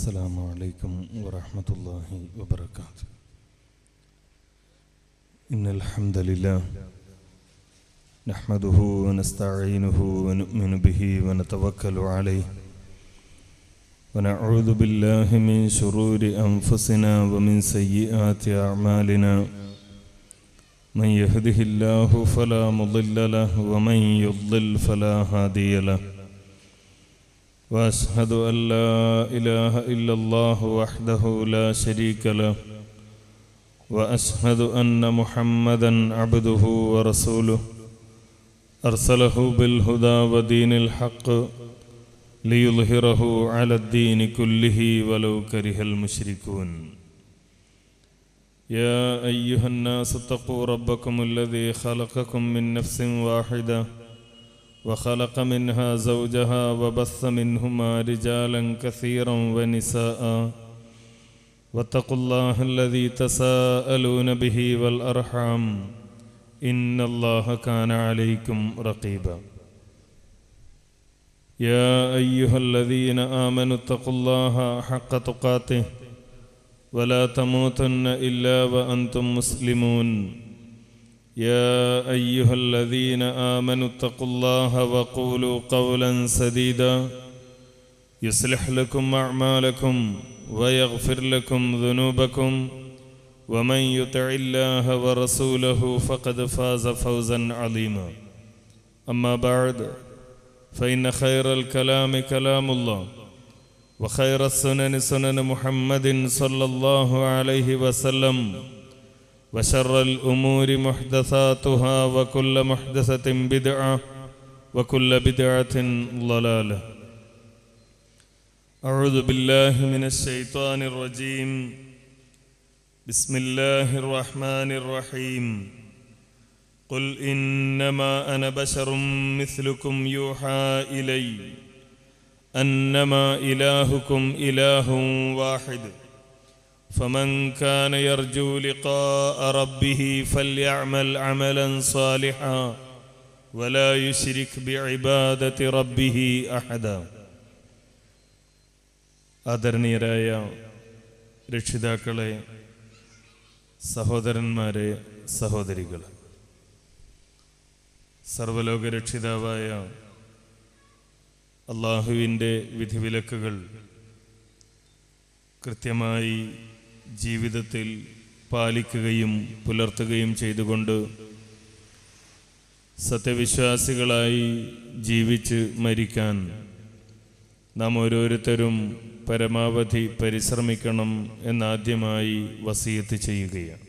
السلام عليكم ورحمة الله وبركاته. إن الحمد لله نحمده ونستعينه ونؤمن به ونتوكل عليه ونعوذ بالله من شرور أنفسنا ومن سيئات أعمالنا من يهده الله فلا مضل له ومن يضلل فلا هادي له وأشهد أن لا إله إلا الله وحده لا شريك له وأشهد أن محمدا عبده ورسوله أرسله بالهدى ودين الحق ليظهره على الدين كله ولو كره المشركون. يا أيها الناس اتقوا ربكم الذي خلقكم من نفس واحدة وخلق منها زوجها وبث منهما رجالا كثيرا ونساء واتقوا الله الذي تساءلون به والأرحام إن الله كان عليكم رقيبا. يا أيها الذين آمنوا اتقوا الله حق تقاته ولا تموتن إلا وأنتم مسلمون. يا أيها الذين آمنوا اتقوا الله وقولوا قولا سديدا يصلح لكم أعمالكم ويغفر لكم ذنوبكم ومن يطع الله ورسوله فقد فاز فوزا عظيما. أما بعد فإن خير الكلام كلام الله وخير السنن سنن محمد صلى الله عليه وسلم وشر الأمور محدثاتها وكل محدثة بدعة وكل بدعة ضلالة. أعوذ بالله من الشيطان الرجيم. بسم الله الرحمن الرحيم. قل إنما أنا بشر مثلكم يوحى إلي أنما إلهكم إله واحد فمن كان يرجو لقاء ربه فليعمل عملا صالحا ولا يشرك بعبادة ربه أحدا. ആദരണീയരായ രക്ഷിതാക്കളെ, സഹോദരന്മാരെ, സഹോദരികളെ, സർവലോക രക്ഷിതാവായ അള്ളാഹുവിൻ്റെ വിധിവിലക്കുകൾ കൃത്യമായി ജീവിതത്തിൽ പാലിക്കുകയും പുലർത്തുകയും ചെയ്തുകൊണ്ട് സത്യവിശ്വാസികളായി ജീവിച്ച് മരിക്കാൻ നാം ഓരോരുത്തരും പരമാവധി പരിശ്രമിക്കണം എന്നാദ്യമായി വസിയത്ത് ചെയ്യുകയാണ്.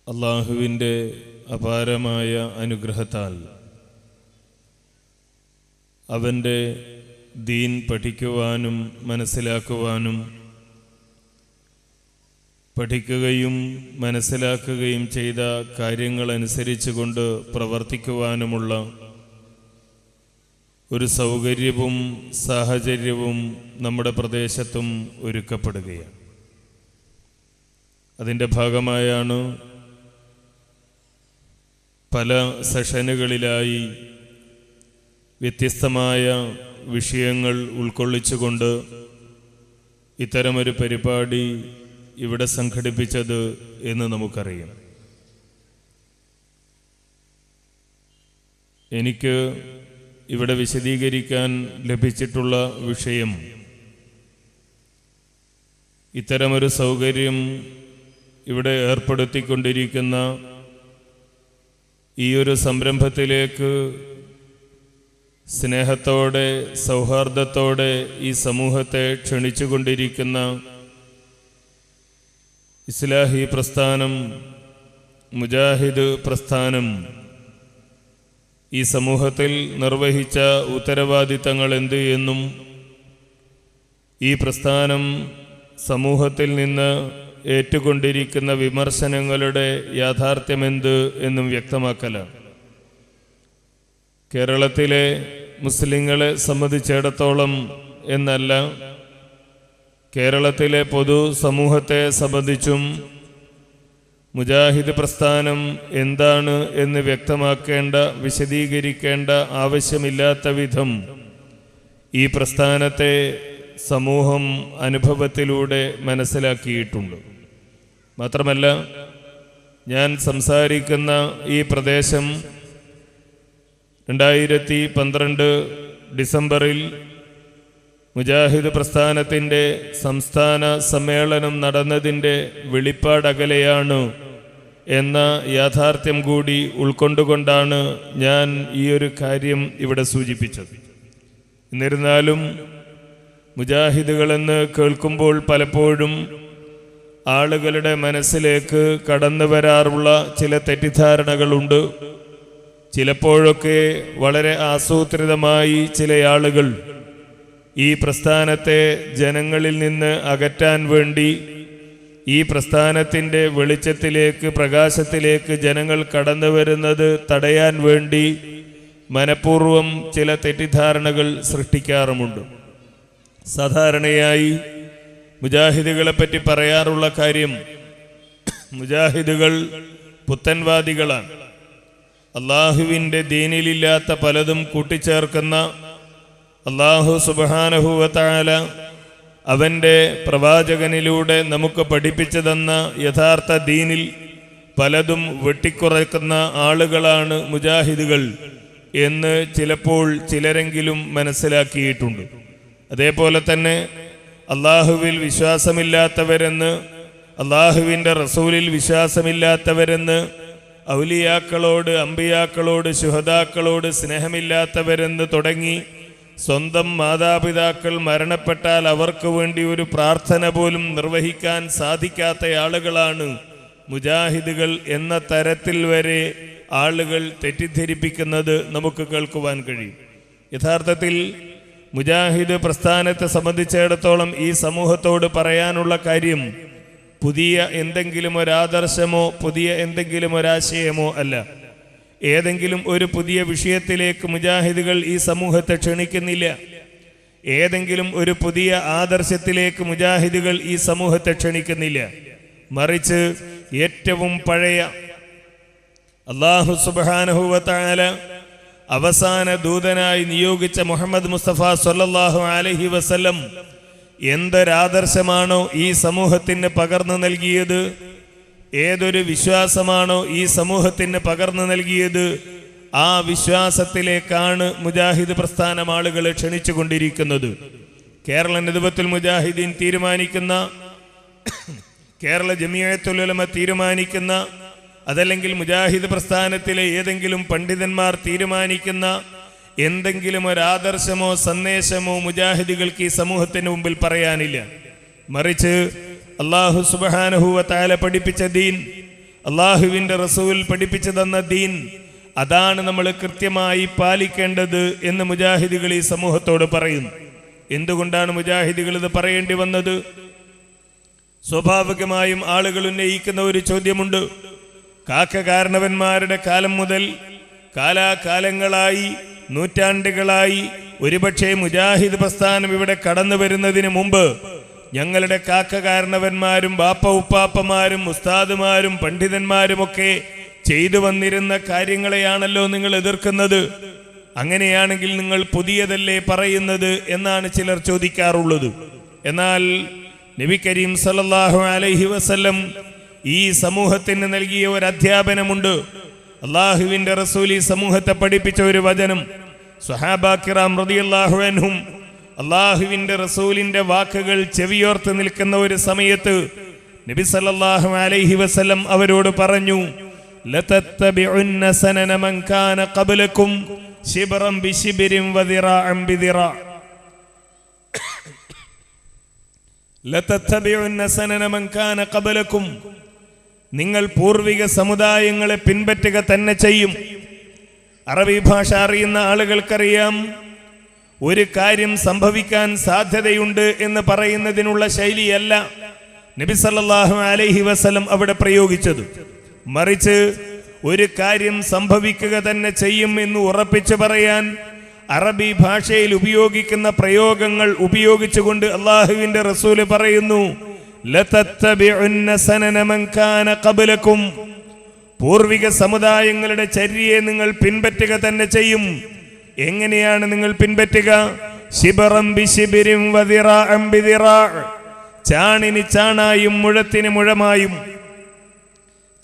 അള്ളാഹുവിൻ്റെ അപാരമായ അനുഗ്രഹത്താൽ അവൻ്റെ ദീൻ പഠിക്കുവാനും മനസ്സിലാക്കുവാനും പഠിക്കുകയും മനസ്സിലാക്കുകയും ചെയ്ത കാര്യങ്ങളനുസരിച്ച് കൊണ്ട് പ്രവർത്തിക്കുവാനുമുള്ള ഒരു സൗകര്യവും സാഹചര്യവും നമ്മുടെ പ്രദേശത്തും ഒരുക്കപ്പെടുകയാണ്. അതിൻ്റെ ഭാഗമായാണ് പല സെഷനുകളിലായി വ്യത്യസ്തമായ വിഷയങ്ങൾ ഉൾക്കൊള്ളിച്ചുകൊണ്ട് ഇത്തരമൊരു പരിപാടി ഇവിടെ സംഘടിപ്പിച്ചത് എന്ന് നമുക്കറിയാം. എനിക്ക് ഇവിടെ വിശദീകരിക്കാൻ ലഭിച്ചിട്ടുള്ള വിഷയം ഇത്തരമൊരു സൗകര്യം ഇവിടെ ഏർപ്പെടുത്തിക്കൊണ്ടിരിക്കുന്ന ഈ ഒരു സംരംഭത്തിലേക്ക് സ്നേഹത്തോടെ സൗഹാർദ്ദത്തോടെ ഈ സമൂഹത്തെ ക്ഷണിച്ചുകൊണ്ടിരിക്കുന്ന ഇസ്ലാഹി പ്രസ്ഥാനം, മുജാഹിദ് പ്രസ്ഥാനം ഈ സമൂഹത്തിൽ നിർവഹിച്ച ഉത്തരവാദിത്തങ്ങൾ എന്ത് എന്നും ഈ പ്രസ്ഥാനം സമൂഹത്തിൽ നിന്ന് ഏറ്റുകൊണ്ടിരിക്കുന്ന വിമർശനങ്ങളുടെ യാഥാർത്ഥ്യമെന്ത് എന്നും വ്യക്തമാക്കലാണ്. കേരളത്തിലെ മുസ്ലിങ്ങളെ സംബന്ധിച്ചിടത്തോളം എന്നല്ല, കേരളത്തിലെ പൊതു സമൂഹത്തെ സംബന്ധിച്ചും മുജാഹിദ് പ്രസ്ഥാനം എന്താണ് എന്ന് വ്യക്തമാക്കേണ്ട, വിശദീകരിക്കേണ്ട ആവശ്യമില്ലാത്ത വിധം ഈ പ്രസ്ഥാനത്തെ സമൂഹം അനുഭവത്തിലൂടെ മനസ്സിലാക്കിയിട്ടുണ്ട്. മാത്രമല്ല, ഞാൻ സംസാരിക്കുന്ന ഈ പ്രദേശം 2012 ഡിസംബറിൽ മുജാഹിദ് പ്രസ്ഥാനത്തിൻ്റെ സംസ്ഥാന സമ്മേളനം നടന്നതിൻ്റെ വെളിപ്പാടകലെയാണ് എന്ന യാഥാർത്ഥ്യം കൂടി ഉൾക്കൊണ്ടുകൊണ്ടാണ് ഞാൻ ഈ ഒരു കാര്യം ഇവിടെ സൂചിപ്പിച്ചത്. എന്നിരുന്നാലും മുജാഹിദുകളെന്ന് കേൾക്കുമ്പോൾ പലപ്പോഴും ആളുകളുടെ മനസ്സിലേക്ക് കടന്നു വരാറുള്ള ചില തെറ്റിദ്ധാരണകളുണ്ട്. ചിലപ്പോഴൊക്കെ വളരെ ആസൂത്രിതമായി ചില ആളുകൾ ഈ പ്രസ്ഥാനത്തെ ജനങ്ങളിൽ നിന്ന് അകറ്റാൻ വേണ്ടി, ഈ പ്രസ്ഥാനത്തിൻ്റെ വെളിച്ചത്തിലേക്ക്, പ്രകാശത്തിലേക്ക് ജനങ്ങൾ കടന്നു വരുന്നത് തടയാൻ വേണ്ടി മനഃപൂർവ്വം ചില തെറ്റിദ്ധാരണകൾ സൃഷ്ടിക്കാറുമുണ്ട്. സാധാരണയായി മുജാഹിദുകളെപ്പറ്റി പറയാറുള്ള കാര്യം, മുജാഹിദുകൾ പുത്തൻവാദികളാണ്, അള്ളാഹുവിൻ്റെ ദീനിലില്ലാത്ത പലതും കൂട്ടിച്ചേർക്കുന്ന, അള്ളാഹു സുബ്ഹാനഹു വ തആല അവൻ്റെ പ്രവാചകനിലൂടെ നമുക്ക് പഠിപ്പിച്ചു തന്ന യഥാർത്ഥ ദീനിൽ പലതും വെട്ടിക്കുറയ്ക്കുന്ന ആളുകളാണ് മുജാഹിദുകൾ എന്ന് ചിലപ്പോൾ ചിലരെങ്കിലും മനസ്സിലാക്കിയിട്ടുണ്ട്. അതേപോലെ തന്നെ അള്ളാഹുവിൽ വിശ്വാസമില്ലാത്തവരെന്ന്, അള്ളാഹുവിൻ്റെ റസൂലിൽ വിശ്വാസമില്ലാത്തവരെന്ന്, ഔലിയാക്കളോട്, അമ്പിയാക്കളോട്, ശുഹദാക്കളോട് സ്നേഹമില്ലാത്തവരെന്ന് തുടങ്ങി സ്വന്തം മാതാപിതാക്കൾ മരണപ്പെട്ടാൽ അവർക്ക് വേണ്ടി ഒരു പ്രാർത്ഥന പോലും നിർവഹിക്കാൻ സാധിക്കാത്ത ആളുകളാണ് മുജാഹിദുകൾ എന്ന തരത്തിൽ വരെ ആളുകൾ തെറ്റിദ്ധരിപ്പിക്കുന്നത് നമുക്ക് കേൾക്കുവാൻ കഴിയും. യഥാർത്ഥത്തിൽ മുജാഹിദ് പ്രസ്ഥാനത്തെ സംബന്ധിച്ചിടത്തോളം ഈ സമൂഹത്തോട് പറയാനുള്ള കാര്യം പുതിയ എന്തെങ്കിലും ഒരാദർശമോ പുതിയ എന്തെങ്കിലും ഒരാശയമോ അല്ല. ഏതെങ്കിലും ഒരു പുതിയ വിഷയത്തിലേക്ക് മുജാഹിദുകൾ ഈ സമൂഹത്തെ ക്ഷണിക്കുന്നില്ല. ഏതെങ്കിലും ഒരു പുതിയ ആദർശത്തിലേക്ക് മുജാഹിദുകൾ ഈ സമൂഹത്തെ ക്ഷണിക്കുന്നില്ല. മറിച്ച് ഏറ്റവും പഴയ അല്ലാഹു സുബ്ഹാനഹു വ തആല അവസാന ദൂതനായി നിയോഗിച്ച മുഹമ്മദ് മുസ്തഫ സ്വല്ലല്ലാഹു അലൈഹി വസല്ലം എന്തൊരാദർശമാണോ ഈ സമൂഹത്തിന് പകർന്നു നൽകിയത്, ഏതൊരു വിശ്വാസമാണോ ഈ സമൂഹത്തിന് പകർന്നു നൽകിയത്, ആ വിശ്വാസത്തിലേക്കാണ് മുജാഹിദ് പ്രസ്ഥാനം ആളുകളെ ക്ഷണിച്ചു കൊണ്ടിരിക്കുന്നത്. കേരള നദ്വത്തുൽ മുജാഹിദീൻ തീരുമാനിക്കുന്ന, കേരള ജമിയത്തുൽ ഉലമ തീരുമാനിക്കുന്ന, അതല്ലെങ്കിൽ മുജാഹിദ് പ്രസ്ഥാനത്തിലെ ഏതെങ്കിലും പണ്ഡിതന്മാർ തീരുമാനിക്കുന്ന എന്തെങ്കിലും ഒരാദർശമോ സന്ദേശമോ മുജാഹിദുകൾക്ക് ഈ സമൂഹത്തിന് മുമ്പിൽ പറയാനില്ല. മറിച്ച് അല്ലാഹു സുബ്ഹാനഹു വ തആല പഠിപ്പിച്ച ദീൻ, അല്ലാഹുവിൻ്റെ റസൂൽ പഠിപ്പിച്ചു തന്ന ദീൻ, അതാണ് നമ്മൾ കൃത്യമായി പാലിക്കേണ്ടത് എന്ന് മുജാഹിദുകൾ ഈ സമൂഹത്തോട് പറയുന്നു. എന്തുകൊണ്ടാണ് മുജാഹിദുകൾ ഇത് പറയേണ്ടി വന്നത്? സ്വാഭാവികമായും ആളുകൾ ഉന്നയിക്കുന്ന ഒരു ചോദ്യമുണ്ട്. കാരണവന്മാരുടെ കാലം മുതൽ കാലാകാലങ്ങളായി, നൂറ്റാണ്ടുകളായി, ഒരുപക്ഷെ മുജാഹിദ് പ്രസ്ഥാനം ഇവിടെ കടന്നു വരുന്നതിന് മുമ്പ് ഞങ്ങളുടെ കാരണവന്മാരും ബാപ്പ ഉപ്പാപ്പമാരും ഉസ്താദുമാരും പണ്ഡിതന്മാരുമൊക്കെ ചെയ്തു വന്നിരുന്ന കാര്യങ്ങളെയാണല്ലോ നിങ്ങൾ എതിർക്കുന്നത്. അങ്ങനെയാണെങ്കിൽ നിങ്ങൾ പുതിയതല്ലേ പറയുന്നത് എന്നാണ് ചിലർ ചോദിക്കാറുള്ളത്. എന്നാൽ നബി കരീം സല്ലല്ലാഹു അലൈഹി വസല്ലം ഈ സമൂഹത്തിന് നൽകിയ ഒരു അധ്യാപനമുണ്ട്. അള്ളാഹുവിൻ്റെ റസൂൽ ഈ സമൂഹത്തെ പഠിപ്പിച്ച ഒരു വചനം, സ്വഹാബാ കിറാം റളിയല്ലാഹു അൻഹും അള്ളാഹുവിൻ്റെ റസൂലിൻ്റെ വാക്കുകൾ ചെവിയോർത്ത് നിൽക്കുന്ന ഒരു സമയത്ത് നബി സല്ലല്ലാഹു അലൈഹി വസല്ലം അവരോട് പറഞ്ഞു, ലതത്തബിഉന്ന സനന മൻ കാന ഖബ്ലകും ശിബ്റൻ ബിശിബ്രിൻ വദിറാഅൻ ബിദിറാ. ലതത്തബിഉന്ന സനന മൻ കാന ഖബ്ലകും, നിങ്ങൾ പൂർവിക സമുദായങ്ങളെ പിൻപറ്റുക തന്നെ ചെയ്യും. അറബി ഭാഷ അറിയുന്ന ആളുകൾക്കറിയാം, ഒരു കാര്യം സംഭവിക്കാൻ സാധ്യതയുണ്ട് എന്ന് പറയുന്നതിനുള്ള ശൈലിയല്ല നബി സല്ലല്ലാഹു അലൈഹി വസല്ലം അവിടെ പ്രയോഗിച്ചത്. മറിച്ച് ഒരു കാര്യം സംഭവിക്കുക തന്നെ ചെയ്യും എന്ന് ഉറപ്പിച്ചു പറയാൻ അറബി ഭാഷയിൽ ഉപയോഗിക്കുന്ന പ്രയോഗങ്ങൾ ഉപയോഗിച്ചുകൊണ്ട് അള്ളാഹുവിൻ്റെ റസൂല് പറയുന്നു, ലതത്തബിഉന്ന സനന മൻ കാന ഖബ്ലകും, പൂർവിക സമുദായങ്ങളുടെ ചര്യയെ നിങ്ങൾ പിൻപറ്റുക തന്നെ ചെയ്യും. എങ്ങനെയാണ് നിങ്ങൾ പിൻപറ്റുക? ശിബറം ബിശിബിരിൻ വദിറാഅൻ ബിദിറാഅ്. ചാണിന് ചാണായും മുഴത്തിന് മുഴമായും,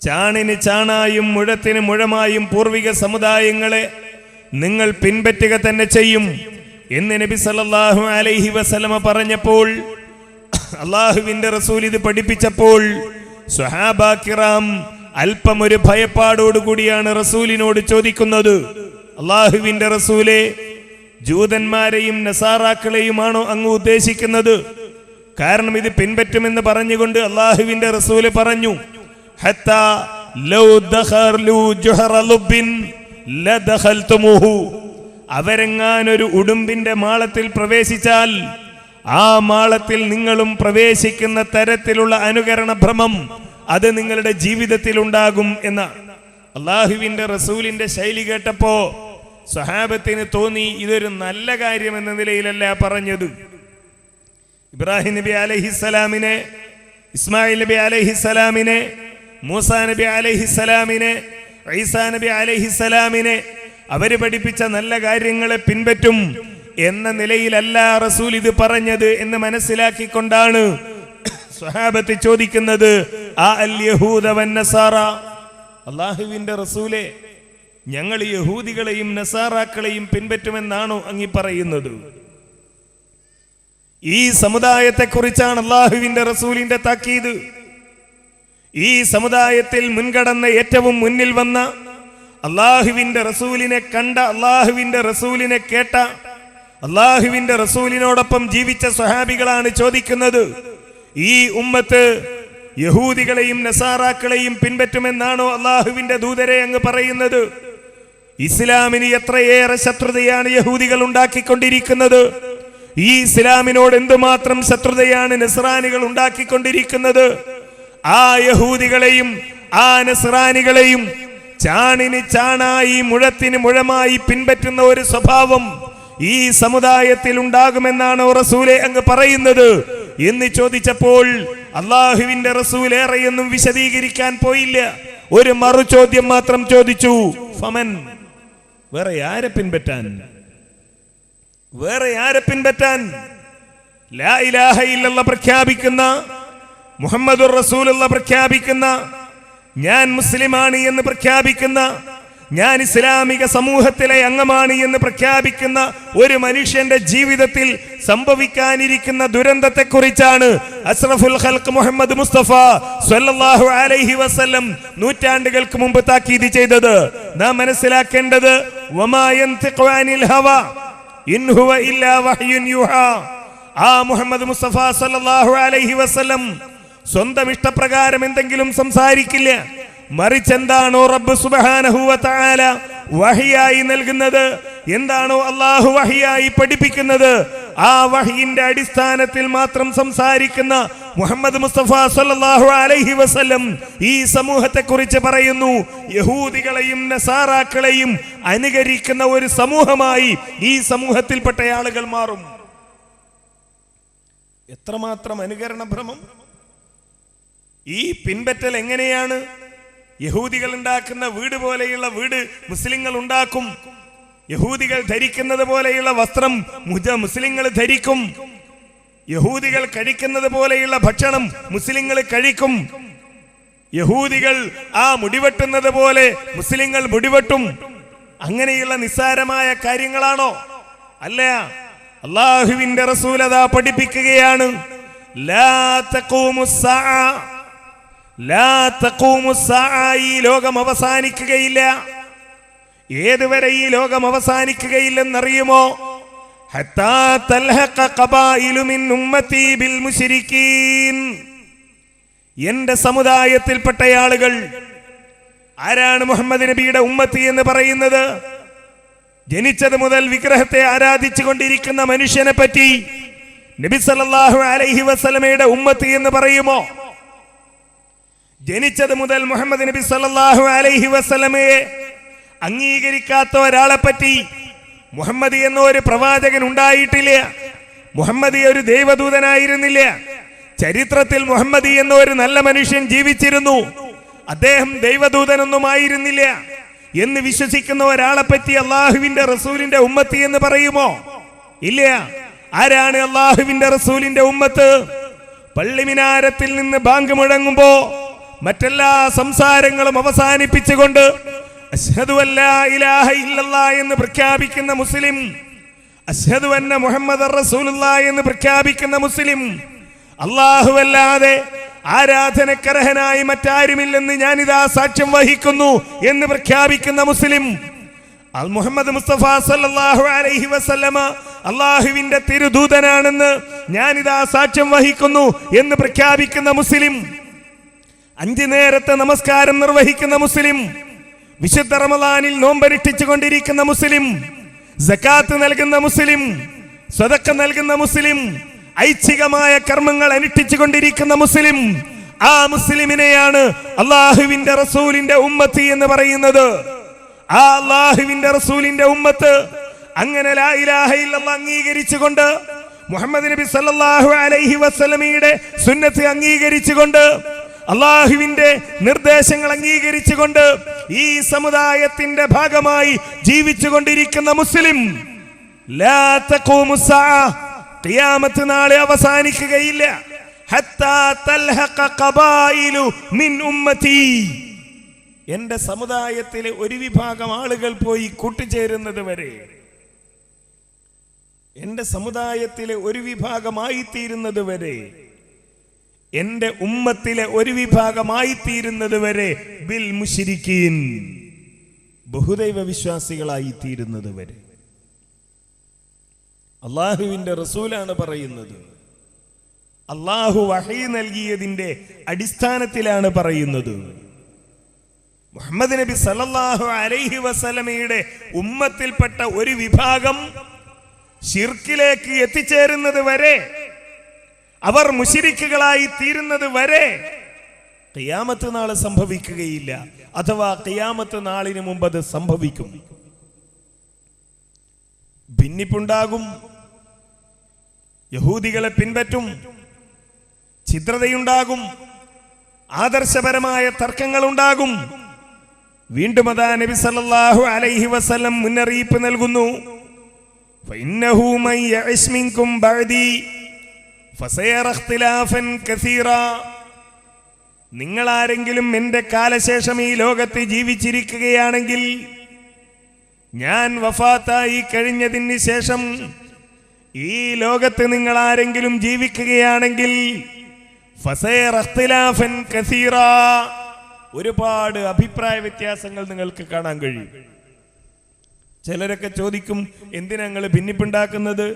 ചാണിന് ചാണായും മുഴത്തിന് മുഴമായും പൂർവിക സമുദായങ്ങളെ നിങ്ങൾ പിൻപറ്റുക തന്നെ ചെയ്യും എന്ന് നബി സല്ലല്ലാഹു അലൈഹി വസല്ലമ പറഞ്ഞപ്പോൾ, അള്ളാഹുവിന്റെ റസൂൽ ഇത് പഠിപ്പിച്ചപ്പോൾ സ്വഹാബാ കിറാം അല്പം ഒരു ഭയപ്പാടോടുകൂടിയാണ് റസൂലിനോട് ചോദിക്കുന്നത്, അള്ളാഹുവിന്റെ റസൂലെ, ജൂതന്മാരെയും നസാറാക്കളെയുമാണോ അങ്ങ് ഉദ്ദേശിക്കുന്നത്? കാരണം ഇത് പിൻപറ്റുമെന്ന് പറഞ്ഞുകൊണ്ട് അള്ളാഹുവിന്റെ റസൂല് പറഞ്ഞു, ഹത്താ ലൗ ദഖലു ജുഹറ ലുബ്ബിൻ ലദഖൽതുമുഹു. അവരെങ്ങാനൊരു ഉടുമ്പിന്റെ മാളത്തിൽ പ്രവേശിച്ചാൽ ആ മാളത്തിൽ നിങ്ങളും പ്രവേശിക്കുന്ന തരത്തിലുള്ള അനുകരണ ഭ്രമം അത് നിങ്ങളുടെ ജീവിതത്തിൽ ഉണ്ടാകും എന്ന അള്ളാഹുവിന്റെ റസൂലിന്റെ ശൈലി കേട്ടപ്പോ സ്വഹാബത്തിന് തോന്നി ഇതൊരു നല്ല കാര്യം എന്ന നിലയിലല്ല പറഞ്ഞത്. ഇബ്രാഹിം നബി അലൈഹിസ്സലാമിനെ, ഇസ്മായിൽ നബി അലൈഹിസ്സലാമിനെ, മൂസാ നബി അലൈഹിസ്സലാമിനെ, ഈസാ നബി അലൈഹിസ്സലാമിനെ അവര് പഠിപ്പിച്ച നല്ല കാര്യങ്ങളെ പിൻപറ്റും എന്ന നിലയിലല്ല റസൂൽ ഇത് പറഞ്ഞത് എന്ന് മനസ്സിലാക്കിക്കൊണ്ടാണ് സ്വഹാബത്ത് ചോദിക്കുന്നത്, ആ അൽ യഹൂദ വന്നസാറ, അല്ലാഹുവിന്റെ റസൂലേ, ഞങ്ങൾ യഹൂദികളെയും നസാറാക്കളെയും പിൻപറ്റുമെന്നാണോ അങ്ങി പറയുന്നത്? ഈ സമുദായത്തെക്കുറിച്ചാണ് അല്ലാഹുവിന്റെ റസൂലിന്റെ താക്കീത്. ഈ സമുദായത്തിൽ മുൻകടന്ന ഏറ്റവും മുന്നിൽ വന്ന അല്ലാഹുവിന്റെ റസൂലിനെ കണ്ട, അല്ലാഹുവിന്റെ റസൂലിനെ കേട്ട, അല്ലാഹുവിന്റെ റസൂലിനോടൊപ്പം ജീവിച്ച സ്വഹാബികളാണ് ചോദിക്കുന്നത്, ഈ ഉമ്മത്ത് യഹൂദികളെയും നസാറാക്കളെയും പിൻപറ്റുമെന്നാണോ അല്ലാഹുവിന്റെ ദൂതരെ അങ്ങ് പറയുന്നത്? ഇസ്ലാമിന് എത്രയേറെ ശത്രുതയാണ് യഹൂദികൾ ഉണ്ടാക്കിക്കൊണ്ടിരിക്കുന്നത്. ഈ ഇസ്ലാമിനോട് എന്തുമാത്രം ശത്രുതയാണ് നസ്രാനികൾ ഉണ്ടാക്കിക്കൊണ്ടിരിക്കുന്നത്. ആ യഹൂദികളെയും ആ നസ്രാനികളെയും ചാണിന് ചാണായി മുഴത്തിന് മുഴമായി പിൻപറ്റുന്ന ഒരു സ്വഭാവം ഈ സമുദായത്തിൽ ഉണ്ടാകുമെന്നാണ് റസൂലെ അങ്ങ് പറയുന്നത് എന്ന് ചോദിച്ചപ്പോൾ അള്ളാഹുവിന്റെ റസൂൽ ഏറെയൊന്നും വിശദീകരിക്കാൻ പോയില്ല. ഒരു മറു ചോദ്യം മാത്രം ചോദിച്ചു, ഫമൻ, വേറെ ആരെ പിൻപറ്റാൻ? വേറെ ആരെ പിൻപറ്റാൻ? ലാ ഇലാഹ ഇല്ലല്ലാഹ് പ്രഖ്യാപിക്കുന്ന, മുഹമ്മദുർ റസൂലുള്ളാഹ് പ്രഖ്യാപിക്കുന്ന, ഞാൻ മുസ്ലിമാണ് എന്ന് പ്രഖ്യാപിക്കുന്ന, ഞാൻ ഇസ്ലാമിക സമൂഹത്തിലെ അംഗമാണ് എന്ന് പ്രഖ്യാപിക്കുന്ന ഒരു മനുഷ്യന്റെ ജീവിതത്തിൽ സംഭവിക്കാനിരിക്കുന്ന ദുരന്തത്തെക്കുറിച്ചാണ് അഷ്റഫുൽ ഖൽഖ് മുഹമ്മദ് മുസ്തഫ സ്വല്ലല്ലാഹു അലൈഹി വസല്ലം നൂറ്റാണ്ടുകൾക്ക് മുമ്പ് താക്കീത് ചെയ്തത്. നാം മനസ്സിലാക്കേണ്ടത്, വമാ യൻതിഖു അനിൽ ഹവാ ഇൻ ഹുവ ഇല്ലാ വഹ്യുൻ യുഹാ. ആ മുഹമ്മദ് മുസ്തഫ സ്വല്ലല്ലാഹു അലൈഹി വസല്ലം സ്വന്തം ഇഷ്ടപ്രകാരം എന്തെങ്കിലും സംസാരിക്കില്ല. മറിച്ച് എന്താണോ റബ്ബ് സുബ്ഹാനഹു വ തആല വഹിയായി നൽകുന്നത്, എന്താണോ അല്ലാഹു വഹിയായി പഠിപ്പിക്കുന്നത്, ആ വഹിയിന്റെ അടിസ്ഥാനത്തിൽ മാത്രം സംസാരിക്കുന്ന മുഹമ്മദ് മുസ്തഫ സ്വല്ലല്ലാഹു അലൈഹി വസല്ലം ഈ സമൂഹത്തെ കുറിച്ച് പറയുന്നു, യഹൂദികളെയും നസാറാക്കളെയും അനുകരിക്കുന്ന ഒരു സമൂഹമായി ഈ സമൂഹത്തിൽപ്പെട്ട ആളുകൾ മാറും. എത്രമാത്രം അനുകരണ ഭ്രമം! ഈ പിൻപറ്റൽ എങ്ങനെയാണ്? യഹൂദികൾ ഉണ്ടാക്കുന്ന വീട് പോലെയുള്ള വീട് മുസ്ലിങ്ങൾ ഉണ്ടാക്കും. യഹൂദികൾ ധരിക്കുന്നത് പോലെയുള്ള വസ്ത്രം മുസ്ലിങ്ങൾ ധരിക്കും. യഹൂദികൾ കഴിക്കുന്നത് പോലെയുള്ള ഭക്ഷണം മുസ്ലിങ്ങൾ കഴിക്കും. യഹൂദികൾ ആ മുടിവെട്ടുന്നത് പോലെ മുസ്ലിങ്ങൾ മുടിവെട്ടും. അങ്ങനെയുള്ള നിസ്സാരമായ കാര്യങ്ങളാണോ? അല്ല. അല്ലാഹുവിന്റെ റസൂൽ അതാ പഠിപ്പിക്കുകയാണ്, ലാ തഖൂമുസ്സാഅ, ലാ തഖൂമുസ്സാഅ, ഈ ലോകം അവസാനിക്കുകയില്ല. ഏതുവരെ ഈ ലോകം അവസാനിക്കുകയില്ലെന്നറിയുമോ? ഹത്താ തൽഹഖ ഖബായിലു മിൻ ഉമ്മത്തി ബിൽ മുശ്രിക്കീൻ. എന്റെ സമുദായത്തിൽപ്പെട്ട ആളുകൾ ആരാണ് മുഹമ്മദ് നബിയുടെ ഉമ്മത്തി എന്ന് പറയുന്നത്? ജനിച്ചത് മുതൽ വിഗ്രഹത്തെ ആരാധിച്ചു കൊണ്ടിരിക്കുന്ന മനുഷ്യനെ പറ്റി നബി സല്ലല്ലാഹു അലൈഹി വസല്ലമയുടെ ഉമ്മത്തി എന്ന് പറയുമോ? ജനിച്ചത് മുതൽ മുഹമ്മദ് നബി സല്ലല്ലാഹു അലൈഹി വസല്ലമയെ അംഗീകരിക്കാത്ത ഒരാളെ പറ്റി മുഹമ്മദ് എന്ന ഒരു പ്രവാചകൻ ഉണ്ടായിട്ടില്ല. മുഹമ്മദ് ഒരു ദൈവദൂതനായിരുന്നില്ല. ചരിത്രത്തിൽ മുഹമ്മദ് എന്ന ഒരു നല്ല മനുഷ്യൻ ജീവിച്ചിരുന്നു. അദ്ദേഹം ദൈവദൂതനൊന്നും ആയിരുന്നില്ല എന്ന് വിശ്വസിക്കുന്ന ഒരാളെ പറ്റി അള്ളാഹുവിന്റെ റസൂലിന്റെ ഉമ്മത്തി എന്ന് പറയുമോ? ഇല്ല. ആരാണ് അല്ലാഹുവിന്റെ റസൂലിന്റെ ഉമ്മത്ത്? പള്ളിമിനാരത്തിൽ നിന്ന് ബാങ്ക് മുഴങ്ങുമ്പോ മറ്റെല്ലാ സംസാരങ്ങളും അവസാനിപ്പിച്ചുകൊണ്ട് അശ്ഹദു അല്ലാ ഇലാഹ ഇല്ലല്ലാഹ് എന്ന് പ്രഖ്യാപിക്കുന്ന മുസ്ലിം, അശ്ഹദു അന്ന മുഹമ്മദർ റസൂലുള്ളാഹി എന്ന് പ്രഖ്യാപിക്കുന്ന മുസ്ലിം, അല്ലാഹുവല്ലാതെ ആരാധനക്കർഹനായി മറ്റാരുമില്ലെന്ന് ഞാനിതാ സാക്ഷ്യം വഹിക്കുന്നു എന്ന് പ്രഖ്യാപിക്കുന്ന മുസ്ലിം, മുഹമ്മദ് മുസ്തഫ സല്ലല്ലാഹു അലൈഹി വസല്ലമ അല്ലാഹുവിന്റെ തിരുദൂതനാണെന്ന് ഞാനിതാ സാക്ഷ്യം വഹിക്കുന്നു എന്ന് പ്രഖ്യാപിക്കുന്ന മുസ്ലിം, 5 നേരത്തെ നമസ്കാരം നിർവഹിക്കുന്ന മുസ്ലിം, വിശുദ്ധ റമളാനിൽ നോമ്പനുഷ്ഠിച്ചു കൊണ്ടിരിക്കുന്ന മുസ്ലിം, സകാത്ത് നൽകുന്ന മുസ്ലിം, സദഖ നൽകുന്ന മുസ്ലിം, ഐച്ഛികമായ കർമ്മങ്ങൾ അനുഷ്ഠിച്ചു കൊണ്ടിരിക്കുന്ന മുസ്ലിം, ആ മുസ്ലിമിനെയാണ് അല്ലാഹുവിന്റെ റസൂലിന്റെ ഉമ്മത്ത് എന്ന് പറയുന്നത്. ആ അല്ലാഹുവിന്റെ റസൂലിന്റെ ഉമ്മത്ത് അങ്ങനെ ലാ ഇലാഹ ഇല്ലല്ലാഹ് അംഗീകരിച്ചുകൊണ്ട്, മുഹമ്മദ് നബി സല്ലല്ലാഹു അലൈഹി വസല്ലമയുടെ സുന്നത്ത് അംഗീകരിച്ചുകൊണ്ട്, അല്ലാഹുവിന്റെ നിർദ്ദേശങ്ങൾ അംഗീകരിച്ചുകൊണ്ട് ഈ സമുദായത്തിന്റെ ഭാഗമായി ജീവിച്ചു കൊണ്ടിരിക്കുന്ന മുസ്ലിം, ലാ തഖൂമു സ്സഅ, ഖിയാമത്ത് നാളെ അവസാനിക്കുകയില്ല, ഹത്താ തൽഹഖ ഖബായിലു മിൻ ഉമ്മതി, എന്റെ സമുദായത്തിലെ ഒരു വിഭാഗം ആളുകൾ പോയി കൂട്ടുചേരുന്നത് വരെ, എന്റെ സമുദായത്തിലെ ഒരു വിഭാഗമായി തീരുന്നത് വരെ, എന്റെ ഉമ്മത്തിലെ ഒരു വിഭാഗമായി തീരുന്നത് വരെ, ബിൽ മുശ്രിക്കീൻ, ബഹുദൈവ വിശ്വാസികളായി തീരുന്നത് വരെ. അല്ലാഹുവിന്റെ റസൂലാണ് പറയുന്നത്. അല്ലാഹു വഹീ നൽകിയതിന്റെ അടിസ്ഥാനത്തിലാണ് പറയുന്നത്. മുഹമ്മദ് നബി സല്ലല്ലാഹു അലൈഹി വസല്ലമയുടെ ഉമ്മത്തിൽപ്പെട്ട ഒരു വിഭാഗം ശിർക്കിലേക്ക് എത്തിച്ചേരുന്നത് വരെ, അവർ മുശ്രിക്കുകളായി തീരുന്നത് വരെ ഖിയാമത്ത് നാൾ സംഭവിക്കുകയില്ല, അഥവാ ഖിയാമത്ത് നാളിന് മുമ്പ് അത് സംഭവിക്കും. ഭിന്നിപ്പുണ്ടാകും, യഹൂദികളെ പിൻപറ്റും, ഛിദ്രതയുണ്ടാകും, ആദർശപരമായ തർക്കങ്ങൾ ഉണ്ടാകും. വീണ്ടും അതാ നബി സല്ലല്ലാഹു അലൈഹി വസല്ലം മുന്നറിയിപ്പ് നൽകുന്നു, ഫഇന്നഹു മൻ യഇശ് മിൻകും ബഅദി ഫസയറ ഇഖ്തിലാഫൻ കസീറാ, നിങ്ങൾ ആരെങ്കിലും എന്റെ കാലശേഷം ഈ ലോകത്ത് ജീവിച്ചിരിക്കുകയാണെങ്കിൽ, ഞാൻ വഫാത്തായി കഴിഞ്ഞതിന് ശേഷം ഈ ലോകത്ത് നിങ്ങൾ ആരെങ്കിലും ജീവിക്കുകയാണെങ്കിൽ, ഫസയറ ഇഖ്തിലാഫൻ കസീറാ, ഒരുപാട് അഭിപ്രായ വ്യത്യാസങ്ങൾ നിങ്ങൾക്ക് കാണാൻ കഴിയും. ചിലരൊക്കെ ചോദിക്കും, എന്തിനാ ഞങ്ങൾ ഭിന്നിപ്പുണ്ടാക്കുന്നത്,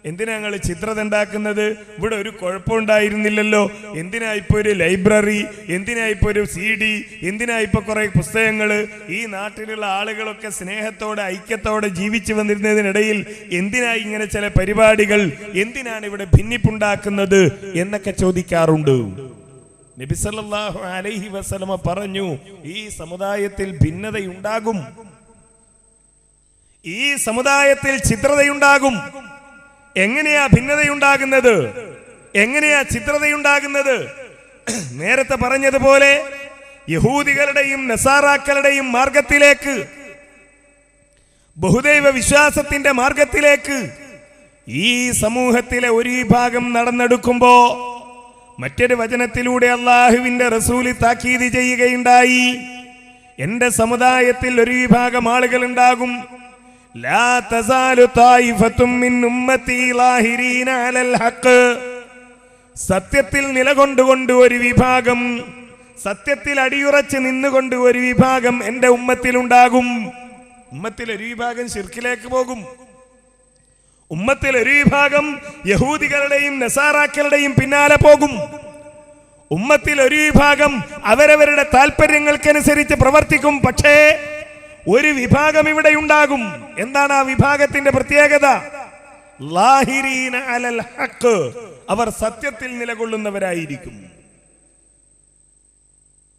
എന്തിനാ ഞങ്ങൾ ചിത്രത ഉണ്ടാക്കുന്നത്, ഇവിടെ ഒരു കുഴപ്പമുണ്ടായിരുന്നില്ലല്ലോ, എന്തിനാ ഇപ്പൊ ഒരു ലൈബ്രറി, എന്തിനാ ഇപ്പൊ ഒരു CD, എന്തിനാ ഇപ്പൊ കുറെ പുസ്തകങ്ങൾ, ഈ നാട്ടിലുള്ള ആളുകളൊക്കെ സ്നേഹത്തോടെ ഐക്യത്തോടെ ജീവിച്ചു വന്നിരുന്നതിനിടയിൽ എന്തിനാ ഇങ്ങനെ ചില പരിപാടികൾ, എന്തിനാണ് ഇവിടെ ഭിന്നിപ്പുണ്ടാക്കുന്നത് എന്നൊക്കെ ചോദിക്കാറുണ്ട്. നബി സല്ലല്ലാഹു അലൈഹി വസല്ലമ പറഞ്ഞു, ഈ സമുദായത്തിൽ ഭിന്നതയുണ്ടാകും, ഈ സമുദായത്തിൽ ഛിദ്രതയുണ്ടാകും. എങ്ങനെയാ ഭിന്നതയുണ്ടാകുന്നത്, എങ്ങനെയാ ഛിദ്രതയുണ്ടാകുന്നത്? നേരത്തെ പറഞ്ഞതുപോലെ യഹൂദികളുടെയും നസാറാക്കളുടെയും മാർഗത്തിലേക്ക്, ബഹുദൈവ വിശ്വാസത്തിന്റെ മാർഗത്തിലേക്ക് ഈ സമൂഹത്തിലെ ഒരു വിഭാഗം നടന്നെടുക്കുമ്പോ, മറ്റൊരു വചനത്തിലൂടെ അല്ലാഹുവിന്റെ റസൂല് താക്കീത് ചെയ്യുകയുണ്ടായി, എന്റെ സമുദായത്തിൽ ഒരു വിഭാഗം ആളുകൾ ഉണ്ടാകും, ലാ തസാലു തായിഫത്തും മിൻ ഉമ്മത്തി ലാഹിരീന അലൽ ഹഖ്, സത്യത്തിൽ നിലകൊണ്ടുകൊണ്ട് ഒരു വിഭാഗം, സത്യത്തിൽ അടിയുറച്ച് നിന്നുകൊണ്ട് ഒരു വിഭാഗം എന്റെ ഉമ്മത്തിലുണ്ടാകും. ഉമ്മത്തിൽ ഒരു വിഭാഗം ശിർക്കിലേക്ക് പോകും, ഉമ്മത്തിൽ ഒരു വിഭാഗം യഹൂദികളുടെയും നസാറാക്കളുടെയും പിന്നാലെ പോകും, ഉമ്മത്തിൽ ഒരു വിഭാഗം അവരവരുടെ താല്പര്യങ്ങൾക്കനുസരിച്ച് പ്രവർത്തിക്കും. പക്ഷേ ഒരു വിഭാഗം ഇവിടെ ഉണ്ടാകും. എന്താണ് ആ വിഭാഗത്തിന്റെ പ്രത്യേകത? ലാഹിരീന അലൽ ഹഖ്, അവർ സത്യത്തിൽ നിലകൊള്ളുന്നവരായിരിക്കും.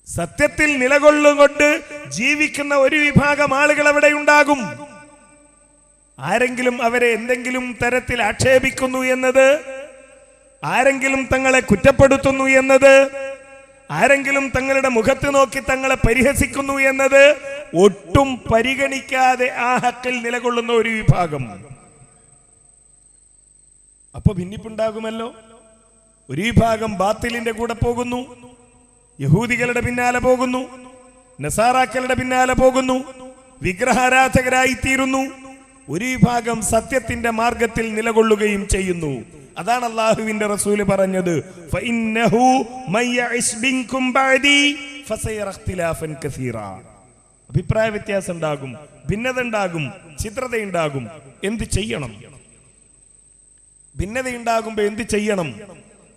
സത്യത്തിൽ നിലകൊള്ളുകൊണ്ട് ജീവിക്കുന്ന ഒരു വിഭാഗം ആളുകൾ അവിടെ ഉണ്ടാകും. ആരെങ്കിലും അവരെ എന്തെങ്കിലും തരത്തിൽ ആക്ഷേപിക്കുന്നു എന്നത്, ആരെങ്കിലും തങ്ങളെ കുറ്റപ്പെടുത്തുന്നു എന്നത്, ആരെങ്കിലും തങ്ങളുടെ മുഖത്ത് നോക്കി തങ്ങളെ പരിഹസിക്കുന്നു എന്നത് ഒട്ടും പരിഗണിക്കാതെ ആ ഹക്കിൽ നിലകൊള്ളുന്ന ഒരു വിഭാഗം. അപ്പൊ ഭിന്നിപ്പുണ്ടാകുമല്ലോ. ഒരു വിഭാഗം ബാത്തിലിന്റെ കൂടെ പോകുന്നു, യഹൂദികളുടെ പിന്നാലെ പോകുന്നു, നസാറാക്കളുടെ പിന്നാലെ പോകുന്നു, വിഗ്രഹാരാധകരായി തീരുന്നു. ഒരു വിഭാഗം സത്യത്തിന്റെ മാർഗത്തിൽ നിലകൊള്ളുകയും ചെയ്യുന്നു. അതാണ് അള്ളാഹുവിന്റെ റസൂല് പറഞ്ഞത്, ഫഇന്നഹു മയ്യഇശ് ബിൻകും ബഅദി ഫസയറ ഇഖ്തിലാഫൻ കസീറാ. അഭിപ്രായ വ്യത്യാസം ഉണ്ടാകും, ഭിന്നത ഉണ്ടാകും, ചിത്രതയുണ്ടാകും. എന്ത് ചെയ്യണം? ഭിന്നതയുണ്ടാകുമ്പോ എന്ത് ചെയ്യണം?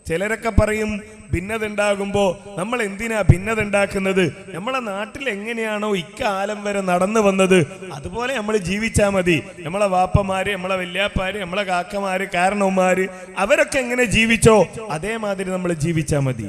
ചിലരൊക്കെ പറയും, ഭിന്നത ഉണ്ടാകുമ്പോ നമ്മൾ എന്തിനാ ഭിന്നത ഉണ്ടാക്കുന്നത്? നമ്മളെ നാട്ടിൽ എങ്ങനെയാണോ ഇക്കാലം വരെ നടന്നു വന്നത് അതുപോലെ നമ്മൾ ജീവിച്ചാ മതി. നമ്മളെ വാപ്പമാര്, നമ്മളെ വല്യാപ്പാര്, നമ്മളെ കാക്കമാര്, കാരണവന്മാര് അവരൊക്കെ എങ്ങനെ ജീവിച്ചോ അതേമാതിരി നമ്മൾ ജീവിച്ചാ മതി.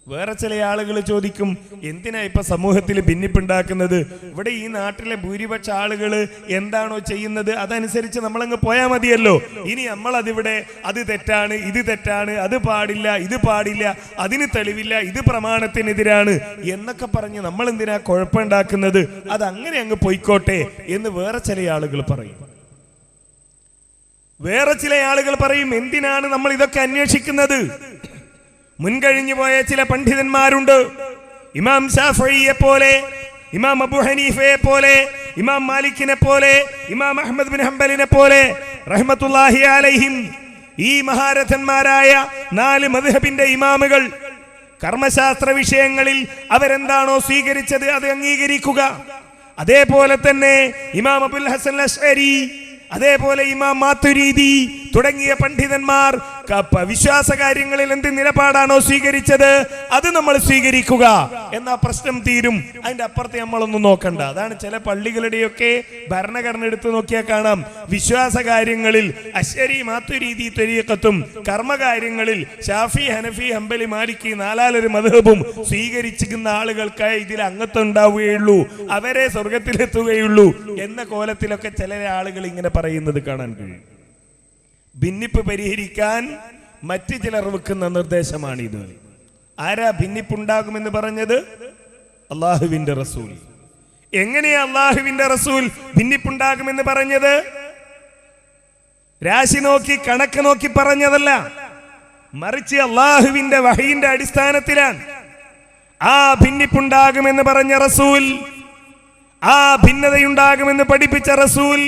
വേറെ ചില ആളുകൾ ചോദിക്കും, എന്തിനാ ഇപ്പൊ സമൂഹത്തിൽ ഭിന്നിപ്പുണ്ടാക്കുന്നത്? ഇവിടെ ഈ നാട്ടിലെ ഭൂരിപക്ഷ ആളുകൾ എന്താണോ ചെയ്യുന്നത് അതനുസരിച്ച് നമ്മളങ്ങ് പോയാൽ മതിയല്ലോ. ഇനി നമ്മളതിവിടെ അത് തെറ്റാണ്, ഇത് തെറ്റാണ്, അത് പാടില്ല, ഇത് പാടില്ല, അതിന് തെളിവില്ല, ഇത് പ്രമാണത്തിനെതിരാണ് എന്നൊക്കെ പറഞ്ഞ് നമ്മൾ എന്തിനാ കുഴപ്പമുണ്ടാക്കുന്നത്? അത് അങ്ങനെ അങ്ങ് പൊയ്ക്കോട്ടെ എന്ന് വേറെ ചില ആളുകൾ പറയും. വേറെ ചില ആളുകൾ പറയും, എന്തിനാണ് നമ്മൾ ഇതൊക്കെ അന്വേഷിക്കുന്നത്? മുൻകഴിഞ്ഞു പോയ ചില പണ്ഡിതന്മാരുണ്ട്. ഇമാം ശാഫിഈയെ പോലെ, ഇമാം അബൂ ഹനീഫയെ പോലെ, ഇമാം മാലിക്കിനെ പോലെ, ഇമാം അഹ്മദ് ബിൻ ഹംബലിനെ പോലെ റഹ്മത്തുള്ളാഹി അലൈഹിം, ഈ മഹാരഥന്മാരായ 4 മദ്ഹബിന്റെ ഇമാമുകൾ കർമ്മശാസ്ത്ര വിഷയങ്ങളിൽ അവരെന്താണോ സ്വീകരിച്ചത് അത് അംഗീകരിക്കുക. അതേപോലെ തന്നെ ഇമാം അബുൽ ഹസൻ അശ്അരി, അതേപോലെ ഇമാം മാതുരീദി തുടങ്ങിയ പണ്ഡിതന്മാർ വിശ്വാസ കാര്യങ്ങളിൽ എന്ത് നിലപാടാണോ സ്വീകരിച്ചത് അത് നമ്മൾ സ്വീകരിക്കുക. എന്നാ പ്രശ്നം തീരും. അതിന്റെ അപ്പുറത്ത് നമ്മളൊന്നും നോക്കണ്ട. അതാണ് ചില പള്ളികളുടെയൊക്കെ ഭരണഘടന എടുത്തു നോക്കിയാൽ കാണാം, വിശ്വാസ കാര്യങ്ങളിൽ അശ്അരി, മാതുരീദി ത്വരീഖത്തും, കർമ്മകാര്യങ്ങളിൽ ഷാഫി, ഹനഫി, ഹംബലി, മാലിക്കി 4 മദ്ഹബും സ്വീകരിച്ചിരിക്കുന്ന ആളുകൾക്ക് ഇതിൽ അംഗത്വം ഉണ്ടാവുകയുള്ളൂ, അവരെ സ്വർഗത്തിലെത്തുകയുള്ളൂ എന്ന കോലത്തിലൊക്കെ ചില ആളുകൾ ഇങ്ങനെ പറയുന്നത് കാണാൻ കഴിയും. ഭിന്നിപ്പ് പരിഹരിക്കാൻ മറ്റു ചിലർ വെക്കുന്ന നിർദ്ദേശമാണിത്. ആരാ ഭിന്നിപ്പുണ്ടാകുമെന്ന് പറഞ്ഞത്? അള്ളാഹുവിന്റെ റസൂൽ. എങ്ങനെയാ അള്ളാഹുവിന്റെ റസൂൽ ഭിന്നിപ്പുണ്ടാകുമെന്ന് പറഞ്ഞത്? രാശി നോക്കി കണക്ക് നോക്കി പറഞ്ഞതല്ല, മറിച്ച് അള്ളാഹുവിന്റെ വഹയിന്റെ അടിസ്ഥാനത്തിലാണ്. ആ ഭിന്നിപ്പുണ്ടാകുമെന്ന് പറഞ്ഞ റസൂൽ, ആ ഭിന്നതയുണ്ടാകുമെന്ന് പഠിപ്പിച്ച റസൂൽ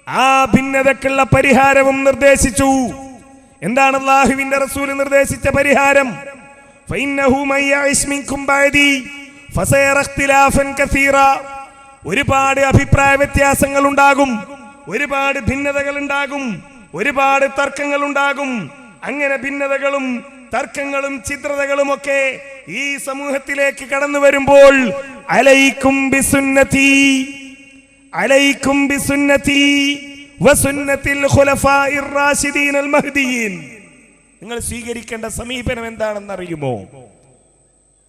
ആ ഭിന്നതക്കുള്ള പരിഹാരവും നിർദ്ദേശിച്ചു. എന്താണ് അല്ലാഹുവിന്റെ റസൂൽ നിർദ്ദേശിച്ച പരിഹാരം? ഫഇന്നഹു മയ്യഇശ് മിൻകും ബഅദി ഫസയറ ഇഖ്തിലാഫൻ കസീറാ. ഒരുപാട് അഭിപ്രായ വ്യത്യാസങ്ങൾ ഉണ്ടാകും, ഒരുപാട് ഭിന്നതകൾ ഉണ്ടാകും, ഒരുപാട് തർക്കങ്ങൾ ഉണ്ടാകും. അങ്ങനെ ഭിന്നതകളും തർക്കങ്ങളും ചിത്രതകളും ഒക്കെ ഈ സമൂഹത്തിലേക്ക് കടന്നു വരുമ്പോൾ അലൈക്കും ബിസുന്നതി, അലൈക്കും ബിസുന്നതി വസുന്നത്തിൽ ഖുലഫാഇർ റാഷിദീൻ അൽ മഹ്ദിയീൻ. നിങ്ങൾ സ്വീകരിക്കേണ്ട സമീപനം എന്താണെന്ന് അറിയുമോ?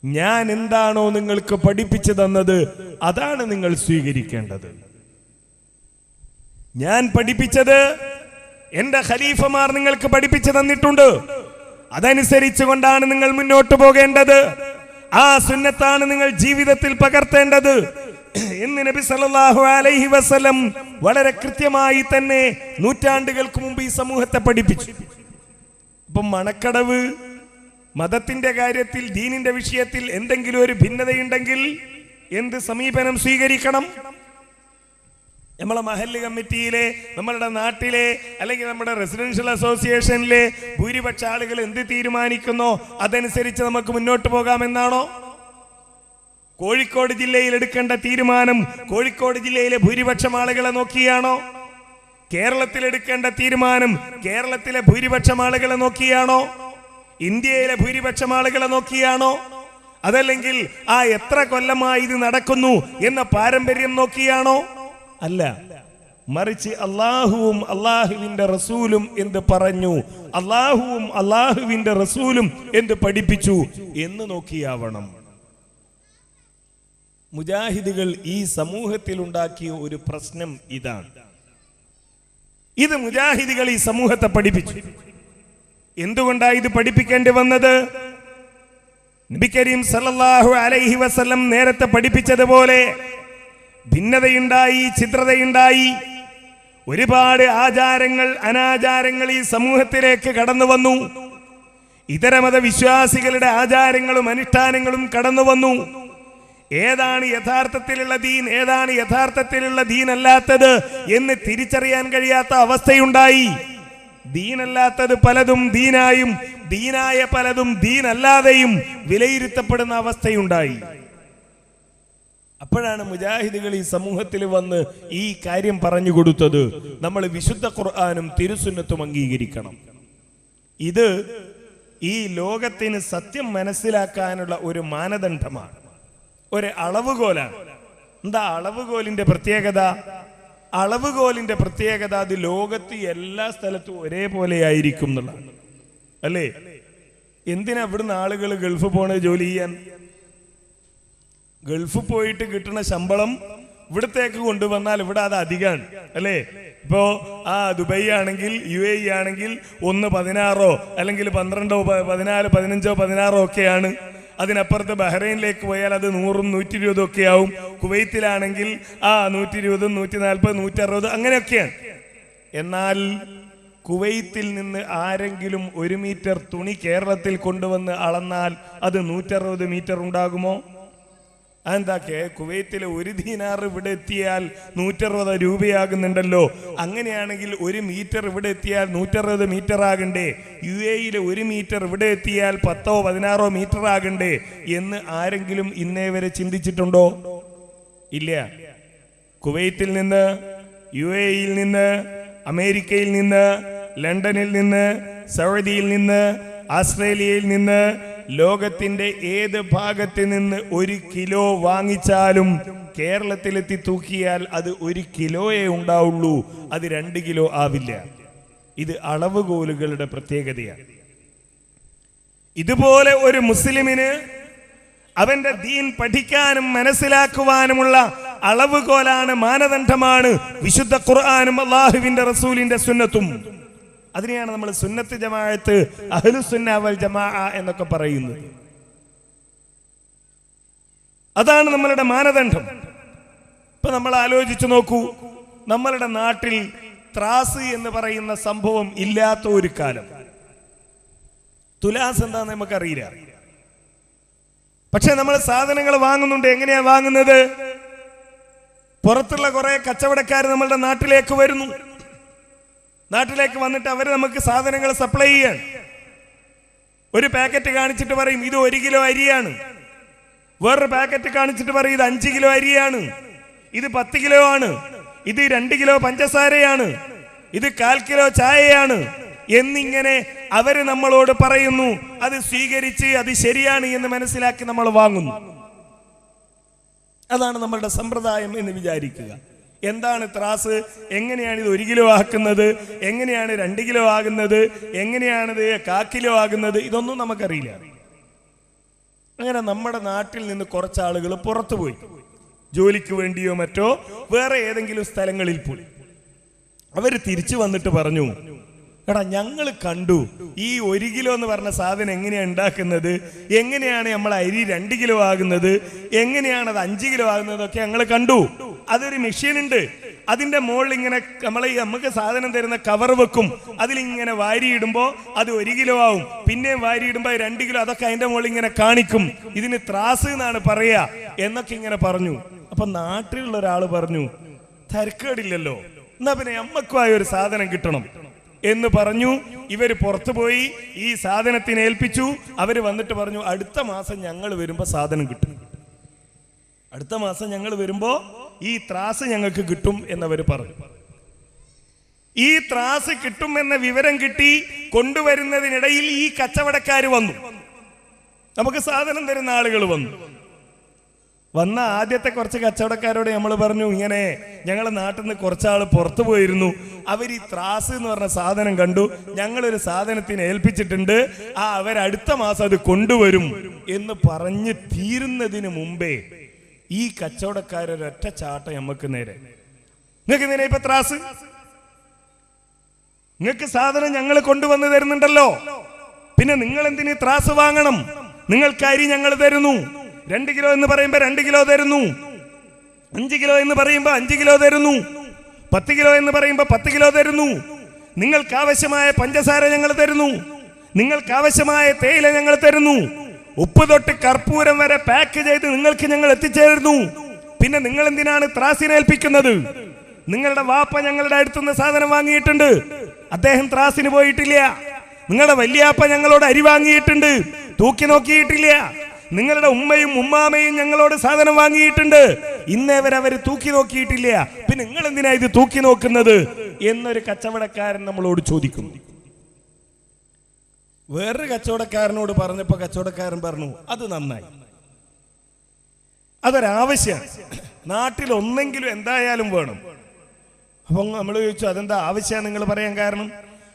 ഞാൻ എന്താണോ നിങ്ങൾക്ക് പഠിപ്പിച്ചു തന്നത് അതാണ് നിങ്ങൾ സ്വീകരിക്കേണ്ടത്. ഞാൻ പഠിപ്പിച്ചത് എന്റെ ഖലീഫമാർ നിങ്ങൾക്ക് പഠിപ്പിച്ചു തന്നിട്ടുണ്ട്, അതനുസരിച്ചു കൊണ്ടാണ് നിങ്ങൾ മുന്നോട്ട് പോകേണ്ടത്. ആ സുന്നത്താണ് നിങ്ങൾ ജീവിതത്തിൽ പകർത്തേണ്ടത് എന്ന് നബി സല്ലല്ലാഹു അലൈഹി വസല്ലം വളരെ കൃത്യമായി തന്നെ നൂറ്റാണ്ടുകൾക്ക് മുമ്പ് ഈ സമൂഹത്തെ പഠിപ്പിച്ചു. അപ്പം മണക്കടവ് മതത്തിന്റെ കാര്യത്തിൽ, ദീനിന്റെ വിഷയത്തിൽ എന്തെങ്കിലും ഒരു ഭിന്നതയുണ്ടെങ്കിൽ എന്ത് സമീപനം സ്വീകരിക്കണം? നമ്മളെ മഹല്ല് കമ്മിറ്റിയിലെ, നമ്മളുടെ നാട്ടിലെ, അല്ലെങ്കിൽ നമ്മുടെ റെസിഡൻഷ്യൽ അസോസിയേഷനിലെ ഭൂരിപക്ഷ ആളുകൾ എന്ത് തീരുമാനിക്കുന്നോ അതനുസരിച്ച് നമുക്ക് മുന്നോട്ട് പോകാമെന്നാണോ? കോഴിക്കോട് ജില്ലയിൽ എടുക്കേണ്ട തീരുമാനം കോഴിക്കോട് ജില്ലയിലെ ഭൂരിപക്ഷം ആളുകളെ നോക്കിയാണോ? കേരളത്തിൽ എടുക്കേണ്ട തീരുമാനം കേരളത്തിലെ ഭൂരിപക്ഷം ആളുകളെ നോക്കിയാണോ? ഇന്ത്യയിലെ ഭൂരിപക്ഷം ആളുകളെ നോക്കിയാണോ? അതല്ലെങ്കിൽ ആ എത്ര കൊല്ലമായി ഇത് നടക്കുന്നു എന്ന പാരമ്പര്യം നോക്കിയാണോ? അല്ല, മറിച്ച് അള്ളാഹുവും അള്ളാഹുവിന്റെ റസൂലും എന്ത് പറഞ്ഞു, അള്ളാഹുവും അള്ളാഹുവിന്റെ റസൂലും എന്ത് പഠിപ്പിച്ചു എന്ന് നോക്കിയാവണം. മുജാഹിദുകൾ ഈ സമൂഹത്തിൽ ഉണ്ടാക്കിയ ഒരു പ്രശ്നം ഇതാണ്. ഇത് മുജാഹിദുകൾ ഈ സമൂഹത്തെ പഠിപ്പിച്ചു. എന്തുകൊണ്ടാണ് ഇത് പഠിപ്പിക്കേണ്ടി വന്നത്? നബി കരീം സല്ലല്ലാഹു അലൈഹി വസല്ലം നേരത്തെ പഠിപ്പിച്ചതുപോലെ ഭിന്നതയുണ്ടായി, ചിത്രതയുണ്ടായി. ഒരുപാട് ആചാരങ്ങൾ, അനാചാരങ്ങൾ ഈ സമൂഹത്തിലേക്ക് കടന്നു വന്നു. ഇതര മതവിശ്വാസികളുടെ ആചാരങ്ങളും അനുഷ്ഠാനങ്ങളും കടന്നു വന്നു. ഏതാണ് യഥാർത്ഥത്തിലുള്ള ദീൻ, ഏതാണ് യഥാർത്ഥത്തിലുള്ള ദീനല്ലാത്തത് എന്ന് തിരിച്ചറിയാൻ കഴിയാത്ത അവസ്ഥയുണ്ടായി. ദീനല്ലാത്തത് പലതും ദീനായും ദീനായ പലതും ദീനല്ലാതെയും വിലയിരുത്തപ്പെടുന്ന അവസ്ഥയുണ്ടായി. അപ്പോഴാണ് മുജാഹിദുകൾ ഈ സമൂഹത്തിൽ വന്ന് ഈ കാര്യം പറഞ്ഞു കൊടുത്തത്. നമ്മൾ വിശുദ്ധ ഖുർആനും തിരുസുന്നത്തും അംഗീകരിക്കണം. ഇത് ഈ ലോകത്തിന് സത്യം മനസ്സിലാക്കാനുള്ള ഒരു മാനദണ്ഡമാണ്, ഒരു അളവുകോലാണ്. എന്താ അളവുകോലിന്റെ പ്രത്യേകത? അളവുകോലിന്റെ പ്രത്യേകത അത് ലോകത്ത് എല്ലാ സ്ഥലത്തും ഒരേപോലെ ആയിരിക്കും എന്നുള്ളതാണ്, അല്ലേ? എന്തിനാ ഇവിടുന്ന് ആളുകൾ ഗൾഫ് പോണത് ജോലി ചെയ്യാൻ? ഗൾഫ് പോയിട്ട് കിട്ടുന്ന ശമ്പളം ഇവിടത്തേക്ക് കൊണ്ടുവന്നാൽ ഇവിടെ അത് അധികമാണ്, അല്ലേ? ഇപ്പോ ദുബൈ ആണെങ്കിൽ, UAE ആണെങ്കിൽ 1.16 അല്ലെങ്കിൽ 12, 14, 15, 16 ഒക്കെയാണ്. അതിനപ്പുറത്ത് ബഹ്റൈനിലേക്ക് പോയാൽ അത് 100, 120 ഒക്കെ ആവും. കുവൈത്തിലാണെങ്കിൽ 120, 140, 160 അങ്ങനെയൊക്കെയാണ്. എന്നാൽ കുവൈത്തിൽ നിന്ന് ആരെങ്കിലും 1 മീറ്റർ തുണി കേരളത്തിൽ കൊണ്ടുവന്ന് അളന്നാൽ അത് 160 മീറ്റർ ഉണ്ടാകുമോ? അതെന്താ? കുവൈത്തിലെ 1 ദീനാർ ഇവിടെ എത്തിയാൽ 160 രൂപയാകുന്നുണ്ടല്ലോ. അങ്ങനെയാണെങ്കിൽ 1 മീറ്റർ ഇവിടെ എത്തിയാൽ 160 മീറ്റർ ആകണ്ടേ? UAE-യിലെ 1 മീറ്റർ ഇവിടെ എത്തിയാൽ 10, 16 മീറ്റർ ആകണ്ടേ എന്ന് ആരെങ്കിലും ഇന്നേ വരെ ചിന്തിച്ചിട്ടുണ്ടോ? ഇല്ല. കുവൈത്തിൽ നിന്ന്, UAE-യിൽ നിന്ന്, അമേരിക്കയിൽ നിന്ന്, ലണ്ടനിൽ നിന്ന്, സൗദിയിൽ നിന്ന്, ആസ്ട്രേലിയയിൽ നിന്ന്, ലോകത്തിന്റെ ഏത് ഭാഗത്ത് നിന്ന് 1 കിലോ വാങ്ങിച്ചാലും കേരളത്തിലെത്തി തൂക്കിയാൽ അത് 1 കിലോയേ ഉണ്ടാവുള്ളൂ, അത് 2 കിലോ ആവില്ല. ഇത് അളവുകോലുകളുടെ പ്രത്യേകതയാണ്. ഇതുപോലെ ഒരു മുസ്ലിമിന് അവന്റെ ദീൻ പഠിക്കാനും മനസ്സിലാക്കുവാനുമുള്ള അളവുകോലാണ്, മാനദണ്ഡമാണ് വിശുദ്ധ ഖുർആനും അല്ലാഹുവിന്റെ റസൂലിന്റെ സുന്നത്തും. അതിനെയാണ് നമ്മൾ സുന്നത്ത് ജമാഅത്ത്, അഹ്ലുസുന്ന വൽ ജമാഅ എന്നൊക്കെ പറയുന്നത്. അതാണ് നമ്മളുടെ മാനദണ്ഡം. ഇപ്പൊ നമ്മൾ ആലോചിച്ചു നോക്കൂ, നമ്മളുടെ നാട്ടിൽ ത്രാസ് എന്ന് പറയുന്ന സംഭവം ഇല്ലാത്ത ഒരു കാലം. തുലാസ് എന്താന്ന് നമുക്കറിയില്ല. പക്ഷെ നമ്മൾ സാധനങ്ങൾ വാങ്ങുന്നുണ്ട്. എങ്ങനെയാ വാങ്ങുന്നത്? പുറത്തുള്ള കുറെ കച്ചവടക്കാർ നമ്മളുടെ നാട്ടിലേക്ക് വരുന്നു. നാട്ടിലേക്ക് വന്നിട്ട് അവർ നമുക്ക് സാധനങ്ങൾ സപ്ലൈ ചെയ്യാൻ ഒരു പാക്കറ്റ് കാണിച്ചിട്ട് പറയും ഇത് 1 കിലോ അരിയാണ്. വേറൊരു പാക്കറ്റ് കാണിച്ചിട്ട് പറയും ഇത് 5 കിലോ അരിയാണ്, ഇത് 10 കിലോ ആണ്, ഇത് 2 കിലോ പഞ്ചസാരയാണ്, ഇത് 1/4 കിലോ ചായയാണ് എന്നിങ്ങനെ അവര് നമ്മളോട് പറയുന്നു. അത് സ്വീകരിച്ച് അത് ശരിയാണ് എന്ന് മനസ്സിലാക്കി നമ്മൾ വാങ്ങുന്നു. അതാണ് നമ്മളുടെ സമ്പ്രദായം എന്ന് വിചാരിക്കുക. എന്താണ് ത്രാസ്? എങ്ങനെയാണ് ഇത് 1 കിലോ ആക്കുന്നത്? എങ്ങനെയാണ് 2 കിലോ ആകുന്നത്? എങ്ങനെയാണിത് 1/4 കിലോ ആകുന്നത്? ഇതൊന്നും നമുക്കറിയില്ല. അങ്ങനെ നമ്മുടെ നാട്ടിൽ നിന്ന് കുറച്ച് ആളുകൾ പുറത്തു പോയി, ജോലിക്ക് വേണ്ടിയോ മറ്റോ വേറെ ഏതെങ്കിലും സ്ഥലങ്ങളിൽ പോയി. അവര് തിരിച്ചു വന്നിട്ട് പറഞ്ഞു, എടാ ഞങ്ങൾ കണ്ടു ഈ 1 കിലോ എന്ന് പറഞ്ഞ സാധനം എങ്ങനെയാണ് ഉണ്ടാക്കുന്നത്, എങ്ങനെയാണ് നമ്മൾ അരി 2 കിലോ ആകുന്നത്, എങ്ങനെയാണ് അത് 5 കിലോ ആകുന്നതൊക്കെ ഞങ്ങൾ കണ്ടു. അതൊരു മെഷീൻ ഉണ്ട്, അതിന്റെ മുകളിൽ ഇങ്ങനെ നമുക്ക് സാധനം തരുന്ന കവർ വെക്കും, അതിലിങ്ങനെ വാരിയിടുമ്പോൾ അത് 1 കിലോ ആവും, പിന്നെയും വാരിയിടുമ്പോൾ 2 കിലോ, അതൊക്കെ അതിന്റെ മുകളിൽ ഇങ്ങനെ കാണിക്കും. ഇതിന് ത്രാസ് എന്നാണ് പറയാ എന്നൊക്കെ ഇങ്ങനെ പറഞ്ഞു. അപ്പൊ നാട്ടിലുള്ള ഒരാൾ പറഞ്ഞു, തരക്കേടില്ലല്ലോ, എന്നാ പിന്നെ നമ്മക്കുമായ ഒരു സാധനം കിട്ടണം എന്ന് പറഞ്ഞു. ഇവര് പുറത്തുപോയി ഈ സാധനത്തിന് ഏൽപ്പിച്ചു. അവര് വന്നിട്ട് പറഞ്ഞു, അടുത്ത മാസം ഞങ്ങൾ വരുമ്പോ സാധനം കിട്ടും, അടുത്ത മാസം ഞങ്ങൾ വരുമ്പോ ഈ ത്രാസ് ഞങ്ങൾക്ക് കിട്ടും എന്നവര് പറഞ്ഞു. ഈ ത്രാസ് കിട്ടുമെന്ന വിവരം കിട്ടി കൊണ്ടുവരുന്നതിനിടയിൽ ഈ കച്ചവടക്കാര് വന്നു, നമുക്ക് സാധനം തരുന്ന ആളുകൾ വന്ന ആദ്യത്തെ കുറച്ച് കച്ചവടക്കാരോട് നമ്മൾ പറഞ്ഞു, ഇങ്ങനെ ഞങ്ങൾ നാട്ടിൽ നിന്ന് കുറച്ചാൾ പുറത്തു പോയിരുന്നു, അവർ ഈ ത്രാസ് എന്ന് പറഞ്ഞ സാധനം കണ്ടു, ഞങ്ങളൊരു സാധനത്തിന് ഏൽപ്പിച്ചിട്ടുണ്ട്, അവരടുത്ത മാസം അത് കൊണ്ടുവരും എന്ന് പറഞ്ഞ് തീരുന്നതിന് മുമ്പേ ഈ കച്ചവടക്കാരൊരൊറ്റ ചാട്ട നമുക്ക് നേരെ, നിങ്ങൾക്ക് നേരെ ഇപ്പൊ ത്രാസ്, നിങ്ങൾക്ക് സാധനം ഞങ്ങൾ കൊണ്ടുവന്ന് തരുന്നുണ്ടല്ലോ, പിന്നെ നിങ്ങൾ എന്തിന് ത്രാസ് വാങ്ങണം? നിങ്ങൾക്ക് അരി ഞങ്ങൾ തരുന്നു, 2 കിലോ എന്ന് പറയുമ്പോ 2 കിലോ തരുന്നു, 5 കിലോ എന്ന് പറയുമ്പോ 5 കിലോ തരുന്നു, 10 കിലോ എന്ന് പറയുമ്പോൾ 10 കിലോ തരുന്നു. നിങ്ങൾക്ക് ആവശ്യമായ പഞ്ചസാര ഞങ്ങൾ തരുന്നു, നിങ്ങൾക്ക് ആവശ്യമായ തേയില ഞങ്ങൾ തരുന്നു, ഉപ്പ് തൊട്ട് കർപ്പൂരം വരെ പാക്ക് ചെയ്ത് നിങ്ങൾക്ക് ഞങ്ങൾ എത്തിച്ചേരുന്നു. പിന്നെ നിങ്ങൾ എന്തിനാണ് ത്രാസിനേൽപ്പിക്കുന്നത്? നിങ്ങളുടെ വാപ്പ ഞങ്ങളുടെ അടുത്തുനിന്ന് സാധനം വാങ്ങിയിട്ടുണ്ട്, അദ്ദേഹം ത്രാസിന് പോയിട്ടില്ല. നിങ്ങളുടെ വല്യാപ്പ ഞങ്ങളോട് അരി വാങ്ങിയിട്ടുണ്ട്, തൂക്കി നോക്കിയിട്ടില്ല. നിങ്ങളുടെ ഉമ്മയും ഉമ്മാമയും ഞങ്ങളോട് സാധനം വാങ്ങിയിട്ടുണ്ട്, ഇന്നേ വരെ അവർ തൂക്കി നോക്കിയിട്ടില്ല. പിന്നെ നിങ്ങൾ എന്തിനാ ഇത് തൂക്കി നോക്കുന്നത് എന്നൊരു കച്ചവടക്കാരൻ നമ്മളോട് ചോദിക്കുന്നു. വേറൊരു കച്ചവടക്കാരനോട് പറഞ്ഞപ്പോ കച്ചവടക്കാരൻ പറഞ്ഞു, അത് നന്നായി, അതൊരാവശ്യമാണ്, നാട്ടിൽ ഒന്നെങ്കിലും എന്തായാലും വേണം. അപ്പൊ നമ്മൾ ചോദിച്ചു, അതെന്താ ആവശ്യമാണ് നിങ്ങൾ പറയാൻ കാരണം?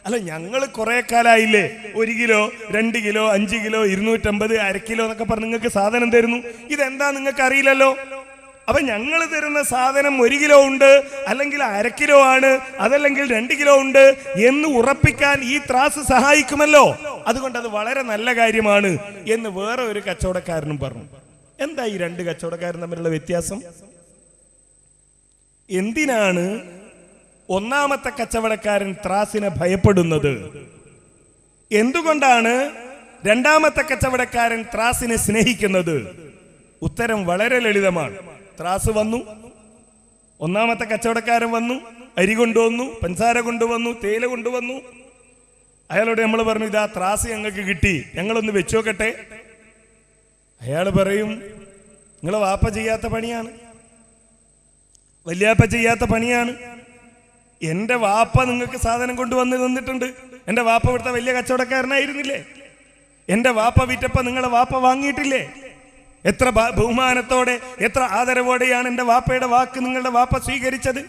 അല്ല, ഞങ്ങൾ കുറെ കാലായില്ലേ 1 കിലോ 2 കിലോ 5 കിലോ 250 1/2 കിലോ എന്നൊക്കെ പറഞ്ഞ് നിങ്ങൾക്ക് സാധനം തരുന്നു, ഇതെന്താ നിങ്ങൾക്ക് അറിയില്ലല്ലോ. അപ്പൊ ഞങ്ങൾ തരുന്ന സാധനം 1 കിലോ ഉണ്ട്, അല്ലെങ്കിൽ 1/2 കിലോ ആണ്, അതല്ലെങ്കിൽ 2 കിലോ ഉണ്ട് എന്ന് ഉറപ്പിക്കാൻ ഈ ത്രാസ് സഹായിക്കുമല്ലോ, അതുകൊണ്ട് അത് വളരെ നല്ല കാര്യമാണ് എന്ന് വേറെ ഒരു കച്ചവടക്കാരനും പറഞ്ഞു. എന്താ ഈ 2 കച്ചവടക്കാരും തമ്മിലുള്ള വ്യത്യാസം? എന്തിനാണ് ഒന്നാമത്തെ കച്ചവടക്കാരൻ ത്രാസിനെ ഭയപ്പെടുന്നത്? എന്തുകൊണ്ടാണ് രണ്ടാമത്തെ കച്ചവടക്കാരൻ ത്രാസിനെ സ്നേഹിക്കുന്നത്? ഉത്തരം വളരെ ലളിതമാണ്. ത്രാസ് വന്നു, ഒന്നാമത്തെ കച്ചവടക്കാരൻ വന്നു, അരി കൊണ്ടുവന്നു, പഞ്ചസാര കൊണ്ടുവന്നു, തേയില കൊണ്ടുവന്നു. അയാളോട് നമ്മൾ പറഞ്ഞു, ഇതാ ത്രാസ് ഞങ്ങൾക്ക് കിട്ടി, ഞങ്ങളൊന്ന് വെച്ചു നോക്കട്ടെ. അയാൾ പറയും, നിങ്ങളെ വാപ്പ ചെയ്യാത്ത പണിയാണ്, വല്യാപ്പ ചെയ്യാത്ത പണിയാണ്. എന്റെ വാപ്പ നിങ്ങൾക്ക് സാധനം കൊണ്ടുവന്ന് തന്നിട്ടുണ്ട്. എന്റെ വാപ്പ ഇവിടുത്തെ വലിയ കച്ചവടക്കാരനായിരുന്നില്ലേ? എന്റെ വാപ്പ വിറ്റപ്പ നിങ്ങളെ വാപ്പ വാങ്ങിയിട്ടില്ലേ? എത്ര ബഹുമാനത്തോടെ എത്ര ആദരവോടെയാണ് എന്റെ വാപ്പയുടെ വാക്ക് നിങ്ങളുടെ വാപ്പ സ്വീകരിച്ചത്.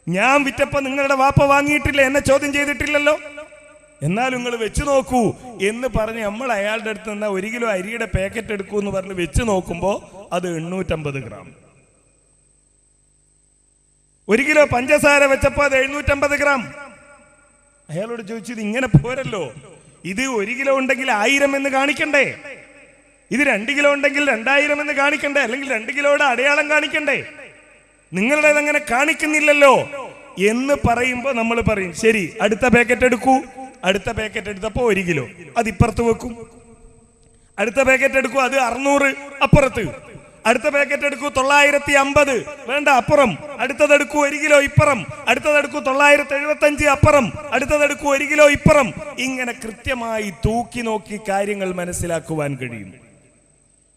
ഞാൻ വിറ്റപ്പ നിങ്ങളുടെ വാപ്പ വാങ്ങിയിട്ടില്ല, എന്നെ ചോദ്യം ചെയ്തിട്ടില്ലല്ലോ. എന്നാലും നിങ്ങൾ വെച്ച് നോക്കൂ എന്ന് പറഞ്ഞ് നമ്മൾ അയാളുടെ അടുത്ത് നിന്ന് 1 കിലോ അരിയുടെ പാക്കറ്റ് എടുക്കൂ എന്ന് പറഞ്ഞ് വെച്ച് നോക്കുമ്പോ അത് 850 ഗ്രാം. 1 കിലോ പഞ്ചസാര വെച്ചപ്പോ അത് 750 ഗ്രാം. അയാളോട് ചോദിച്ചത്, ഇങ്ങനെ പോരല്ലോ, ഇത് 1 കിലോ ഉണ്ടെങ്കിൽ 1000 എന്ന് കാണിക്കണ്ടേ, ഇത് 2 കിലോ ഉണ്ടെങ്കിൽ 2000 എന്ന് കാണിക്കണ്ടേ, അല്ലെങ്കിൽ 2 കിലോയുടെ അടയാളം കാണിക്കണ്ടേ, നിങ്ങളുടേത് അങ്ങനെ കാണിക്കുന്നില്ലല്ലോ എന്ന് പറയുമ്പോ നമ്മൾ പറയും, ശരി അടുത്ത പാക്കറ്റ് എടുക്കൂ. അടുത്ത പാക്കറ്റ് എടുത്തപ്പോ 1 കിലോ അത് ഇപ്പുറത്ത് വെക്കും. അടുത്ത പാക്കറ്റ് എടുക്കൂ, അത് 600 അപ്പുറത്ത്. അടുത്ത പാക്കറ്റ് എടുക്കൂ 950, വേണ്ട അപ്പുറം. അടുത്തതെടുക്കൂ 1 കിലോ ഇപ്പുറം. അടുത്തതെടുക്കൂ 975 അപ്പുറം. അടുത്തതെടുക്കൂ 1 കിലോ ഇപ്പുറം. ഇങ്ങനെ കൃത്യമായി തൂക്കി നോക്കി കാര്യങ്ങൾ മനസ്സിലാക്കുവാൻ കഴിയും.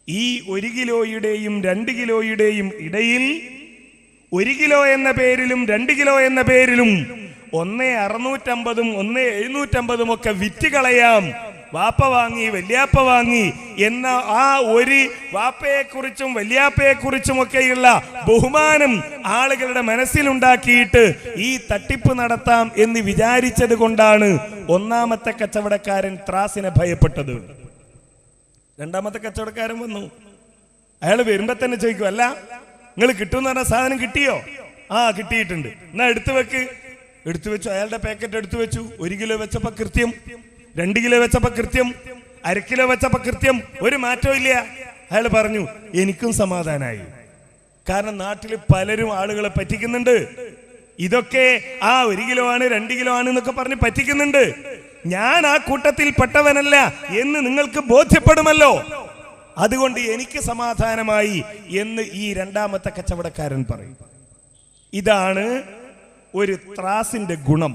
ഈ 1 കിലോയുടെയും 2 കിലോയുടെയും ഇടയിൽ 1 കിലോ എന്ന പേരിലും 2 കിലോ എന്ന പേരിലും 1,650 1,750 ഒക്കെ വിറ്റ് കളയാം. വാപ്പ വാങ്ങി, വല്യാപ്പ വാങ്ങി എന്ന ആ ഒരു വാപ്പയെക്കുറിച്ചും വല്യാപ്പയെക്കുറിച്ചുമൊക്കെയുള്ള ബഹുമാനം ആളുകളുടെ മനസ്സിലുണ്ടാക്കിയിട്ട് ഈ തട്ടിപ്പ് നടത്താം എന്ന് വിചാരിച്ചത് കൊണ്ടാണ് ഒന്നാമത്തെ കച്ചവടക്കാരൻ ത്രാസിനെ ഭയപ്പെട്ടത്. രണ്ടാമത്തെ കച്ചവടക്കാരൻ വന്നു. അയാൾ വരുമ്പോ തന്നെ ചോദിക്കും, അല്ല നിങ്ങൾ കിട്ടുമെന്ന് പറഞ്ഞ സാധനം കിട്ടിയോ? ആ കിട്ടിയിട്ടുണ്ട്, എന്നാ എടുത്തു വെക്ക്. എടുത്തു വെച്ചു. അയാളുടെ പാക്കറ്റ് എടുത്തു വെച്ചു. 1 കിലോ വെച്ചപ്പോ കൃത്യം, 2 കിലോ വെച്ചപ്പോ കൃത്യം, 1/2 കിലോ വെച്ചപ്പോ കൃത്യം, ഒരു മാറ്റവും ഇല്ല. അയാൾ പറഞ്ഞു, എനിക്കും സമാധാനായി. കാരണം നാട്ടിൽ പലരും ആളുകളെ പറ്റിക്കുന്നുണ്ട്. ഇതൊക്കെ 1 കിലോ ആണ് 2 കിലോ ആണ് എന്നൊക്കെ പറഞ്ഞ് പറ്റിക്കുന്നുണ്ട്. ഞാൻ ആ കൂട്ടത്തിൽ പെട്ടവനല്ല എന്ന് നിങ്ങൾക്ക് ബോധ്യപ്പെടുമല്ലോ, അതുകൊണ്ട് എനിക്ക് സമാധാനമായി എന്ന് ഈ രണ്ടാമത്തെ കച്ചവടക്കാരൻ പറയും. ഇതാണ് ഒരു ത്രാസിന്റെ ഗുണം.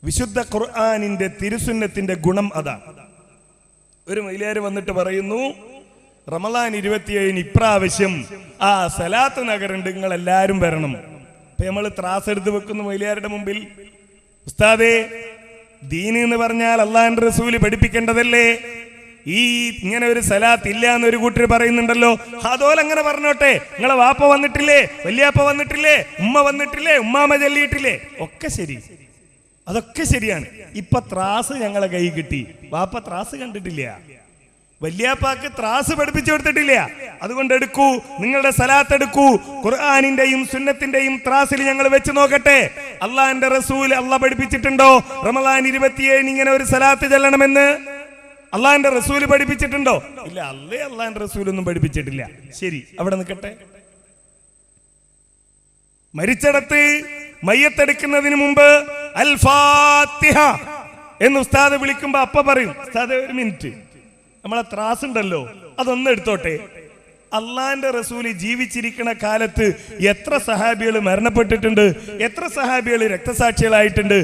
വിശുദ്ധ ഖുർആനിന്റെ തിരുസുന്നത്തിന്റെ ഗുണം അതാണ്. ഒരു മൈലാര് വന്നിട്ട് പറയുന്നു, റമളാൻ 27 ഇപ്രാവശ്യം സലാത്ത് നഗറുണ്ട്, നിങ്ങൾ എല്ലാരും വരണം. അപ്പൊ നമ്മൾ ത്രാസ് എടുത്ത് വെക്കുന്നു മൈലാരുടെ മുമ്പിൽ. ഉസ്താദേ, ദീൻ എന്ന് പറഞ്ഞാൽ അള്ളാഹുവിന്റെ റസൂല് പഠിപ്പിക്കേണ്ടതല്ലേ? ഈ ഇങ്ങനെ ഒരു സലാത്ത് ഇല്ല എന്നൊരു കൂട്ടർ പറയുന്നുണ്ടല്ലോ. അതുപോലെ അങ്ങനെ പറഞ്ഞോട്ടെ. നിങ്ങളെ വാപ്പ വന്നിട്ടില്ലേ, വല്യാപ്പ വന്നിട്ടില്ലേ, ഉമ്മ വന്നിട്ടില്ലേ, ഉമ്മാമ ചൊല്ലിയിട്ടില്ലേ, ഒക്കെ ശരി, അതൊക്കെ ശരിയാണ്. ഇപ്പൊ ത്രാസ് ഞങ്ങളെ കൈ കിട്ടി. വാപ്പ ത്രാസ് കണ്ടിട്ടില്ല, വല്യാപ്പാക്ക് ത്രാസ് പഠിപ്പിച്ചു കൊടുത്തിട്ടില്ല. അതുകൊണ്ട് എടുക്കൂ, നിങ്ങളുടെ സലാത്ത് എടുക്കൂ. ഖുർആനിന്റെയും സുന്നത്തിന്റെയും ത്രാസിൽ ഞങ്ങൾ വെച്ച് നോക്കട്ടെ. അള്ളാഹിന്റെ റസൂൽ അള്ളാഹ് പഠിപ്പിച്ചിട്ടുണ്ടോ റമളാൻ 27 ഇങ്ങനെ ഒരു സലാത്ത് ചെല്ലണമെന്ന്? അള്ളാഹിന്റെ റസൂല് പഠിപ്പിച്ചിട്ടുണ്ടോ? ഇല്ല, അള്ളാഹിന്റെ റസൂലൊന്നും പഠിപ്പിച്ചിട്ടില്ല. ശരി, അവിടെ നിൽക്കട്ടെ. മരിച്ചിടത്ത് മയ്യത്തെടുക്കുന്നതിന് മുമ്പ് അൽ ഫാത്തിഹ എന്ന് ഉസ്താദ് വിളിക്കുമ്പോ അപ്പ പറയും, ഉസ്താദ് ഒരു മിനിറ്റ്, നമ്മളെ ത്രാസ് ഉണ്ടല്ലോ അതൊന്ന് എടുത്തോട്ടെ. അള്ളാന്റെ റസൂല് ജീവിച്ചിരിക്കുന്ന കാലത്ത് എത്ര സഹാബികൾ മരണപ്പെട്ടിട്ടുണ്ട്, എത്ര സഹാബികൾ രക്തസാക്ഷികളായിട്ടുണ്ട്.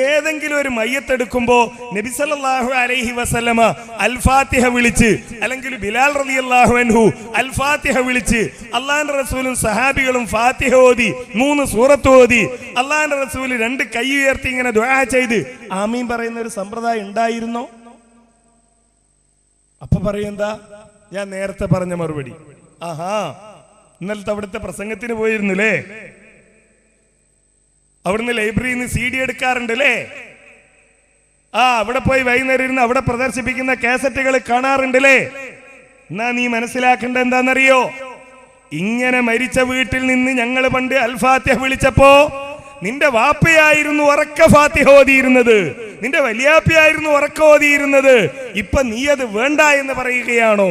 ഏതെങ്കിലും ഒരു മയ്യത്തെടുക്കുമ്പോ നബി സല്ലല്ലാഹു അലൈഹി വസല്ലമ അൽ ഫാത്തിഹ വിളിച്ച്, അല്ലെങ്കിൽ ബിലാൽ റളിയല്ലാഹു അൻഹു അൽ ഫാത്തിഹ വിളിച്ച്, അള്ളാന്റെ റസൂലും സഹാബികളും ഫാത്തിഹ ഓതി 3 സൂറത്ത് ഓതി, അള്ളാന്റെ റസൂല് 2 കൈ ഉയർത്തി ഇങ്ങനെ ദുആ ചെയ്ത് ആമീൻ പറയുന്ന ഒരു സമ്പ്രദായം ഉണ്ടായിരുന്നോ? അപ്പൊ പറയുഎന്താ, ഞാൻ നേരത്തെ പറഞ്ഞ മറുപടി. ആഹാ, ഇന്നലത്തെ അവിടുത്തെ പ്രസംഗത്തിന് പോയിരുന്നില്ലേ, അവിടുന്ന് ലൈബ്രറിയിൽ നിന്ന് CD എടുക്കാറുണ്ട് അല്ലേ, അവിടെ പോയി വൈകുന്നേരം ഇരുന്ന് അവിടെ പ്രദർശിപ്പിക്കുന്ന കാസറ്റുകൾ കാണാറുണ്ട് അല്ലേ. എന്നാ നീ മനസ്സിലാക്കേണ്ട എന്താണെന്നറിയോ, ഇങ്ങനെ മരിച്ച വീട്ടിൽ നിന്ന് ഞങ്ങൾ പണ്ട് അൽ ഫാത്തിഹ വിളിച്ചപ്പോ നിന്റെ വാപ്പയായിരുന്നു ഉറക്ക ഫാത്തിഹ ഓതിയിരുന്നത്, നിന്റെ വലിയാപ്പയായിരുന്നു ഉറക്ക ഓതിയിരുന്നത്. ഇപ്പൊ നീ അത് വേണ്ട എന്ന് പറയുകയാണോ?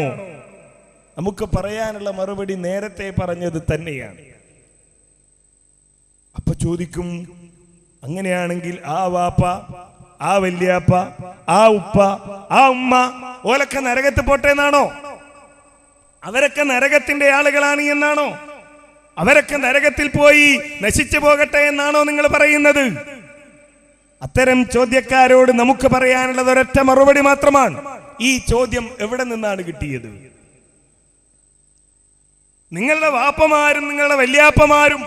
നമുക്ക് പറയാനുള്ള മറുപടി നേരത്തെ പറഞ്ഞത് തന്നെയാണ്. അപ്പൊ ചോദിക്കും, അങ്ങനെയാണെങ്കിൽ ആ വാപ്പ, ആ വല്യാപ്പ, ആ ഉപ്പ, ആ ഉമ്മ ഓലൊക്കെ നരകത്ത് പോട്ടെ എന്നാണോ? അവരൊക്കെ നരകത്തിന്റെ ആളുകളാണ് എന്നാണോ? അവരൊക്കെ നരകത്തിൽ പോയി നശിച്ചു പോകട്ടെ എന്നാണോ നിങ്ങൾ പറയുന്നത്? അത്തരം ചോദ്യക്കാരോട് നമുക്ക് പറയാനുള്ളത് ഒരൊറ്റ മറുപടി മാത്രമാണ്. ഈ ചോദ്യം എവിടെ നിന്നാണ് കിട്ടിയത്? നിങ്ങളുടെ വാപ്പമാരും നിങ്ങളുടെ വല്യാപ്പമാരും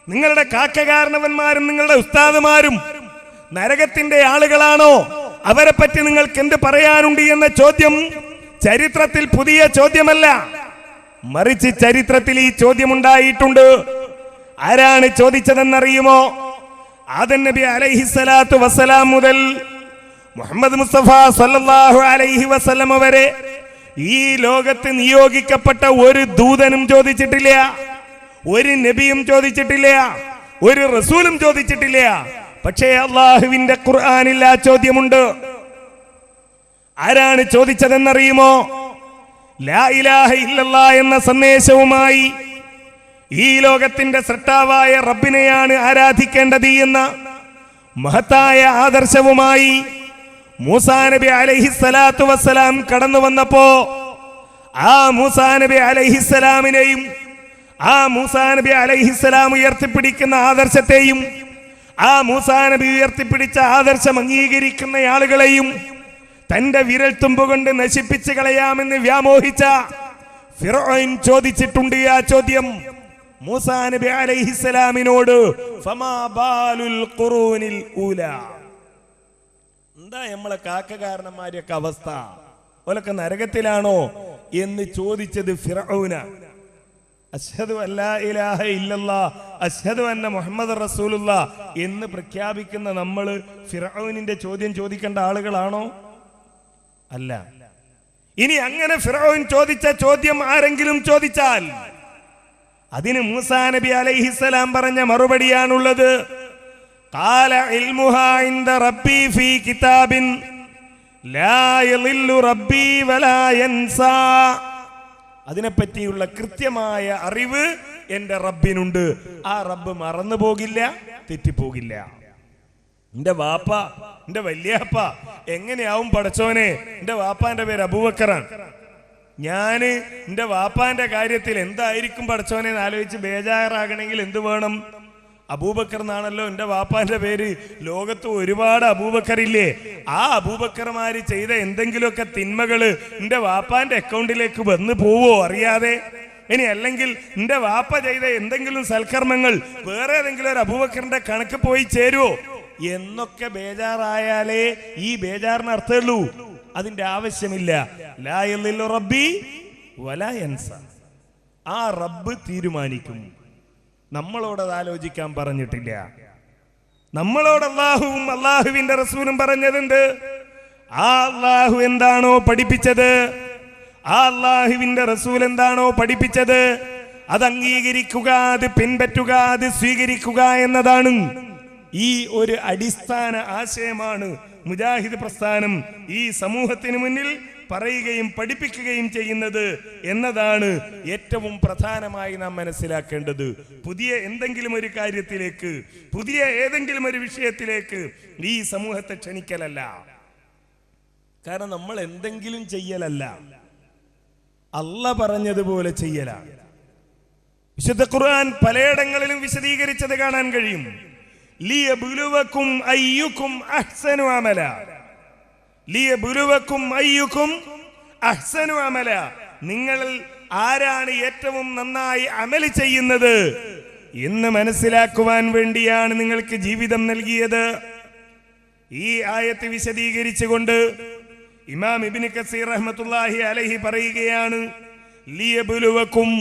നിങ്ങളുടെ കാക്കകാരണവന്മാരും നിങ്ങളുടെ ഉസ്താദുമാരും നരകത്തിന്റെ ആളുകളാണോ? അവരെ പറ്റി നിങ്ങൾക്ക് എന്ത് പറയാനുണ്ട് എന്ന ചോദ്യം ചരിത്രത്തിൽ പുതിയ ചോദ്യമല്ല, മറിച്ച് ചരിത്രത്തിൽ ഈ ചോദ്യം ഉണ്ടായിട്ടുണ്ട്. ആരാണ് ചോദിച്ചതെന്നറിയുമോ? ആദം നബി അലൈഹിസ്സലാത്തു വസ്സലാം മുതൽ മുഹമ്മദ് മുസ്തഫ സല്ലല്ലാഹു അലൈഹി വസല്ലം വരെ ഈ ലോകത്ത് നിയോഗിക്കപ്പെട്ട ഒരു ദൂതനും ചോദിച്ചിട്ടില്ല, ഒരു നബിയും ചോദിച്ചിട്ടില്ല, ഒരു റസൂലും ചോദിച്ചിട്ടില്ല. പക്ഷേ അള്ളാഹുവിന്റെ ഖുർആനിൽ ആ ചോദ്യമുണ്ട്. ആരാണ് ചോദിച്ചതെന്നറിയുമോ? ലാ ഇലാഹ ഇല്ലല്ലാഹ് എന്ന സന്ദേശവുമായി ഈ ലോകത്തിന്റെ സൃഷ്ടാവായ റബ്ബിനെയാണ് ആരാധിക്കേണ്ടത് എന്ന മഹത്തായ ആദർശവുമായി മൂസാ നബി അലൈഹിസ്സലാത്തു വസ്സലാം കടന്നു വന്നപ്പോ ആ മൂസാ നബി അലൈഹിസ്സലാമിനെയും ആ മൂസാ നബി അലൈഹിസ്സലാം ഉയർത്തിപ്പിടിക്കുന്ന ആദർശത്തെയും ആ മൂസാ നബി ഉയർത്തിപ്പിടിച്ച ആദർശം അംഗീകരിക്കുന്ന ആളുകളെയും തന്റെ വിരൽ തുമ്പുകൊണ്ട് നശിപ്പിച്ചു കളയാമെന്ന് വ്യാമോഹിച്ച ഫിർഔൻ ചോദിച്ചിട്ടുണ്ട് ആ ചോദ്യം മൂസാ നബി അലൈഹിസ്സലാമിനോട്. ഫമാ ബാലുൽ ഖുറൂനിൽ ഊലാ, എന്താ നമ്മളെ കാക്കകാരന്മാരെയൊക്കെ അവസ്ഥ, ഓലൊക്കെ നരകത്തിലാണോ എന്ന് ചോദിച്ചത് ഫിർഔന. അശ്ഹദു അല്ലാ ഇലാഹ ഇല്ലല്ലാഹ് അശ്ഹദു അന്ന മുഹമ്മദ് റസൂലുള്ളാഹ് എന്ന് പ്രഖ്യാപിക്കുന്ന നമ്മൾ ഫിർഔനിന്റെ ചോദ്യം ചോദിക്കേണ്ട ആളുകളാണോ? അല്ല. ഇനി അങ്ങനെ ഫിർഔൻ ചോദിച്ച ചോദ്യം ആരെങ്കിലും ചോദിച്ചാൽ അതിന് മൂസാ നബി അലൈഹിസ്സലാം പറഞ്ഞ മറുപടിയാണുള്ളത്. ഖാല ഇൽമുഹാ ഇൻദ റബ്ബി ഫീ കിതാബിൻ ലാ യളില്ലു റബ്ബി വലാ യൻസാ. അതിനെപ്പറ്റിയുള്ള കൃത്യമായ അറിവ് എന്റെ റബ്ബിനുണ്ട്. ആ റബ്ബ് മറന്നു പോകില്ല, തെറ്റിപ്പോകില്ല. എന്റെ വാപ്പ, എന്റെ വല്യാപ്പ എങ്ങനെയാവും പടച്ചോനെ? എന്റെ വാപ്പാന്റെ പേര് അബൂബക്കറാണ്. ഞാന് എന്റെ വാപ്പാന്റെ കാര്യത്തിൽ എന്തായിരിക്കും പടച്ചോനെ എന്ന് ആലോചിച്ച് ബേജാറാകണമെങ്കിൽ എന്ത് വേണം? അബൂബക്കർ എന്നാണല്ലോ എന്റെ വാപ്പാന്റെ പേര്. ലോകത്ത് ഒരുപാട് അബൂബക്കർ ഇല്ലേ? ആ അബൂബക്കർമാര് ചെയ്ത എന്തെങ്കിലുമൊക്കെ തിന്മകള് എന്റെ വാപ്പാന്റെ അക്കൗണ്ടിലേക്ക് വന്നു പോവോ അറിയാതെ? ഇനി അല്ലെങ്കിൽ എന്റെ വാപ്പ ചെയ്ത എന്തെങ്കിലും സൽക്കർമ്മങ്ങൾ വേറെ ഏതെങ്കിലും ഒരു അബൂബക്കറിന്റെ കണക്ക് പോയി ചേരുവോ എന്നൊക്കെ ബേജാറായാലേ ഈ ബേജാറിന് അർത്ഥമുള്ളൂ. അതിന്റെ ആവശ്യമില്ല. ലാ യളില്ലു റബ്ബി വലാ യൻസാ. ആ റബ്ബ് തീരുമാനിക്കും. നമ്മളോടത് ആലോചിക്കാൻ പറഞ്ഞിട്ടില്ല. നമ്മളോട് അല്ലാഹുവും അല്ലാഹുവിന്റെ റസൂലും പറഞ്ഞതുണ്ട്. ആ അല്ലാഹു എന്താണോ പഠിപ്പിച്ചത്, ആ അല്ലാഹുവിന്റെ റസൂൽ എന്താണോ പഠിപ്പിച്ചത്, അത് അംഗീകരിക്കുക, അത് പിൻപറ്റുക, അത് സ്വീകരിക്കുക എന്നതാണ്. ഈ ഒരു അടിസ്ഥാന ആശയമാണ് മുജാഹിദ് പ്രസ്ഥാനം ഈ സമൂഹത്തിന് മുന്നിൽ പറയുകയും പഠിപ്പിക്കുകയും ചെയ്യുന്നത് എന്നതാണ് ഏറ്റവും പ്രധാനമായി നാം മനസ്സിലാക്കേണ്ടത്. പുതിയ എന്തെങ്കിലും ഒരു കാര്യത്തിലേക്ക്, പുതിയ ഏതെങ്കിലും ഒരു വിഷയത്തിലേക്ക് ഈ സമൂഹത്തെ ക്ഷണിക്കലല്ല. കാരണം നമ്മൾ എന്തെങ്കിലും ചെയ്യലല്ല, അല്ലാഹ് പറഞ്ഞതുപോലെ ചെയ്യലാണ്. വിശുദ്ധ ഖുർആൻ പലയിടങ്ങളിലും വിശദീകരിച്ചത് കാണാൻ കഴിയും. ലിയബ്ലുവകും അയ്യുക്കും അഹ്സനു അമല, ലിയബ്ലുവകും അയ്യുക്കും അഹ്സനു അമല, നിങ്ങളിൽ ആരാണ് ഏറ്റവും നന്നായി അമൽ ചെയ്യുന്നത് എന്ന് മനസ്സിലാക്കുവാൻ വേണ്ടിയാണ് നിങ്ങൾക്ക് ജീവിതം നൽകിയത്. ഈ ആയത്ത് വിശദീകരിച്ചുകൊണ്ട് ഇമാം ഇബ്നു കസീർ റഹ്മത്തുള്ളാഹി അലൈഹി പറയുകയാണ്, ലിയബ്ലുവകും,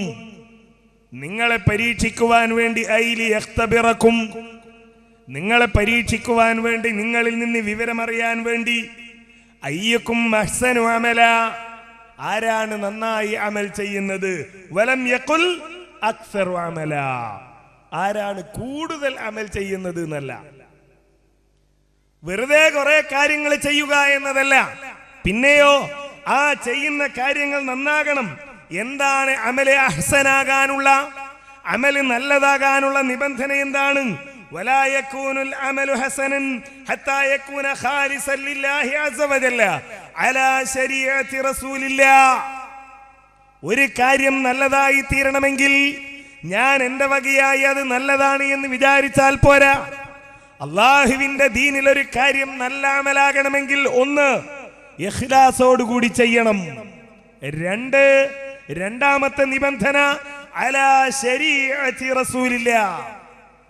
നിങ്ങളെ പരീക്ഷിക്കുവാൻ വേണ്ടി, ഐലി യഖ്തബിറകും, നിങ്ങളെ പരീക്ഷിക്കുവാൻ വേണ്ടി, നിങ്ങളിൽ നിന്ന് വിവരമറിയാൻ വേണ്ടി, അയ്യക്കും അഹ്സനു അമല, ആരാണ് നന്നായി അമൽ ചെയ്യുന്നത്, വലം യഖുൽ അക്സറു അമല, ആരാണ് കൂടുതൽ അമൽ ചെയ്യുന്നത് എന്നല്ല. വെറുതെ കുറെ കാര്യങ്ങൾ ചെയ്യുക എന്നതല്ല, പിന്നെയോ ആ ചെയ്യുന്ന കാര്യങ്ങൾ നന്നാകണം. എന്താണ് അമല് അഹ്സനാകാനുള്ള, അമല് നല്ലതാകാനുള്ള നിബന്ധന എന്താണ്? വലാ യകൂനുൽ അമലു ഹസനൻ ഹത്താ യകൂന ഖാലിസൻ ലില്ലാഹി അസ്സ വജല്ല അലാ ശരീഅത്തി റസൂലില്ലാഹ്. ഒരു കാര്യം നല്ലതായി തീരണമെങ്കിൽ ഞാൻ എന്റെ വകയായി അത് നല്ലതാണ് എന്ന് വിചാരിച്ചാൽ പോരാ. അള്ളാഹുവിന്റെ ദീനിൽ ഒരു കാര്യം നല്ല അമലാകണമെങ്കിൽ ഒന്ന്, ഇഖ്ലാസോടുകൂടി ചെയ്യണം. രണ്ടാമത്തെ നിബന്ധന, അലാ ശരീഅത്തി റസൂലില്ലാഹ്,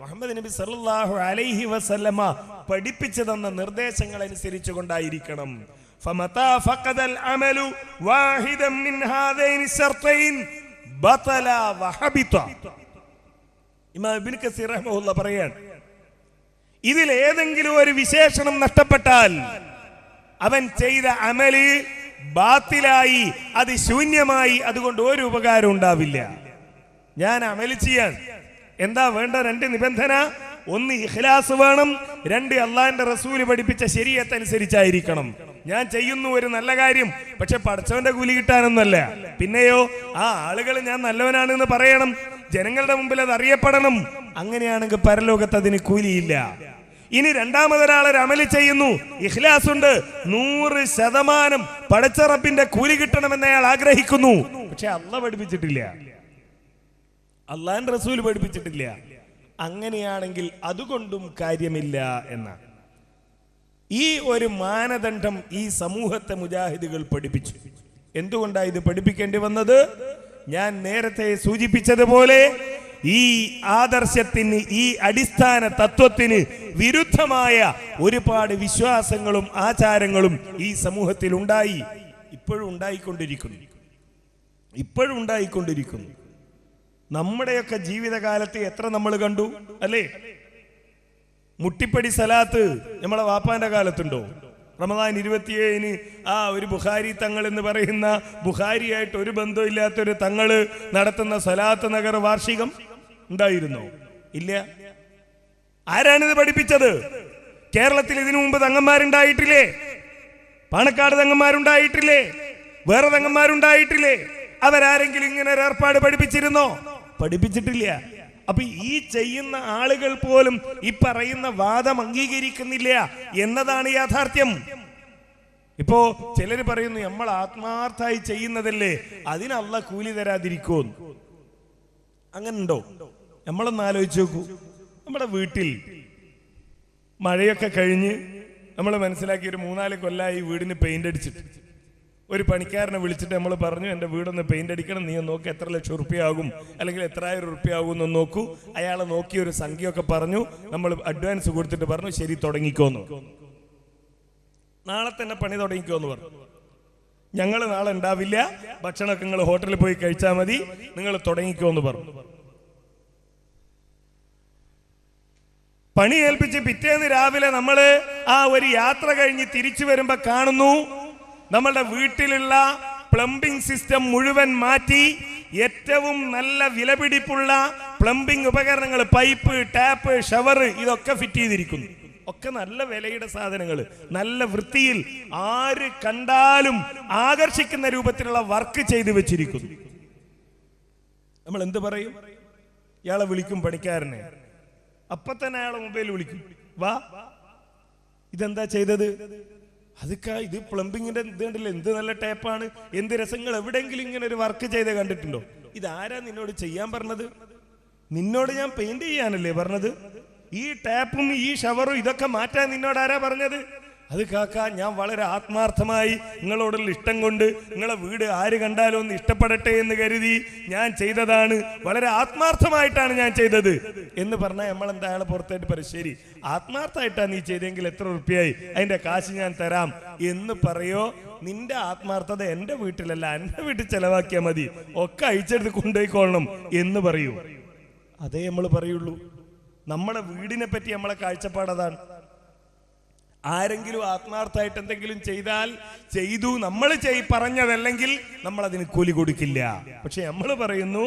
മുഹമ്മദ് നബി സല്ലല്ലാഹു അലൈഹി വസല്ലമ പഠിപ്പിച്ചു തന്ന നിർദ്ദേശങ്ങൾ അനുസരിച്ചു കൊണ്ടായിരിക്കണം. ഫമതാ ഫഖദൽ അമലു വാഹിദൻ മിൻ ഹാദൈനി ശർത്തൈൻ ബതല വഹബിത. ഇമാം ഇബ്നു കസീർ റഹ്മത്തുള്ളാഹി പറയാണ്, ഇതിൽ ഏതെങ്കിലും ഒരു വിശേഷണം നഷ്ടപ്പെട്ടാൽ അവൻ ചെയ്ത അമല് ബാത്തിലായി, അത് ശൂന്യമായി, അതുകൊണ്ട് ഒരു ഉപകാരം ഉണ്ടാവില്ല. ഞാൻ അമല് ചെയ്യാൻ എന്താ വേണ്ട? രണ്ട് നിബന്ധന, ഒന്ന് ഇഖ്ലാസ് വേണം, രണ്ട് അള്ളാഹിന്റെ റസൂല് പഠിപ്പിച്ച ശരീഅത്ത് അനുസരിച്ചായിരിക്കണം. ഞാൻ ചെയ്യുന്നു ഒരു നല്ല കാര്യം, പക്ഷെ പടച്ചവന്റെ കൂലി കിട്ടാനൊന്നല്ല. പിന്നെയോ ആ ആളുകൾ ഞാൻ നല്ലവനാണെന്ന് പറയണം, ജനങ്ങളുടെ മുമ്പിൽ അത് അറിയപ്പെടണം. അങ്ങനെയാണെങ്കിൽ പരലോകത്ത് അതിന് കൂലിയില്ല. ഇനി രണ്ടാമതൊരാളൊരു അമല് ചെയ്യുന്നു, ഇഖ്ലാസ് ഉണ്ട്, 100% പടച്ച റബ്ബിന്റെ കൂലി കിട്ടണമെന്ന് അയാൾ ആഗ്രഹിക്കുന്നു, പക്ഷെ അള്ളാഹ് പഠിപ്പിച്ചിട്ടില്ല, അള്ളാഹിന്റെ റസൂൽ പഠിപ്പിച്ചിട്ടില്ല. അങ്ങനെയാണെങ്കിൽ അതുകൊണ്ടും കാര്യമില്ല എന്ന ഈ ഒരു മാനദണ്ഡം ഈ സമൂഹത്തെ മുജാഹിദുകൾ പഠിപ്പിച്ചു. എന്തുകൊണ്ടാണ് ഇത് പഠിപ്പിക്കേണ്ടി വന്നത്? ഞാൻ നേരത്തെ സൂചിപ്പിച്ചതുപോലെ ഈ ആദർശത്തിന്, ഈ അടിസ്ഥാന തത്വത്തിന് വിരുദ്ധമായ ഒരുപാട് വിശ്വാസങ്ങളും ആചാരങ്ങളും ഈ സമൂഹത്തിൽ ഉണ്ടായി, ഇപ്പോഴും ഉണ്ടായിക്കൊണ്ടിരിക്കുന്നു. നമ്മുടെയൊക്കെ ജീവിതകാലത്ത് എത്ര നമ്മൾ കണ്ടു അല്ലേ? മുട്ടിപ്പടി സലാത്ത് നമ്മളെ വാപ്പാന്റെ കാലത്തുണ്ടോ? റമദാൻ 27-ന് ആ ഒരു ബുഖാരി തങ്ങൾ എന്ന് പറയുന്ന, ബുഖാരിയായിട്ട് ഒരു ബന്ധമില്ലാത്തൊരു തങ്ങള് നടത്തുന്ന സലാത്ത് നഗർ വാർഷികം ഉണ്ടായിരുന്നോ? ഇല്ല. ആരാണിത് പഠിപ്പിച്ചത്? കേരളത്തിൽ ഇതിനു മുമ്പ് തങ്ങന്മാരുണ്ടായിട്ടില്ലേ? പാണക്കാട് തങ്ങന്മാരുണ്ടായിട്ടില്ലേ? വേറെ തങ്ങന്മാരുണ്ടായിട്ടില്ലേ? അവരാരെങ്കിലും ഇങ്ങനെ ഒരു ഏർപ്പാട് പഠിപ്പിച്ചിരുന്നോ? പഠിപ്പിച്ചിട്ടില്ല. അപ്പൊ ഈ ചെയ്യുന്ന ആളുകൾ പോലും ഈ പറയുന്ന വാദം അംഗീകരിക്കുന്നില്ല എന്നതാണ് യാഥാർത്ഥ്യം. ഇപ്പോ ചിലര് പറയുന്നു, നമ്മൾ ആത്മാർത്ഥമായി ചെയ്യുന്നതല്ലേ, അതിന് അല്ലാഹ് കൂലി തരാതിരിക്കോ? അങ്ങനെ ഉണ്ടോ? നമ്മളൊന്ന് ആലോചിച്ച് നോക്കൂ. നമ്മുടെ വീട്ടിൽ മഴയൊക്കെ കഴിഞ്ഞ് നമ്മൾ മനസ്സിലാക്കി ഒരു 3-4 കൊല്ലമായി വീടിന് പെയിന്റ് അടിച്ചിട്ട് ഒരു പണിക്കാരനെ വിളിച്ചിട്ട് നമ്മൾ പറഞ്ഞു, എൻ്റെ വീടൊന്ന് പെയിന്റ് അടിക്കണം, നീ നോക്കി എത്ര ലക്ഷം റുപ്യയാകും അല്ലെങ്കിൽ എത്രായിരം റുപ്യയാകും എന്ന് നോക്കൂ. അയാൾ നോക്കി ഒരു സംഖ്യയൊക്കെ പറഞ്ഞു, നമ്മൾ അഡ്വാൻസ് കൊടുത്തിട്ട് പറഞ്ഞു, ശരി തുടങ്ങിക്കോന്നു, നാളെ തന്നെ പണി തുടങ്ങിക്കോന്ന് പറഞ്ഞു. ഞങ്ങൾ നാളെ ഉണ്ടാവില്ല, ഭക്ഷണമൊക്കെ നിങ്ങൾ ഹോട്ടലിൽ പോയി കഴിച്ചാൽ മതി, നിങ്ങൾ തുടങ്ങിക്കോന്ന് പറഞ്ഞു. പണി ഏൽപ്പിച്ച് പിറ്റേന്ന് രാവിലെ നമ്മൾ ആ ഒരു യാത്ര കഴിഞ്ഞ് തിരിച്ചു വരുമ്പോ കാണുന്നു, നമ്മളുടെ വീട്ടിലുള്ള പ്ലംബിംഗ് സിസ്റ്റം മുഴുവൻ മാറ്റി ഏറ്റവും നല്ല വിലപിടിപ്പുള്ള പ്ലംബിംഗ് ഉപകരണങ്ങൾ, പൈപ്പ്, ടാപ്പ്, ഷവർ, ഇതൊക്കെ ഫിറ്റ് ചെയ്തിരിക്കുന്നു. ഒക്കെ നല്ല വിലയുടെ സാധനങ്ങൾ, നല്ല വൃത്തിയിൽ ആര് കണ്ടാലും ആകർഷിക്കുന്ന രൂപത്തിലുള്ള വർക്ക് ചെയ്തു വെച്ചിരിക്കുന്നു. നമ്മൾ എന്ത് പറയും? ഇയാളെ വിളിക്കും പണിക്കാരനെ, അപ്പൊ തന്നെ അയാളെ മൊബൈൽ വിളിക്കും, വാ ഇതെന്താ ചെയ്തത്? ഇത് പ്ലംബിങ്ങിന്റെ ഇത് കണ്ടില്ലേ, എന്ത് നല്ല ടേപ്പാണ്, എന്ത് രസങ്ങൾ. എവിടെയെങ്കിലും ഇങ്ങനെ ഒരു വർക്ക് ചെയ്ത് കണ്ടിട്ടുണ്ടോ? ഇതാരാ നിന്നോട് ചെയ്യാൻ പറഞ്ഞത്? നിന്നോട് ഞാൻ പെയിന്റ് ചെയ്യാനല്ലേ പറഞ്ഞത്? ഈ ടാപ്പും ഈ ഷവറും ഇതൊക്കെ മാറ്റാൻ നിന്നോട് ആരാ പറഞ്ഞത്? അത് കാക്ക, ഞാൻ വളരെ ആത്മാർത്ഥമായി നിങ്ങളോടുള്ള ഇഷ്ടം കൊണ്ട് നിങ്ങളെ വീട് ആര് കണ്ടാലും ഒന്ന് ഇഷ്ടപ്പെടട്ടെ എന്ന് കരുതി ഞാൻ ചെയ്തതാണ്, വളരെ ആത്മാർത്ഥമായിട്ടാണ് ഞാൻ ചെയ്തത് എന്ന് പറഞ്ഞാൽ നമ്മളെന്താ അയാളെ പുറത്തായിട്ട് പറയും, ശരി ആത്മാർത്ഥമായിട്ടാണ് നീ ചെയ്തെങ്കിൽ എത്ര ഉറുപ്പിയായി, അതിന്റെ കാശ് ഞാൻ തരാം എന്ന് പറയോ? നിന്റെ ആത്മാർത്ഥത എന്റെ വീട്ടിലല്ല, എന്റെ വീട്ടിൽ ചെലവാക്കിയാൽ മതി, ഒക്കെ അയച്ചെടുത്ത് കൊണ്ടുപോയിക്കൊള്ളണം എന്ന് പറയൂ. അതേ നമ്മൾ പറയുള്ളൂ. നമ്മളെ വീടിനെ പറ്റി നമ്മളെ കാഴ്ചപ്പാടതാണ്. ആരെങ്കിലും ആത്മാർത്ഥമായിട്ട് എന്തെങ്കിലും ചെയ്താൽ ചെയ്തു, നമ്മൾ പറഞ്ഞതല്ലെങ്കിൽ നമ്മൾ അതിന് കൂലി കൊടുക്കില്ല. പക്ഷെ നമ്മൾ പറയുന്നു,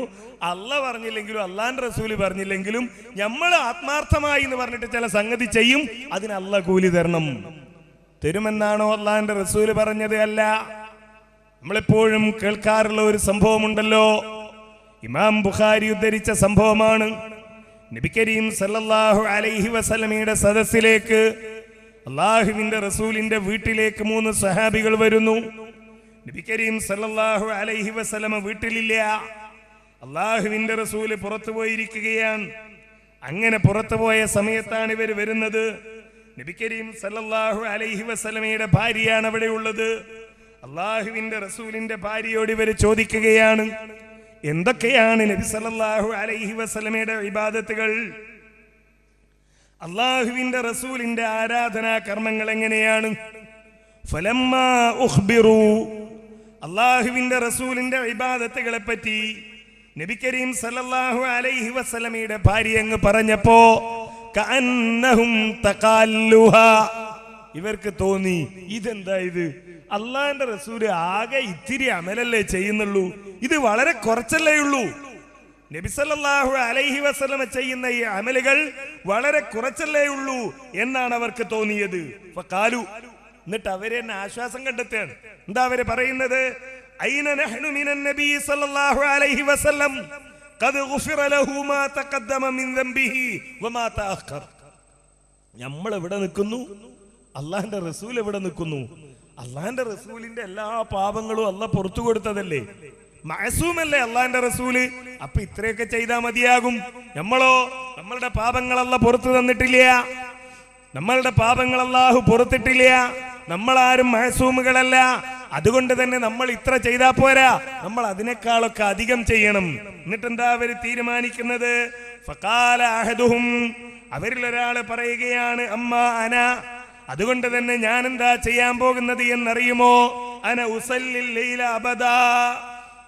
അല്ല പറഞ്ഞില്ലെങ്കിലും അള്ളാന്റെ റസൂല് പറഞ്ഞില്ലെങ്കിലും നമ്മൾ ആത്മാർത്ഥമായി എന്ന് പറഞ്ഞിട്ട് ചില സംഗതി ചെയ്യും, അതിന് അല്ല കൂലി തരണം. തരുമെന്നാണോ അള്ളാന്റെ റസൂല് പറഞ്ഞത്? അല്ല. നമ്മളെപ്പോഴും കേൾക്കാറുള്ള ഒരു സംഭവമുണ്ടല്ലോ, ഇമാം ബുഖാരി ഉദ്ധരിച്ച സംഭവമാണ്. നബി കരീം സല്ലല്ലാഹു അലൈഹി വസല്ലമയുടെ സദസ്സിലേക്ക്, അള്ളാഹുവിന്റെ റസൂലിന്റെ വീട്ടിലേക്ക് 3 സഹാബികൾ വരുന്നു. നബി കരീം സല്ലല്ലാഹു അലൈഹി വസല്ലമ വീട്ടിലില്ല. അള്ളാഹുവിന്റെ റസൂല് പുറത്തു പോയിരിക്കുകയാണ്. അങ്ങനെ പുറത്തു പോയ സമയത്താണ് ഇവർ വരുന്നത്. നബി കരീം സല്ലല്ലാഹു അലൈഹി വസല്ലമയുടെ ഭാര്യയാണ് അവിടെ ഉള്ളത്. അള്ളാഹുവിന്റെ റസൂലിന്റെ ഭാര്യയോട് ഇവർ ചോദിക്കുകയാണ്, എന്തൊക്കെയാണ് നബി സല്ലല്ലാഹു അലൈഹി വസല്ലമയുടെ ഇബാദത്തുകൾ, അള്ളാഹുവിന്റെ റസൂലിന്റെ ആരാധനാ കർമ്മങ്ങൾ എങ്ങനെയാണ്? ഫലമ്മാ ഉഖ്ബിറു, അള്ളാഹുവിന്റെ റസൂലിന്റെ ഇബാദത്തുകളെ പറ്റി നബി കരീം സല്ലല്ലാഹു അലൈഹി വസല്ലമയുടെ ഭാര്യ അങ്ങ് പറഞ്ഞപ്പോ കഅന്നഹും തഖാല്ലുഹാ, ഇവർക്ക് തോന്നി ഇതെന്താ ഇത്, അള്ളാന്റെ റസൂല് ആകെ ഇത്തിരി അമലല്ലേ ചെയ്യുന്നുള്ളൂ, ഇത് വളരെ കുറച്ചല്ലേ ഉള്ളൂ. നബി സല്ലല്ലാഹു അലൈഹി വസല്ലമ ചെയ്യുന്ന ഈ അമലുകൾ വളരെ കുറച്ചല്ലേ ഉള്ളൂ എന്നാണ് അവർക്ക് തോന്നിയത്. ഫഖാലു, എന്നിട്ട് അവരെ ആശ്വാസം കണ്ടെത്തുകയാണ്. എന്താ അവര് പറയുന്നത്? ഐന നഹ്നു മിനൻ നബി സല്ലല്ലാഹു അലൈഹി വസല്ലം ഖദ് ഗുഫിറ ലഹു മാ തഖദ്ദമ മിൻ ദംബിഹി വമാ തഅഖർ. നമ്മൾ എവിടെ നിൽക്കുന്നു? അള്ളാന്റെ റസൂൽ എവിടെ നിൽക്കുന്നു? അള്ളാന്റെ റസൂലിന്റെ എല്ലാ പാപങ്ങളും അള്ളാഹ് പുറത്തു കൊടുത്തതല്ലേ, മഅസൂമല്ലേ അള്ളാന്റെ റസൂല്. അപ്പൊ ഇത്രയൊക്കെ ചെയ്താൽ മതിയാകും. നമ്മളോ, നമ്മളുടെ പാപങ്ങൾ അള്ളാഹ് പുറത്തു തന്നിട്ടില്ല, നമ്മളുടെ പാപങ്ങൾ അള്ളാഹു പുറത്തിട്ടില്ല, നമ്മളാരും മഅസൂമുകളല്ല. അതുകൊണ്ട് തന്നെ നമ്മൾ ഇത്ര ചെയ്താൽ പോരാ, നമ്മൾ അതിനേക്കാളൊക്കെ അധികം ചെയ്യണം. എന്നിട്ട് എന്താ അവര് തീരുമാനിക്കുന്നത്? ഫഖാല അഹദുഹും, അവരിൽ ഒരാള് പറയുകയാണ്, അമ്മാ അന, അതുകൊണ്ട് തന്നെ ഞാൻ എന്താ ചെയ്യാൻ പോകുന്നത് എന്നറിയുമോ? അന ഉസല്ലിൽ ലൈല അബദാ,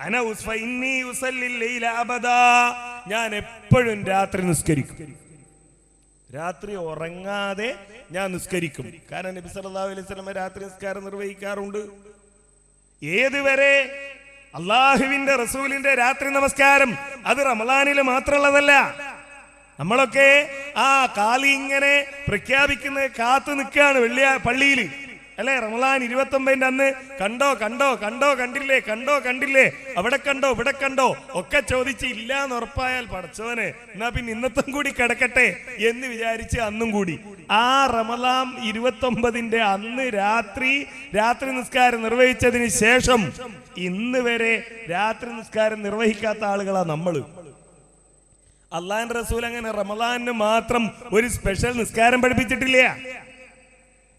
അന ഉസ്ഫഇന്നി ഉസല്ലിൽ ലൈല അബദാ, ഞാൻ എപ്പോഴും രാത്രി നിസ്കരിക്കും, രാത്രി ഉറങ്ങാതെ ഞാൻ നിസ്കരിക്കും. കാരണം നബി സല്ലല്ലാഹു അലൈഹി വസല്ലം രാത്രി നിസ്കാരം നിർവഹിക്കാറുണ്ട്. ഏതുവരെ? അള്ളാഹുവിന്റെ റസൂലിന്റെ രാത്രി നമസ്കാരം അത് റമളാനിൽ മാത്രമുള്ളതല്ല. നമ്മളൊക്കെ ആ കാലി ഇങ്ങനെ പ്രഖ്യാപിക്കുന്നത് കാത്തു നിൽക്കുകയാണ് പള്ളിയിൽ, അല്ലെ? റമളാൻ 29 അന്ന് കണ്ടോ കണ്ടോ കണ്ടോ കണ്ടില്ലേ, കണ്ടോ കണ്ടില്ലേ, അവിടെ കണ്ടോ ഇവിടെ കണ്ടോ ഒക്കെ ചോദിച്ച് ഇല്ല എന്ന് ഉറപ്പായാൽ പടച്ചോനെ എന്നാ പിന്നെ ഇന്നത്തും കൂടി കിടക്കട്ടെ എന്ന് വിചാരിച്ച് അന്നും കൂടി ആ റമളാൻ 29 അന്ന് രാത്രി നിസ്കാരം നിർവഹിച്ചതിന് ശേഷം ഇന്ന് വരെ രാത്രി നിസ്കാരം നിർവഹിക്കാത്ത ആളുകളാ നമ്മള്. അള്ളാന്റെ റസൂൽ അങ്ങനെ റമളാനിന് മാത്രം ഒരു സ്പെഷ്യൽ നിസ്കാരം പഠിപ്പിച്ചിട്ടില്ല,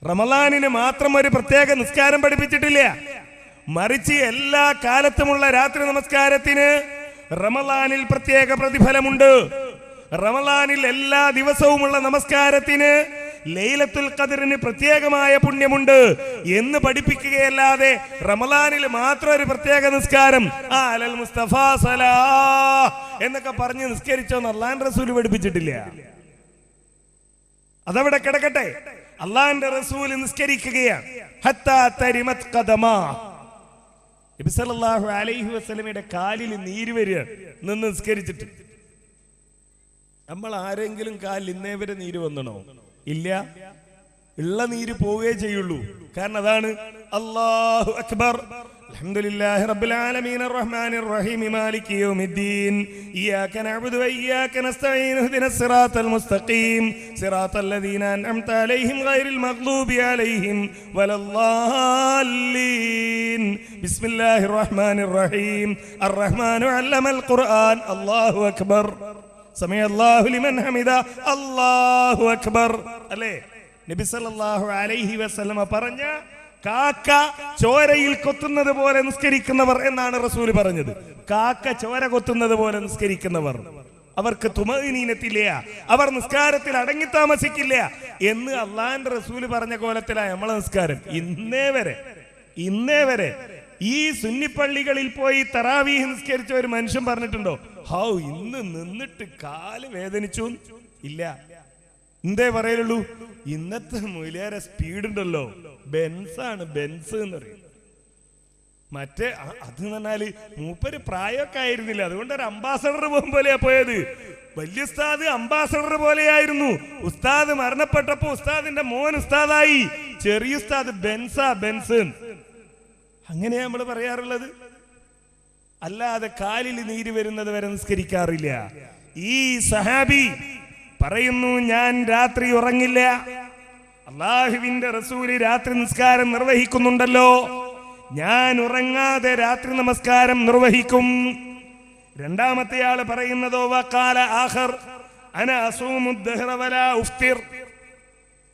റമളാനിന് മാത്രം ഒരു പ്രത്യേക നിസ്കാരം പഠിപ്പിച്ചിട്ടില്ല. മറിച്ച് എല്ലാ കാലത്തുമുള്ള രാത്രി നമസ്കാരത്തിന് റമളാനിൽ പ്രത്യേക പ്രതിഫലമുണ്ട്. റമളാനിൽ എല്ലാ ദിവസവുമുള്ള നമസ്കാരത്തിന് ലൈലത്തുൽ ഖദറിന് പ്രത്യേകമായ പുണ്യമുണ്ട് എന്ന് പഠിപ്പിക്കുകയല്ലാതെ റമളാനിൽ മാത്രം ഒരു പ്രത്യേക നിസ്കാരം അലൽ മുസ്തഫ സലാ എന്നൊക്കെ പറഞ്ഞ് നിസ്കരിച്ചോന്ന് അല്ലാഹുവിന്റെ റസൂൽ പഠിപ്പിച്ചിട്ടില്ല. അതവിടെ കിടക്കട്ടെ. അള്ളാന്റെ റസൂൽ നിസ്കരിക്കുകയാണ്. ഹത്താ തരിമത് ഖദമാ, നബി സല്ലല്ലാഹു അലൈഹി വസല്ലമയുടെ കാലിൽ നീര് വരികയാണ് നിന്ന് നിസ്കരിച്ചിട്ട്. നമ്മൾ ആരെങ്കിലും കാലിൽ ഇന്നേ വരെ നീര് വന്നണോ? ഇല്ല. ഉള്ള നീര് പോവുകയേ ചെയ്യുള്ളൂ. കാരണം അതാണ് അല്ലാഹു അക്ബർ. അൽഹംദുലില്ലാഹി റബ്ബിൽ ആലമീൻ അർറഹ്മാനിർ റഹീം മാലികി യൗമിദ്ദീൻ ഇയ്യാക നഅ്ബുദു വഇയ്യാക നസ്തഈൻ ഇഹ്ദിനസ് സിറാത്തൽ മുസ്തഖീം സിറാത്തൽ ലദീന അൻഅംത അലൈഹിം ഗൈറിൽ മഗ്ദൂബി അലൈഹിം വലദ്ദാല്ലീൻ. ബിസ്മില്ലാഹിർ റഹ്മാനിർ റഹീം അർറഹ്മാനു അല്ലമൽ ഖുർആൻ. അല്ലാഹു അക്ബർ. സമീഅല്ലാഹു ലിമൻ ഹമിദ. അല്ലാഹു അക്ബർ. അല്ലേ നബി സല്ലല്ലാഹു അലൈഹി വസല്ലമ പറഞ്ഞ കാക്ക ചോരയിൽ കൊത്തുന്നത് പോലെ നിസ്കരിക്കുന്നവർ എന്നാണ് റസൂൽ പറഞ്ഞത്. കാക്ക ചോര കൊത്തുന്നത് പോലെ നിസ്കരിക്കുന്നവർ അവർക്ക് തുമഈനത്തില്ല, അവർ നിസ്കാരത്തിൽ അടങ്ങി താമസിക്കില്ല എന്ന് അള്ളാഹിന്റെ റസൂൽ പറഞ്ഞ കോലത്തിലാണ് നമ്മളെ നിസ്കാരം. ഇന്നേ വരെ ഈ സുന്നിപ്പള്ളികളിൽ പോയി തറാവീഹ് നിസ്കരിച്ച ഒരു മനുഷ്യൻ പറഞ്ഞിട്ടുണ്ടോ ഹൗ ഇന്ന് നിന്നിട്ട് കാല് വേദനിച്ചു? ഇല്ല. എന്തേ പറയലുള്ളൂ? ഇന്നത്തെ മൊയിലേറെ സ്പീഡ് ഉണ്ടല്ലോ, ബെൻസാണ്, ബെൻസ് എന്ന് പറയും. മറ്റേ അത് പറഞ്ഞാല് മൂപ്പര് പ്രായമൊക്കെ ആയിരുന്നില്ല, അതുകൊണ്ട് ഒരു അംബാസഡർ പോലെയാ പോയത്. വലിയ ഉസ്താദ് അംബാസഡർ പോലെയായിരുന്നു. ഉസ്താദ് മരണപ്പെട്ടപ്പോ ഉസ്താദിന്റെ മോൻ ഉസ്താദായി. ചെറിയ ഉസ്താദ് ബെൻസ്. അങ്ങനെയാ നമ്മൾ പറയാറുള്ളത്. അല്ലാതെ കാലിൽ നീര് വരുന്നത് വരെ നിസ്കരിക്കാറില്ല. ഈ സഹാബി പറയുന്നു, ഞാൻ രാത്രി ഉറങ്ങില്ല. അള്ളാഹുവിന്റെ റസൂല് രാത്രി നിസ്കാരം നിർവഹിക്കുന്നുണ്ടല്ലോ, ഞാൻ ഉറങ്ങാതെ രാത്രി നമസ്കാരം നിർവഹിക്കും. രണ്ടാമത്തെ ആള് പറയുന്നതോ വഖാല ആഖർ അന അസൂമു ദഹ്റ വലാ ഉഫ്തിർ.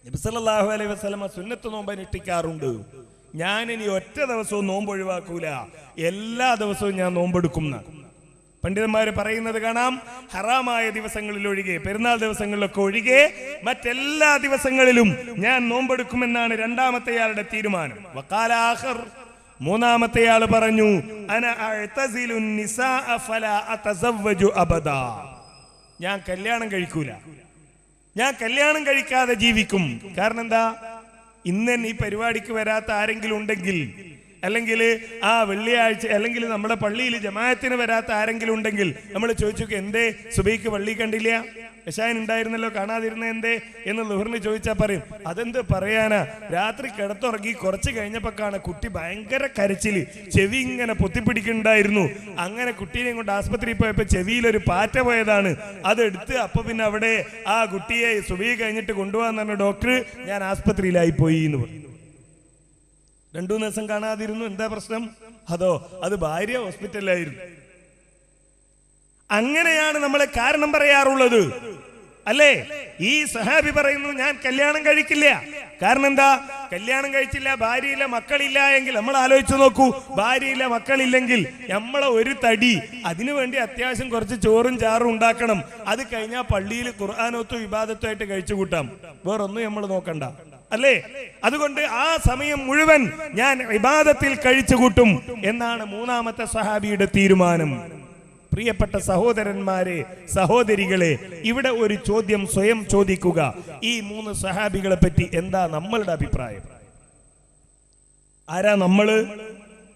നബി സല്ലല്ലാഹു അലൈഹി വസല്ലം സുന്നത്ത് നോമ്പ് അനുഷ്ഠിക്കാറുണ്ട്. ഞാൻ ഇനി ഒറ്റ ദിവസവും നോമ്പ് ഒഴിവാക്കൂല, എല്ലാ ദിവസവും ഞാൻ നോമ്പെടുക്കും. പണ്ഡിതന്മാര് പറയുന്നത് കാണാം, ഹറാമായ ദിവസങ്ങളിൽ ഒഴികെ, പെരുന്നാൾ ദിവസങ്ങളിലൊക്കെ ഒഴികെ മറ്റെല്ലാ ദിവസങ്ങളിലും ഞാൻ നോമ്പെടുക്കുമെന്നാണ് രണ്ടാമത്തെയാളുടെ തീരുമാനം. വഖാല ആഖർ, മൂന്നാമത്തെയാള് പറഞ്ഞു അന അഅ്തസിലു നിസാഅ ഫലാ അതസവ്വജു അബദാ. ഞാൻ കല്യാണം കഴിക്കൂല, ഞാൻ കല്യാണം കഴിക്കാതെ ജീവിക്കും. കാരണം എന്താ? ഇന്ന് ഈ പരിപാടിക്ക് വരാത്ത ആരെങ്കിലും ഉണ്ടെങ്കിൽ, അല്ലെങ്കിൽ ആ വെള്ളിയാഴ്ച അല്ലെങ്കിൽ നമ്മുടെ പള്ളിയിൽ ജമാഅത്തിന് വരാത്ത ആരെങ്കിലും ഉണ്ടെങ്കിൽ നമ്മൾ ചോദിച്ചു, എന്തേ സുബൈക്ക് പള്ളി കണ്ടില്ല? ഇശാൻ ഉണ്ടായിരുന്നല്ലോ, കാണാതിരുന്ന എന്തേ എന്ന് ലുഹറിന് ചോദിച്ചാൽ പറയും, അതെന്ത് പറയാനാ, രാത്രി കിടത്തുറങ്ങി കുറച്ച് കഴിഞ്ഞപ്പോഴാണ് കുട്ടി ഭയങ്കര കരച്ചില്, ചെവി ഇങ്ങനെ പൊത്തിപ്പിടിക്കുന്നുണ്ടായിരുന്നു. അങ്ങനെ കുട്ടീനെ കൊണ്ട് ആസ്പത്രിയിൽ പോയപ്പോൾ ചെവിയിലൊരു പാറ്റ പോയതാണ്, അതെടുത്ത് അപ്പൊ പിന്നെ അവിടെ ആ കുട്ടിയെ സുബൈ കഴിഞ്ഞിട്ട് കൊണ്ടുപോകാന്ന് പറഞ്ഞ ഡോക്ടർ, ഞാൻ ആസ്പത്രിയിലായി പോയി എന്ന് പറഞ്ഞു. 2 ദിവസം കാണാതിരുന്നു. എന്താ പ്രശ്നം? അത് ഭാര്യ ഹോസ്പിറ്റലിലായിരുന്നു. അങ്ങനെയാണ് നമ്മളെ കാരണം പറയാറുള്ളത്, അല്ലേ? ഈ സഹാബി പറയുന്നു, ഞാൻ കല്യാണം കഴിക്കില്ല. കാരണം എന്താ? കല്യാണം കഴിച്ചില്ല, ഭാര്യയില്ല, മക്കളില്ല എങ്കിൽ നമ്മൾ ആലോചിച്ചു നോക്കൂ, ഭാര്യയില്ല, മക്കളില്ലെങ്കിൽ നമ്മളെ ഒരു തടി, അതിനുവേണ്ടി അത്യാവശ്യം കുറച്ച് ചോറും ചാറും ഉണ്ടാക്കണം. അത് കഴിഞ്ഞാൽ പള്ളിയിൽ ഖുർആനോത്തും ഇബാദത്തും ആയിട്ട് കഴിച്ചു കൂട്ടാം, വേറൊന്നും നമ്മൾ നോക്കണ്ട, അല്ലേ? അതുകൊണ്ട് ആ സമയം മുഴുവൻ ഞാൻ ഇബാദത്തിൽ കഴിച്ചുകൂട്ടും എന്നാണ് മൂന്നാമത്തെ സഹാബിയുടെ തീരുമാനം. പ്രിയപ്പെട്ട സഹോദരന്മാരെ, സഹോദരികളെ, ഇവിടെ ഒരു ചോദ്യം സ്വയം ചോദിക്കുക, ഈ 3 സഹാബികളെ പറ്റി എന്താ നമ്മളുടെ അഭിപ്രായം? ആരാ നമ്മള്?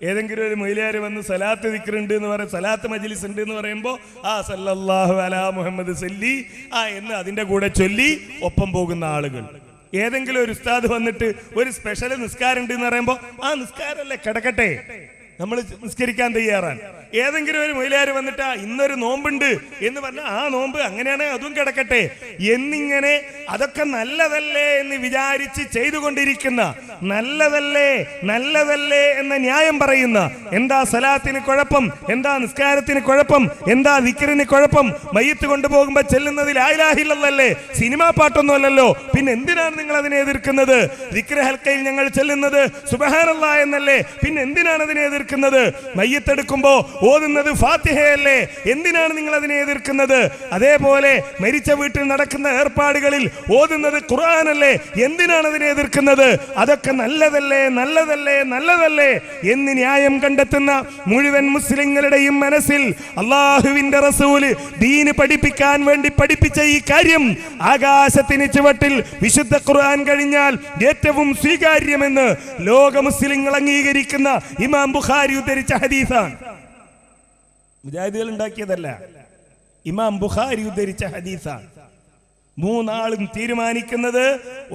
ഏതെങ്കിലും ഒരു മൊയിലാര് വന്ന് സലാത്ത് ദിക്റുണ്ട് എന്ന് പറയും, സലാത്ത് മജ്ലിസ് ഉണ്ട് എന്ന് പറയുമ്പോൾ ആ സല്ലല്ലാഹു അലാ മുഹമ്മദ് സല്ലി എന്ന് അതിന്റെ കൂടെ ചൊല്ലി ഒപ്പം പോകുന്ന ആളുകൾ. ഏതെങ്കിലും ഒരു ഉസ്താദ് വന്നിട്ട് ഒരു സ്പെഷ്യൽ നിസ്കാരം ഉണ്ട് എന്ന് പറയുമ്പോൾ ആ നിസ്കാരമല്ലേ കിടക്കട്ടെ, നമ്മൾ നിസ്കരിക്കാൻ തയ്യാറാണ്. ഏതെങ്കിലും ഒരു മൊയിലാര് വന്നിട്ട് ഇന്നൊരു നോമ്പുണ്ട് എന്ന് പറഞ്ഞാൽ ആ നോമ്പ് അങ്ങനെയാണ്, അതും കിടക്കട്ടെ എന്നിങ്ങനെ അതൊക്കെ നല്ലതല്ലേ എന്ന് വിചാരിച്ച് ചെയ്തുകൊണ്ടിരിക്കുന്ന, നല്ലതല്ലേ എന്ന ന്യായം പറയുന്ന, എന്താ സലാത്തിന് കുഴപ്പം, എന്താ നിസ്കാരത്തിന് കുഴപ്പം, എന്താ ദിക്റിന് കുഴപ്പം, മയ്യത്ത് കൊണ്ടുപോകുമ്പോ ചെല്ലുന്നതിൽ ലാ ഇലാഹ ഇല്ലല്ലാഹ്, സിനിമാ പാട്ടൊന്നും അല്ലല്ലോ, പിന്നെ എന്തിനാണ് നിങ്ങൾ അതിനെ എതിർക്കുന്നത്? ദിക്ർ ഹൽക്കയിൽ ഞങ്ങൾ ചെല്ലുന്നത് സുബ്ഹാനല്ലാഹ് എന്നല്ലേ, പിന്നെ എന്തിനാണ് അതിനെ എതിർക്കുന്നത്? മയ്യത്തെടുക്കുമ്പോ ഓതുന്നത് ഫാത്തിഹയല്ലേ, എന്തിനാണ് നിങ്ങൾ അതിനെ എതിർക്കുന്നത്? അതേപോലെ മരിച്ച വീട്ടിൽ നടക്കുന്ന ഏർപ്പാടുകളിൽ ഓതുന്നത് ഖുർആനല്ലേ, എന്തിനാണ് അതിനെ എതിർക്കുന്നത്? അതൊക്കെ നല്ലതല്ലേ എന്ന് ന്യായം കണ്ടെത്തുന്ന മുഴുവൻ മുസ്ലിങ്ങളുടെയും മനസ്സിൽ അല്ലാഹുവിന്റെ റസൂല് ദീന് പഠിപ്പിക്കാൻ വേണ്ടി പഠിപ്പിച്ച ഈ കാര്യം ആകാശത്തിന് ചുവട്ടിൽ വിശുദ്ധ ഖുർആൻ കഴിഞ്ഞാൽ ഏറ്റവും സ്വീകാര്യമെന്ന് ലോക മുസ്ലിങ്ങൾ അംഗീകരിക്കുന്ന ഇമാം ബുഖാരി ഉദ്ധരിച്ച ഹദീസാണ്. മുജാഹിദുകൾ ഉണ്ടാക്കിയതല്ല, ഇമാം ബുഖാരി ഉദ്ധരിച്ച ഹദീസാണ്. മൂന്നാളും തീരുമാനിക്കുന്നത്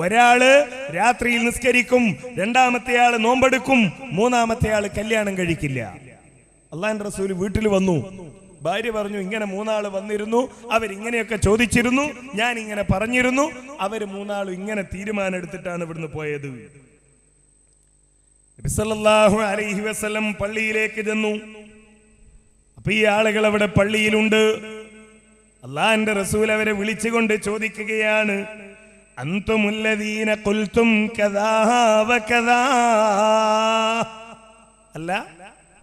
ഒരാള് രാത്രിയിൽ നിസ്കരിക്കും, രണ്ടാമത്തെ ആള് നോമ്പെടുക്കും, മൂന്നാമത്തെ ആള് കല്യാണം കഴിക്കില്ല. അള്ളാഹുവിന്റെ റസൂൽ വീട്ടിൽ വന്നു. ഭാര്യ പറഞ്ഞു, ഇങ്ങനെ മൂന്നാള് വന്നിരുന്നു, അവരിങ്ങനെയൊക്കെ ചോദിച്ചിരുന്നു, ഞാൻ ഇങ്ങനെ പറഞ്ഞിരുന്നു, അവര് മൂന്നാളും ഇങ്ങനെ തീരുമാനം എടുത്തിട്ടാണ് ഇവിടുന്ന് പോയത്. നബി സല്ലല്ലാഹു അലൈഹി വസല്ലം പള്ളിയിലേക്ക് ചെന്നു. അപ്പൊ ഈ ആളുകൾ അവിടെ പള്ളിയിലുണ്ട്. അള്ളാഹുവിന്റെ റസൂൽ അവരെ വിളിച്ചുകൊണ്ട് ചോദിക്കുകയാണ്, അൻതുമുല്ലദീന ഖുൽതും കദാ വകദാ, അല്ല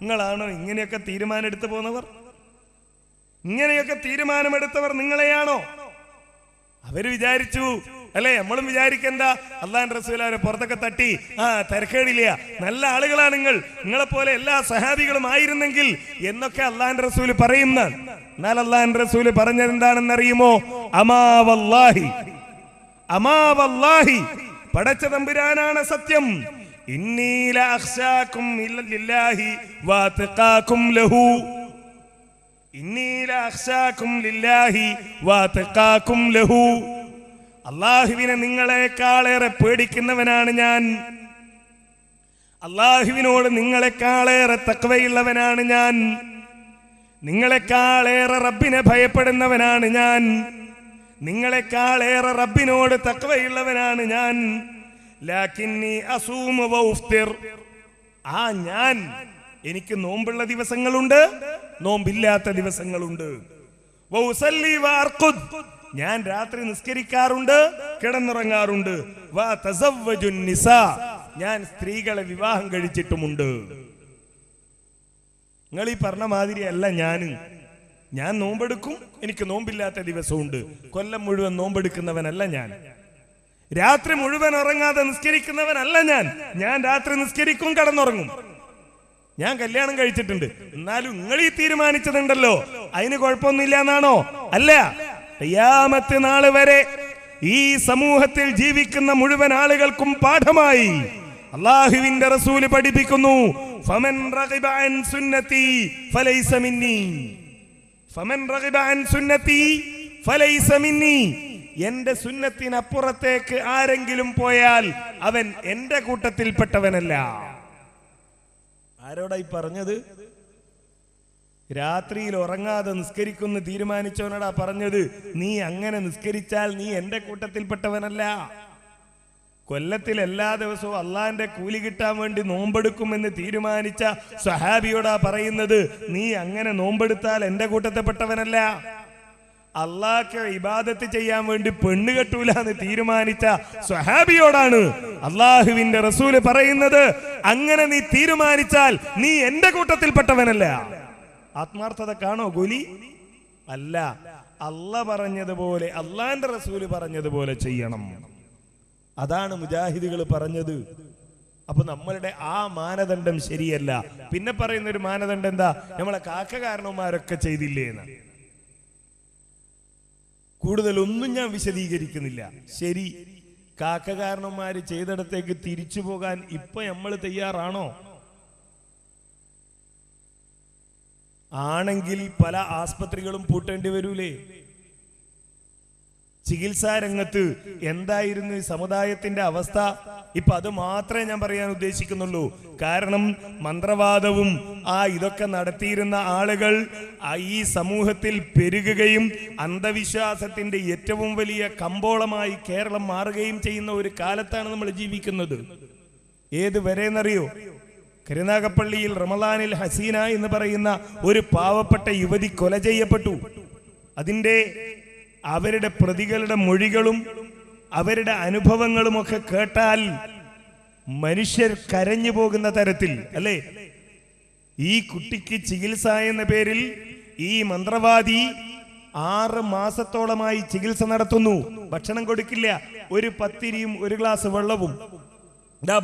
നിങ്ങളാണോ ഇങ്ങനെയൊക്കെ തീരുമാനം എടുത്തു പോന്നവർ? ഇങ്ങനെയൊക്കെ തീരുമാനമെടുത്തവർ നിങ്ങളെയാണോ? അവര് വിചാരിച്ചു, അല്ലെ, നമ്മളും വിചാരിക്കണ്ട, അള്ളാഹുവിന്റെ റസൂൽ അവരെ പുറത്തൊക്കെ തട്ടി, തിരക്കേടില്ല, നല്ല ആളുകളാണ് നിങ്ങൾ, നിങ്ങളെപ്പോലെ എല്ലാ സഹാബികളും ആയിരുന്നെങ്കിൽ എന്നൊക്കെ അള്ളാഹുവിന്റെ റസൂൽ പറയുന്നതാണ്. എന്നാൽ അള്ളാഹുവിന്റെ റസൂൽ പറഞ്ഞത് എന്താണെന്നറിയുമോ? അമാ വല്ലാഹി, പടച്ച തമ്പുരാനാണ് സത്യം, ഇന്നി ലഅഖ്ശാകും ലില്ലാഹി വഅത്ഖാകും ലഹു, ഇന്നി ലഅഖ്ശാകും ലില്ലാഹി വഅത്ഖാകും ലഹു, അല്ലാഹുവിനെ നിങ്ങളെക്കാളേറെ പേടിക്കുന്നവനാണ് ഞാൻ, അല്ലാഹുവിനോട് നിങ്ങളെക്കാളേറെ തഖ്വയുള്ളവനാണ് ഞാൻ, നിങ്ങളെക്കാളേറെ റബ്ബിനെ ഭയപ്പെടുന്നവനാണ് ഞാൻ, നിങ്ങളെക്കാളേറെ റബ്ബിനോട് തഖ്വയുള്ളവനാണ് ഞാൻ. ലാകിന്നി അസൂമു വഉഫ്തിർ, ഞാൻ എനിക്ക് നോമ്പുള്ള ദിവസങ്ങളുണ്ട്, നോമ്പില്ലാത്ത ദിവസങ്ങളുണ്ട്. വഉസല്ലി വഅർഖുദ്, ഞാൻ രാത്രി നിസ്കരിക്കാറുണ്ട്, കിടന്നുറങ്ങാറുണ്ട്. വതസവ്വജുൻ നിസാ, ഞാൻ സ്ത്രീകളെ വിവാഹം കഴിച്ചിട്ടുമുണ്ട്. നിങ്ങൾ ഈ പറഞ്ഞ മാതിരിയല്ല ഞാൻ നോമ്പെടുക്കും, എനിക്ക് നോമ്പില്ലാത്ത ദിവസമുണ്ട്. കൊല്ലം മുഴുവൻ നോമ്പെടുക്കുന്നവനല്ല ഞാൻ, രാത്രി മുഴുവൻ ഉറങ്ങാതെ നിസ്കരിക്കുന്നവനല്ല ഞാൻ രാത്രി നിസ്കരിക്കും, കിടന്നുറങ്ങും. ഞാൻ കല്യാണം കഴിച്ചിട്ടുണ്ട്, എന്നാലും നിങ്ങൾ ഈ തീരുമാനിച്ചതുണ്ടല്ലോ, അതിന് കുഴപ്പമൊന്നുമില്ല എന്നാണോ? അല്ല, ഖിയാമത്ത് നാൾ വരെ ഈ സമൂഹത്തിൽ ജീവിക്കുന്ന മുഴുവൻ ആളുകൾക്കും പാഠമായി അല്ലാഹുവിന്റെ റസൂൽ പഠിപ്പിക്കുന്നു, ഫമൻ റഗിബ അൻ സുന്നതി ഫലൈസ മിന്നി, ഫമൻ റഗിബ അൻ സുന്നതി ഫലൈസ മിന്നി, എന്റെ സുന്നത്തിനപ്പുറത്തേക്ക് ആരെങ്കിലും പോയാൽ അവൻ എന്റെ കൂട്ടത്തിൽപ്പെട്ടവനല്ല. ആരോടായി പറഞ്ഞത്? രാത്രിയിൽ ഉറങ്ങാതെ നിസ്കരിക്കുന്നു തീരുമാനിച്ചവനോടാ പറഞ്ഞത്, നീ അങ്ങനെ നിസ്കരിച്ചാൽ നീ എന്റെ കൂട്ടത്തിൽപ്പെട്ടവനല്ല. കൊല്ലത്തിൽ എല്ലാ ദിവസവും അള്ളാന്റെ കൂലി കിട്ടാൻ വേണ്ടി നോമ്പെടുക്കുമെന്ന് തീരുമാനിച്ച സ്വഹാബിയോടാ പറയുന്നത്, നീ അങ്ങനെ നോമ്പെടുത്താൽ എന്റെ കൂട്ടത്തിൽപ്പെട്ടവനല്ല. അള്ളാഹ്ക്ക് ഇബാദത്ത് ചെയ്യാൻ വേണ്ടി പെണ്ണ് കെട്ടൂല എന്ന് തീരുമാനിച്ച സ്വഹാബിയോടാണ് അള്ളാഹുവിന്റെ റസൂല് പറയുന്നത്, അങ്ങനെ നീ തീരുമാനിച്ചാൽ നീ എന്റെ കൂട്ടത്തിൽപ്പെട്ടവനല്ല. ആത്മാർത്ഥത കാണോ കൂലി? അല്ല, അള്ളാഹ് പറഞ്ഞതുപോലെ, അള്ളാന്റെ റസൂല് പറഞ്ഞതുപോലെ ചെയ്യണം. അതാണ് മുജാഹിദുകൾ പറഞ്ഞത്. അപ്പൊ നമ്മളുടെ ആ മാനദണ്ഡം ശരിയല്ല. പിന്നെ പറയുന്ന ഒരു മാനദണ്ഡം എന്താ? നമ്മളെ കാക്കകാരണവന്മാരൊക്കെ ചെയ്തില്ലേ എന്ന്. കൂടുതലൊന്നും ഞാൻ വിശദീകരിക്കുന്നില്ല. ശരി, കാക്കകാരണവന്മാര് ചെയ്തിടത്തേക്ക് തിരിച്ചു പോകാൻ ഇപ്പൊ നമ്മൾ തയ്യാറാണോ? ആണെങ്കിൽ പല ആസ്പത്രികളും പൂട്ടേണ്ടി വരൂലേ? ചികിത്സാ രംഗത്ത് എന്തായിരുന്നു ഈ സമുദായത്തിന്റെ അവസ്ഥ? ഇപ്പൊ അത് മാത്രമേ ഞാൻ പറയാൻ ഉദ്ദേശിക്കുന്നുള്ളൂ. കാരണം മന്ത്രവാദവും ഇതൊക്കെ നടത്തിയിരുന്ന ആളുകൾ ഈ സമൂഹത്തിൽ പെരുകുകയും അന്ധവിശ്വാസത്തിന്റെ ഏറ്റവും വലിയ കമ്പോളമായി കേരളം മാറുകയും ചെയ്യുന്ന ഒരു കാലത്താണ് നമ്മൾ ജീവിക്കുന്നത്. ഏത് വരെയെന്നറിയോ? കരുനാഗപ്പള്ളിയിൽ റമളാനിൽ ഹസീന എന്ന് പറയുന്ന ഒരു പാവപ്പെട്ട യുവതി കൊല ചെയ്യപ്പെട്ടു. അതിന്റെ അവരുടെ പ്രതികളുടെ മൊഴികളും അവരുടെ അനുഭവങ്ങളും ഒക്കെ കേട്ടാൽ മനുഷ്യർ കരഞ്ഞു പോകുന്ന തരത്തിൽ, അല്ലേ? ഈ കുട്ടിക്ക് ചികിത്സ എന്ന പേരിൽ ഈ മന്ത്രവാദി 6 മാസത്തോളമായി ചികിത്സ നടത്തുന്നു. ഭക്ഷണം കൊടുക്കില്ല, ഒരു പത്തിരിയും ഒരു ഗ്ലാസ് വെള്ളവും,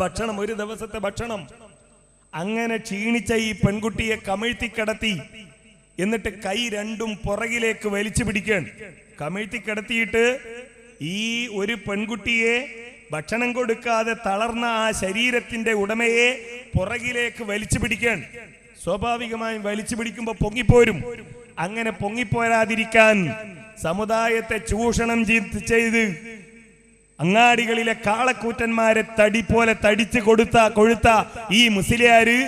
ഭക്ഷണം, ഒരു ദിവസത്തെ ഭക്ഷണം. അങ്ങനെ ക്ഷീണിച്ച ഈ പെൺകുട്ടിയെ കമിഴ്ത്തി കിടത്തി, എന്നിട്ട് കൈ രണ്ടും പുറകിലേക്ക് വലിച്ചു പിടിക്കാൻ. കമിഴ്ത്തി കിടത്തിയിട്ട് ഈ ഒരു പെൺകുട്ടിയെ ഭക്ഷണം കൊടുക്കാതെ തളർന്ന ആ ശരീരത്തിന്റെ ഉടമയെ പുറകിലേക്ക് വലിച്ചു പിടിക്കാൻ. സ്വാഭാവികമായും വലിച്ചു പിടിക്കുമ്പോ പൊങ്ങിപ്പോരും. അങ്ങനെ പൊങ്ങിപ്പോരാതിരിക്കാൻ സമുദായത്തെ ചൂഷണം ചെയ്ത് അങ്ങാടികളിലെ കാളക്കൂറ്റന്മാരെ തടി പോലെ തടിച്ച് കൊഴുത്ത ഈ മുസ്ലിയാര്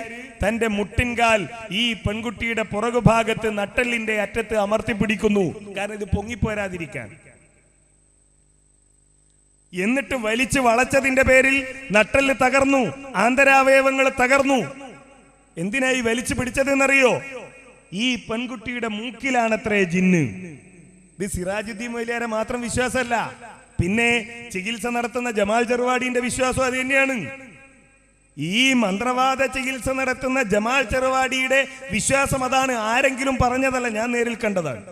തന്റെ മുട്ടിൻകാൽ ഈ പെൺകുട്ടിയുടെ പുറകുഭാഗത്ത് നട്ടെല്ലിന്റെ അറ്റത്ത് അമർത്തിപ്പിടിക്കുന്നു. കാരണം ഇത് പൊങ്ങിപ്പോരാതിരിക്കാൻ. എന്നിട്ട് വലിച്ചു വളച്ചതിന്റെ പേരിൽ നട്ടെല്ല് തകർന്നു, ആന്തരാവയവങ്ങൾ തകർന്നു. എന്തിനായി വലിച്ചു പിടിച്ചതെന്നറിയോ? ഈ പെൺകുട്ടിയുടെ മൂക്കിലാണത്രേ ജിന്ന്. ഇത് സിറാജുദ്ദീൻ മൊയ്ലിയാരെ മാത്രം വിശ്വാസമല്ല, പിന്നെ ചികിത്സ നടത്തുന്ന ജമാൽ ചെറുവാടിന്റെ വിശ്വാസം അത് തന്നെയാണ്. ഈ മന്ത്രവാദ ചികിത്സ നടത്തുന്ന ജമാൽ ചെറുവാടിയുടെ വിശ്വാസം അതാണ്. ആരെങ്കിലും പറഞ്ഞതല്ല, ഞാൻ നേരിൽ കണ്ടതാണ്.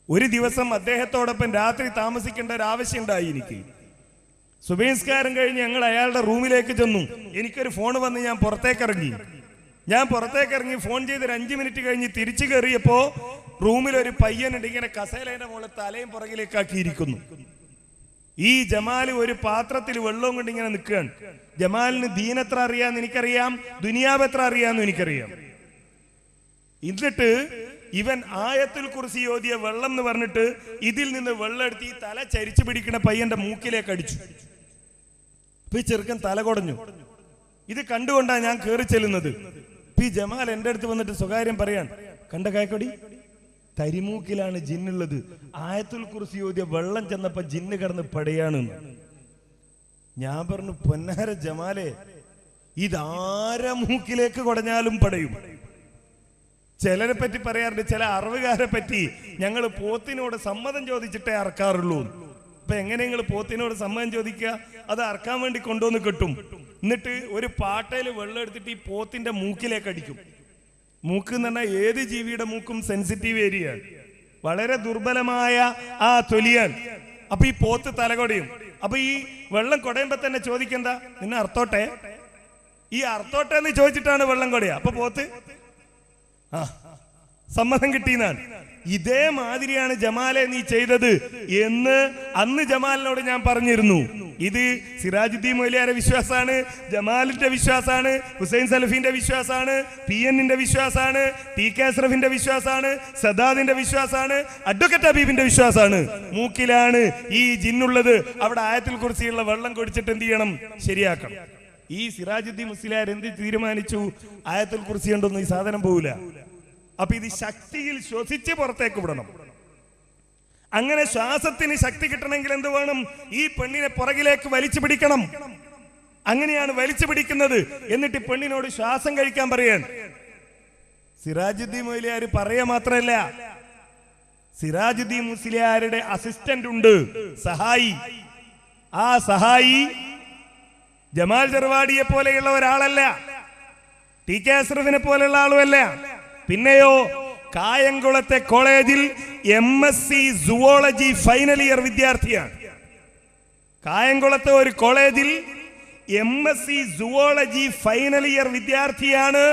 ഒരു ദിവസം അദ്ദേഹത്തോടൊപ്പം രാത്രി താമസിക്കേണ്ട ഒരു ആവശ്യം ഉണ്ടായി എനിക്ക്. സുബഹിസ്കാരം കഴിഞ്ഞ് ഞങ്ങൾ അയാളുടെ റൂമിലേക്ക് ചെന്നു. എനിക്കൊരു ഫോൺ വന്ന് ഞാൻ പുറത്തേക്കിറങ്ങി ഫോൺ ചെയ്ത് ഒരു 5 മിനിറ്റ് കഴിഞ്ഞ് തിരിച്ചു കയറിയപ്പോ റൂമിലൊരു പയ്യനുണ്ട്, ഇങ്ങനെ കസേലേന്റെ മുകളിൽ തലയും പുറകിലേക്കാക്കിയിരിക്കുന്നു. ഈ ജമാൽ ഒരു പാത്രത്തിൽ വെള്ളവും കൊണ്ട് ഇങ്ങനെ നിൽക്കുകയാണ്. ജമാലിന് ദീൻ എത്ര അറിയാന്ന് എനിക്കറിയാം, ദുനിയാവ് എത്ര അറിയാന്ന് എനിക്കറിയാം. എന്നിട്ട് ഇവൻ ആയത്തുൽ കുർസി ഓതിയ വെള്ളം എന്ന് പറഞ്ഞിട്ട് ഇതിൽ നിന്ന് വെള്ളം എടുത്ത് ഈ തല ചരിച്ചു പിടിക്കുന്ന പയ്യന്റെ മൂക്കിലേക്ക് അടിച്ചു. ഈ ചെറുക്കൻ തല കുടഞ്ഞു. ഇത് കണ്ടുകൊണ്ടാണ് ഞാൻ കയറി ചെല്ലുന്നത്. ഈ ജമാൽ എന്റെ അടുത്ത് വന്നിട്ട് സ്വകാര്യം പറയാൻ, കണ്ട കായക്കൊടി, തരിമൂക്കിലാണ് ജിന്നുള്ളത്. ആയത്തുൽ കുർസി ഓതിയ വെള്ളം ചെന്നപ്പോ ജിന്ന് കിടന്ന് പടയാണ്. ഞാൻ പറഞ്ഞു, പൊന്നാര ജമാലെ, ഇതാര മൂക്കിലേക്ക് കുടഞ്ഞാലും പടയും. ചിലരെ പറ്റി പറയാറുണ്ട്, ചില അറിവുകാരെ പറ്റി, ഞങ്ങൾ പോത്തിനോട് സമ്മതം ചോദിച്ചിട്ടേ അറക്കാറുള്ളൂ. ഇപ്പൊ എങ്ങനെ നിങ്ങൾ പോത്തിനോട് സമ്മതം ചോദിക്കുക? അത് അറക്കാൻ വേണ്ടി കൊണ്ടുവന്ന് കെട്ടും. എന്നിട്ട് ഒരു പാട്ടയിൽ വെള്ളം എടുത്തിട്ട് ഈ പോത്തിന്റെ മൂക്കിലേക്ക് അടിക്കും. മൂക്ക് എന്ന് പറഞ്ഞാൽ ഏത് ജീവിയുടെ മൂക്കും സെൻസിറ്റീവ് ഏരിയ, വളരെ ദുർബലമായ ആ തൊലിയാൻ. അപ്പൊ ഈ പോത്ത് തലകൊടയും. അപ്പൊ ഈ വെള്ളം കൊടയുമ്പോ തന്നെ ചോദിക്കണ്ട, നിന്നെ അർത്തോട്ടെ, ഈ അർത്തോട്ടെ എന്ന് ചോദിച്ചിട്ടാണ് വെള്ളം കൊടയ. അപ്പൊ പോത്ത് സമ്മതം കിട്ടിയെന്നാണ്. ഇതേമാതിരിയാണ് ജമാലെ നീ ചെയ്തത് എന്ന് അന്ന് ജമാലിനോട് ഞാൻ പറഞ്ഞിരുന്നു. ഇത് സിറാജുദ്ദീൻ മൊയ്ലിയാരെ വിശ്വാസമാണ്, ജമാലിന്റെ വിശ്വാസമാണ്, ഹുസൈൻ സലഫിന്റെ വിശ്വാസമാണ്, PN-ന്റെ വിശ്വാസമാണ്, TK അഷ്റഫിന്റെ വിശ്വാസമാണ്, സദാദിന്റെ വിശ്വാസമാണ്, അഡ്വക്കേറ്റ് ഹബീബിന്റെ വിശ്വാസമാണ്. മൂക്കിലാണ് ഈ ജിന്നുള്ളത്. അവിടെ ആയത്തുൽ കുർസിയുള്ള വെള്ളം കുടിച്ചിട്ട് എന്ത് ചെയ്യണം? ശരിയാക്കണം. ഈ സിറാജുദ്ദീൻ മുസ്ലിയാർ എന്ത് തീരുമാനിച്ചു? ആയത്തുൽ കുർസി ഉണ്ടൊന്നും ഈ സാധനം പോവില്ല. അപ്പൊ ഇത് ശക്തിയിൽ ശ്വസിച്ച് പുറത്തേക്ക് വിടണം. അങ്ങനെ ശ്വാസത്തിന് ശക്തി കിട്ടണമെങ്കിൽ എന്ത് വേണം? ഈ പെണ്ണിനെ പുറകിലേക്ക് വലിച്ചു പിടിക്കണം. അങ്ങനെയാണ് വലിച്ചു പിടിക്കുന്നത്. എന്നിട്ട് പെണ്ണിനോട് ശ്വാസം കഴിക്കാൻ പറയാൻ. സിറാജുദ്ദീൻ മൊയ്ലിയാർ പറയാ മാത്രല്ല, സിറാജുദ്ദീൻ മുസ്ലിയാരുടെ അസിസ്റ്റന്റ് ഉണ്ട്, സഹായി. ആ സഹായി ജമാൽ ചെറുവാടിയെ പോലെയുള്ള ഒരാളല്ല, TK അഷ്റഫിനെ പോലെയുള്ള ആളുമല്ല. പിന്നെയോ കായംകുളത്തെ കോളേജിൽ MSc സുവോളജി ഫൈനൽ ഇയർ വിദ്യാർത്ഥിയാണ്. കായംകുളത്തെ ഒരു കോളേജിൽ MSc സുവോളജി ഫൈനൽ ഇയർ വിദ്യാർത്ഥിയാണ്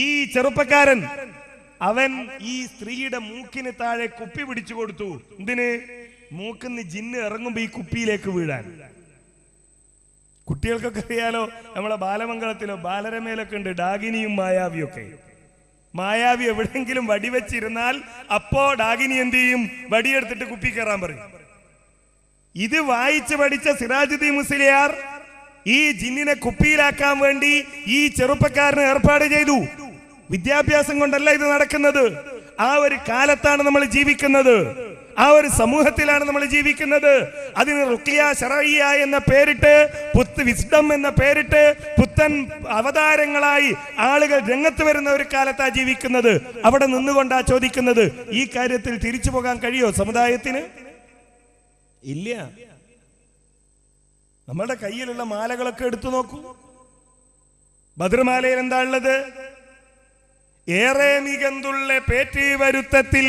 ഈ ചെറുപ്പക്കാരൻ. അവൻ ഈ സ്ത്രീയുടെ മൂക്കിന് താഴെ കുപ്പി പിടിച്ചു കൊടുത്തു. എന്തിന്? മൂക്കിന്ന് ജിന്ന് ഇറങ്ങുമ്പോ ഈ കുപ്പിയിലേക്ക് വീഴാൻ. കുട്ടികൾക്കൊക്കെ അറിയാലോ, നമ്മളെ ബാലമംഗളത്തിലോ ബാലരമയിലൊക്കെ ഉണ്ട് ഡാഗിനിയും മായാവിയും ഒക്കെ. മായാവി എവിടെയെങ്കിലും വടിവെച്ചിരുന്നാൽ അപ്പോ ഡാഗിനി എന്ത് ചെയ്യും? വടിയെടുത്തിട്ട് കുപ്പി കയറാൻ പറയും. ഇത് വായിച്ച് പഠിച്ച സിറാജുദ്ദീൻ മുസ്ലിയാർ ഈ ജിന്നിനെ കുപ്പിയിലാക്കാൻ വേണ്ടി ഈ ചെറുപ്പക്കാരന് ഏർപ്പാട് ചെയ്തു. വിദ്യാഭ്യാസം കൊണ്ടല്ല ഇത് നടക്കുന്നത്. ആ ഒരു കാലത്താണ് നമ്മൾ ജീവിക്കുന്നത്, ആ ഒരു സമൂഹത്തിലാണ് നമ്മൾ ജീവിക്കുന്നത്. അതിന് റുഖിയ ശറഇയ്യ എന്ന പേരിട്ട്, വിസ്ഡം എന്ന പേരിട്ട് പുത്തൻ അവതാരങ്ങളായി ആളുകൾ രംഗത്ത് വരുന്ന ഒരു കാലത്താ ജീവിക്കുന്നത്. അവിടെ നിന്നുകൊണ്ടാ ചോദിക്കുന്നത്, ഈ കാര്യത്തിൽ തിരിച്ചു പോകാൻ കഴിയോ സമുദായത്തിന്? ഇല്ല. നമ്മുടെ കയ്യിലുള്ള മാലകളൊക്കെ എടുത്തു നോക്കൂ. ബദ്ർമാലയിൽ എന്താ ഉള്ളത്? ഏറെ മികന്തുള്ള പേറ്റി വരുത്തത്തിൽ